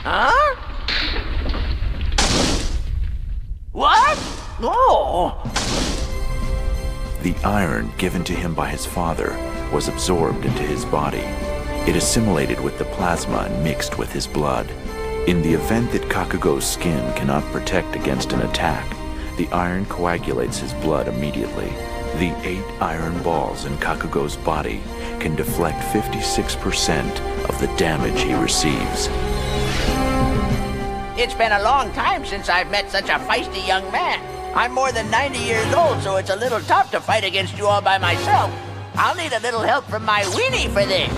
Huh? What? Oh! The iron given to him by his father was absorbed into his body. It assimilated with the plasma and mixed with his blood. In the event that Kakugo's skin cannot protect against an attack, the iron coagulates his blood immediately. The 8 iron balls in Kakugo's body can deflect 56% of the damage he receives. It's been a long time since I've met such a feisty young man. I'm more than 90 years old, so it's a little tough to fight against you all by myself. I'll need a little help from my weenie for this.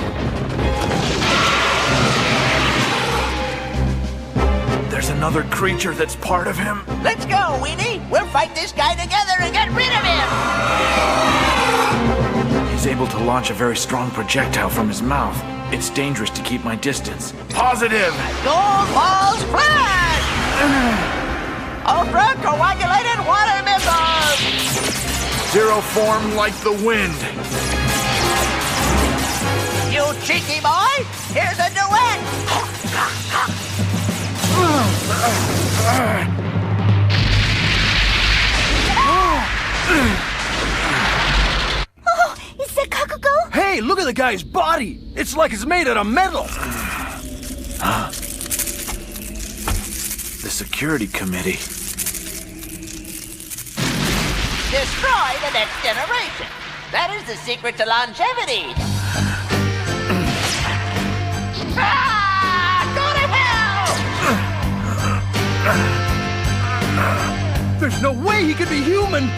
There's another creature that's part of him. Let's go, weenie. We'll fight this guy together and get rid of him. He's a unable to launch a very strong projectile from his mouth. It's dangerous to keep my distance. Positive! Gold balls flash! Ultra coagulated water missiles! Zero form like the wind. You cheeky boy! Here's a duet! Oh, is that Kakugo? Hey, look at the guy's body! It's like it's made out of metal! The security committee. Destroy the next generation! That is the secret to longevity! Go to hell! There's no way he could be human!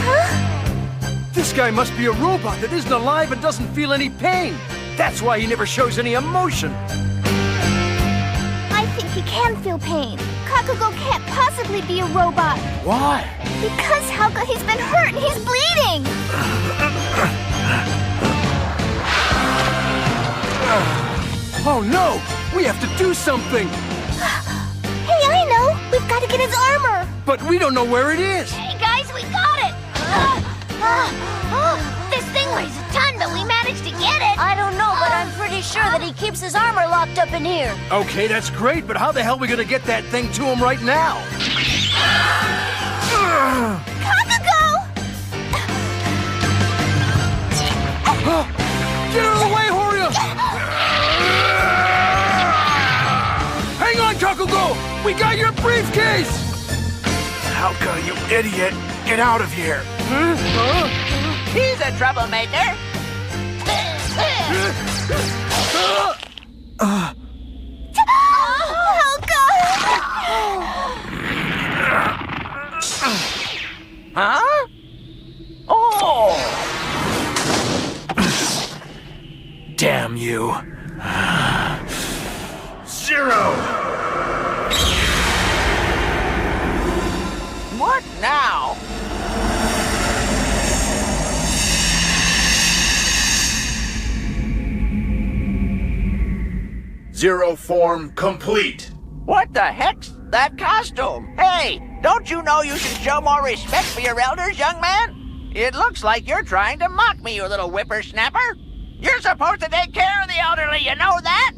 Huh? This guy must be a robot that isn't alive and doesn't feel any pain. That's why he never shows any emotion. I think he can feel pain. Kakugo can't possibly be a robot. Why? Because, Hauka, he's been hurt and he's bleeding! Oh no! We have to do something! Hey, I know! We've got to get his armor! But we don't know where it is! Hey guys, we got it! This thing weighs a ton, but we managed to get it! I don't know, but I'm pretty sure that he keeps his armor locked up in here. Okay, that's great, but how the hell are we gonna get that thing to him right now? Kakugo! Get out of the way, Horia! Hang on, Kakugo! We got your briefcase! Hauka, you idiot! Get out of here! He's a troublemaker! Huh? Oh! Damn you! Zero! What now? Zero form complete! What the heck's that costume? Hey, don't you know you should show more respect for your elders, young man? It looks like you're trying to mock me, you little whippersnapper. You're supposed to take care of the elderly, you know that?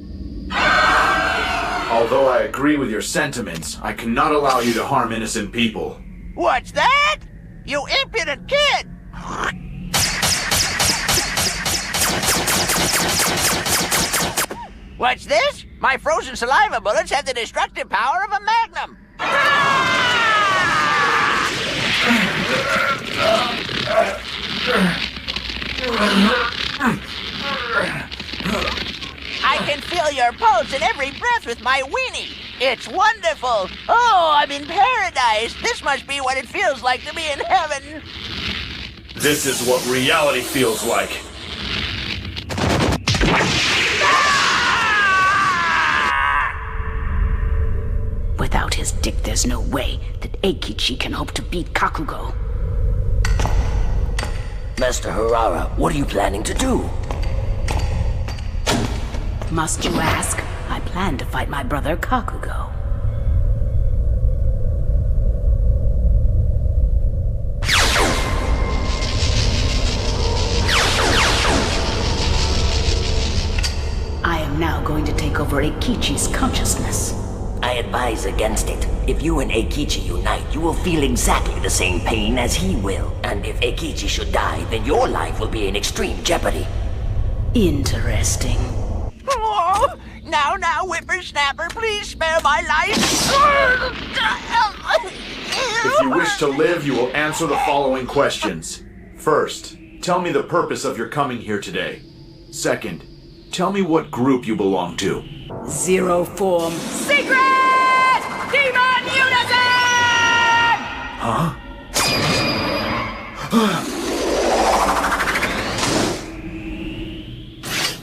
Although I agree with your sentiments, I cannot allow you to harm innocent people. What's that? You impudent kid! What's this? My frozen saliva bullets have the destructive power of a magnum. I can feel your pulse in every breath with my weenie. It's wonderful. Oh, I'm in paradise. This must be what it feels like to be in heaven. This is what reality feels like. Without his dick, there's no way that Eikichi can hope to beat Kakugo. Master Harara, what are you planning to do? Must you ask? I plan to fight my brother Kakugo. I am now going to take over Eikichi's consciousness. I advise against it. If you and Eikichi unite, you will feel exactly the same pain as he will. And if Eikichi should die, then your life will be in extreme jeopardy. Interesting. Oh, now, whippersnapper, please spare my life. If you wish to live, you will answer the following questions. First, tell me the purpose of your coming here today. Second, tell me what group you belong to. Zero form. Secret! Demon Unison! Huh?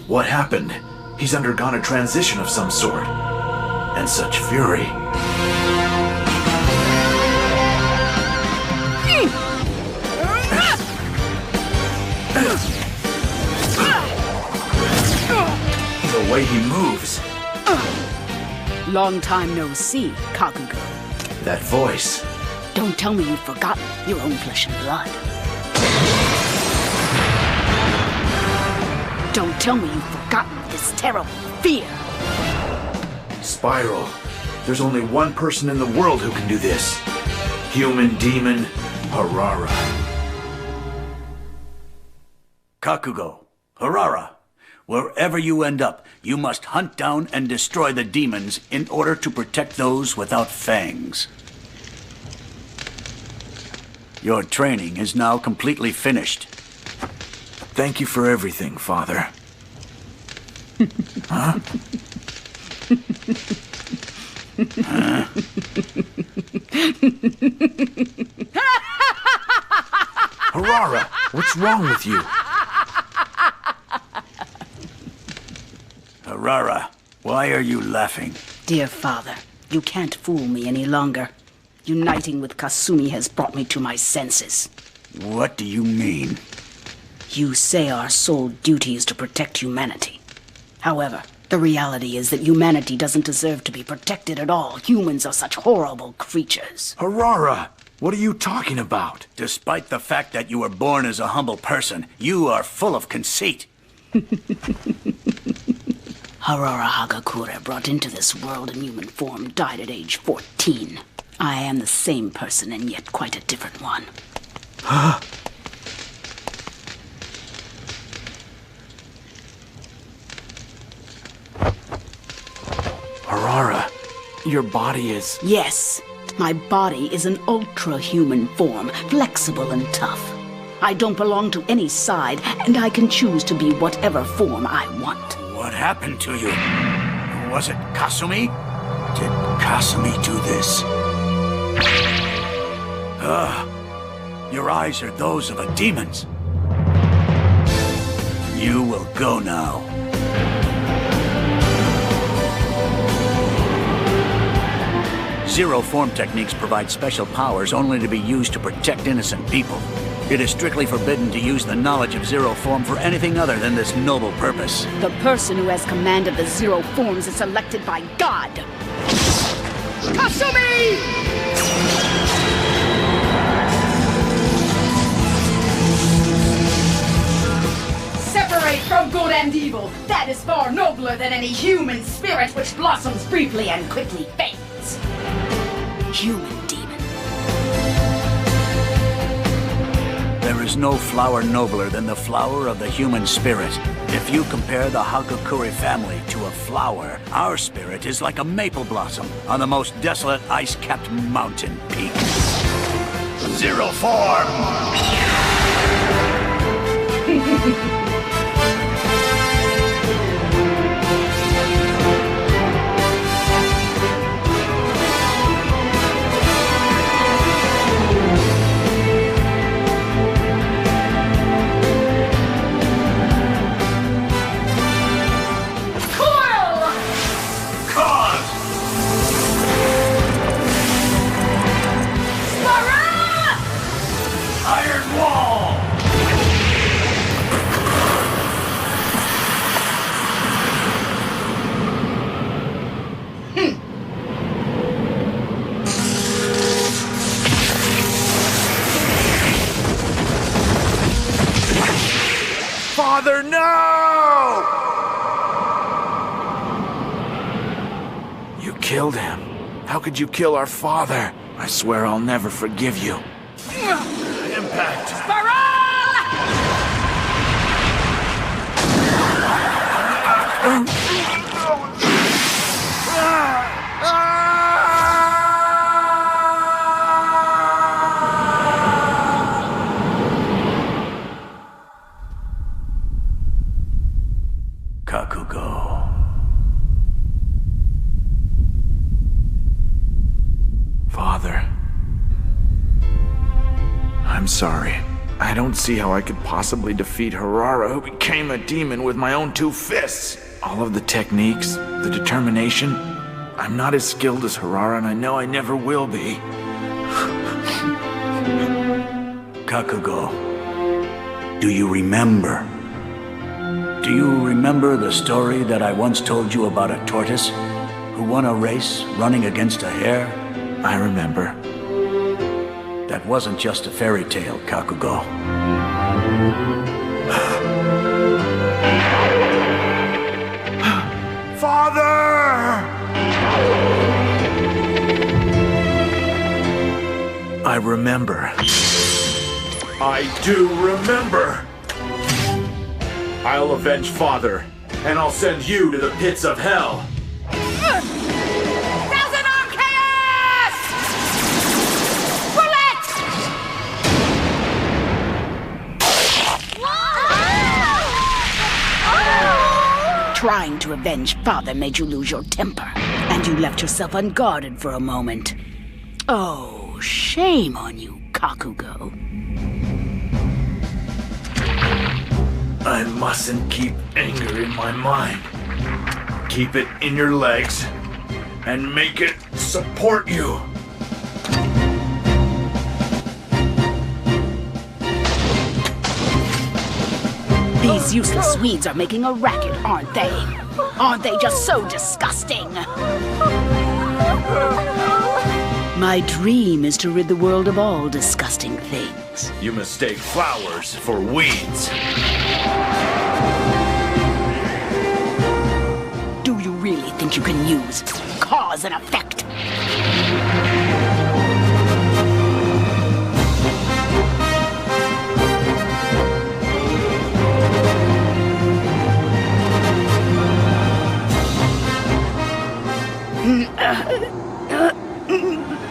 What happened? He's undergone a transition of some sort. And such fury. way he moves. Long time no see, Kakugo. That voice. Don't tell me you've forgotten your own flesh and blood. Don't tell me you've forgotten this terrible fear. Spiral. There's only one person in the world who can do this. Human demon, Harara. Kakugo, Harara, wherever you end up, you must hunt down and destroy the demons in order to protect those without fangs. Your training is now completely finished. Thank you for everything, Father. Huh? Huh? Harara, what's wrong with you? Harara, why are you laughing? Dear Father, you can't fool me any longer. Uniting with Kasumi has brought me to my senses. What do you mean? You say our sole duty is to protect humanity. However, the reality is that humanity doesn't deserve to be protected at all. Humans are such horrible creatures. Harara, what are you talking about? Despite the fact that you were born as a humble person, you are full of conceit. Harara Hagakure, brought into this world in human form, died at age 14. I am the same person and yet quite a different one. Huh? Harara, your body is... Yes, my body is an ultra-human form, flexible and tough. I don't belong to any side, and I can choose to be whatever form I want. What happened to you? Was it Kasumi? Did Kasumi do this? Your eyes are those of a demon's. You will go now. Zero form techniques provide special powers only to be used to protect innocent people. It is strictly forbidden to use the knowledge of zero form for anything other than this noble purpose. The person who has command of the zero forms is selected by God. Kasumi! Separate from good and evil. That is far nobler than any human spirit which blossoms briefly and quickly fades. Human demon. There is no flower nobler than the flower of the human spirit. If you compare the Hagakure family to a flower, our spirit is like a maple blossom on the most desolate ice-capped mountain peak. Zero form! Father, no! You killed him. How could you kill our father? I swear I'll never forgive you. Impact. Kakugo. Father. I'm sorry. I don't see how I could possibly defeat Harara, who became a demon with my own 2 fists. All of the techniques, the determination. I'm not as skilled as Harara, and I know I never will be. Kakugo, do you remember? Do you remember the story that I once told you about a tortoise who won a race running against a hare? I remember. That wasn't just a fairy tale, Kakugo. Father! I remember. I do remember. I'll avenge Father, and I'll send you to the pits of hell. Thousand Arm Chaos! Bullet! Trying to avenge Father made you lose your temper, and you left yourself unguarded for a moment. Oh, shame on you, Kakugo. I mustn't keep anger in my mind. Keep it in your legs and make it support you. These useless Swedes are making a racket, aren't they? Aren't they just so disgusting? My dream is to rid the world of all disgusting things. You mistake flowers for weeds. Do you really think you can use cause and effect?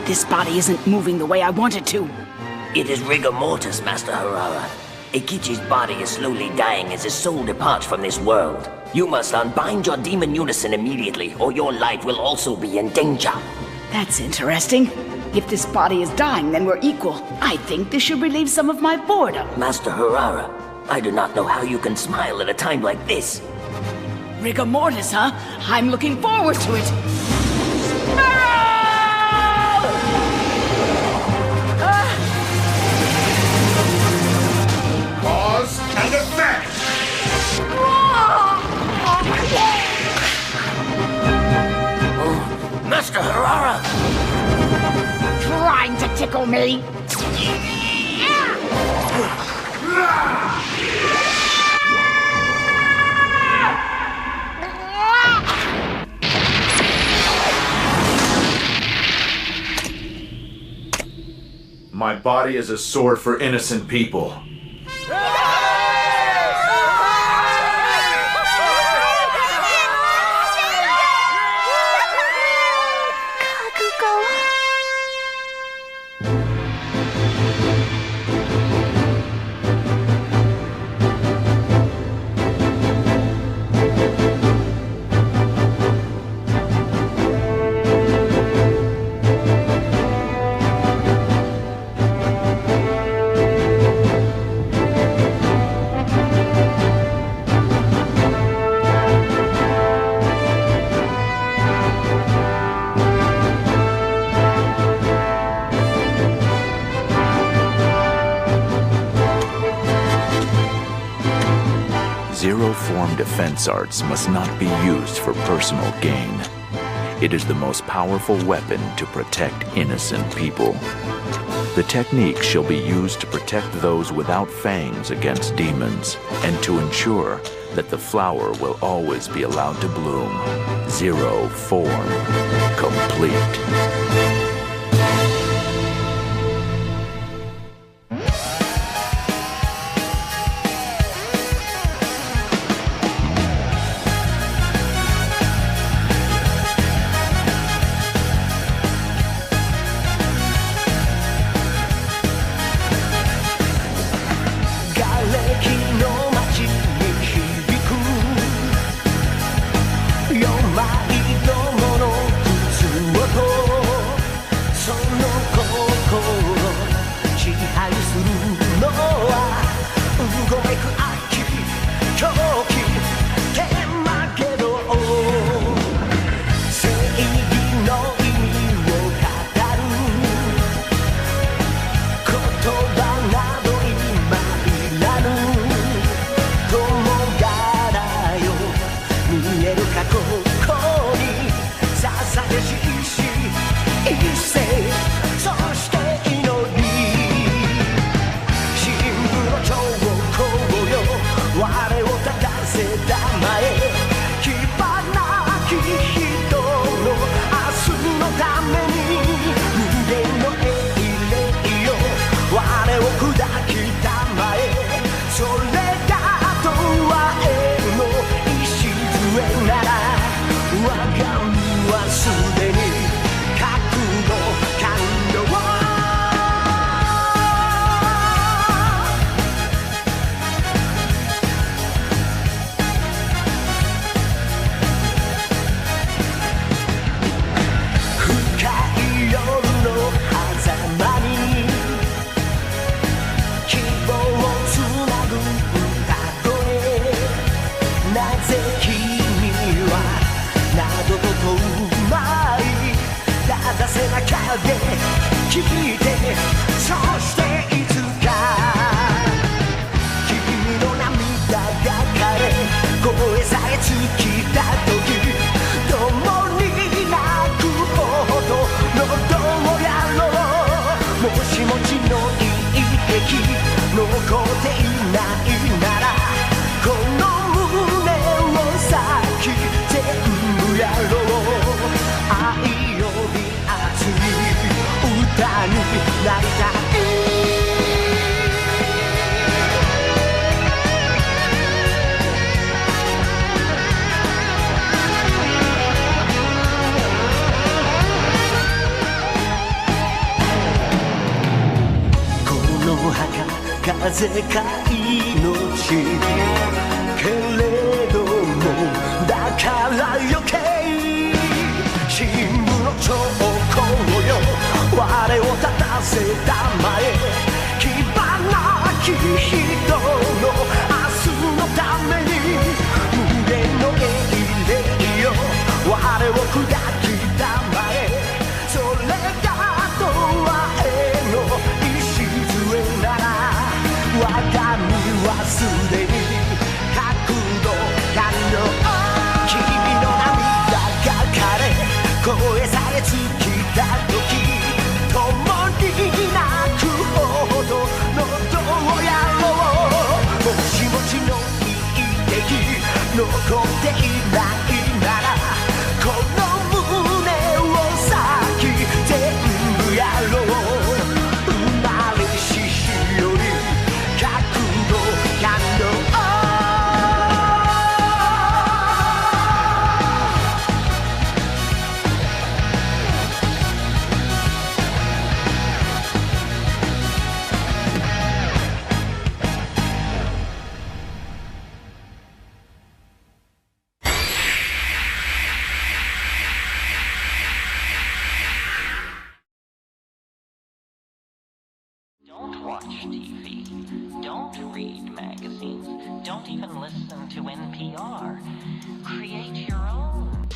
This body isn't moving the way I want it to. It is rigor mortis, Master Harara. Eikichi's body is slowly dying as his soul departs from this world. You must unbind your demon unison immediately, or your life will also be in danger. That's interesting. If this body is dying, then we're equal. I think this should relieve some of my boredom. Master Harara, I do not know how you can smile at a time like this. Rigor mortis, huh? I'm looking forward to it. Cause and effect! Oh, Master Harara! Trying to tickle me? My body is a sword for innocent people. Zero-form defense arts must not be used for personal gain. It is the most powerful weapon to protect innocent people. The technique shall be used to protect those without fangs against demons, and to ensure that the flower will always be allowed to bloom. Zero form complete. 聞いてそしていつか君の涙が枯れ声さえ尽きた時共に泣くほどのどうやろうもしもちのいい敵残っていないならこの胸を裂き全部やろう愛より熱い歌になりたいこの墓風か命けれどもだから余計新聞の兆候よ我を立たせたまえ牙なき人の明日のために無限の英霊よ我を砕きたまえそれが永遠の礎なら我が身はすでに角度完了君の涙が枯れ声さえ尽きた時共に泣くほどのどうやろうもしもちのいい敵残っていないならこの胸を裂き全部やろう生まれし日より角度感動Don't watch TV. Don't read magazines. Don't even listen to NPR. Create your own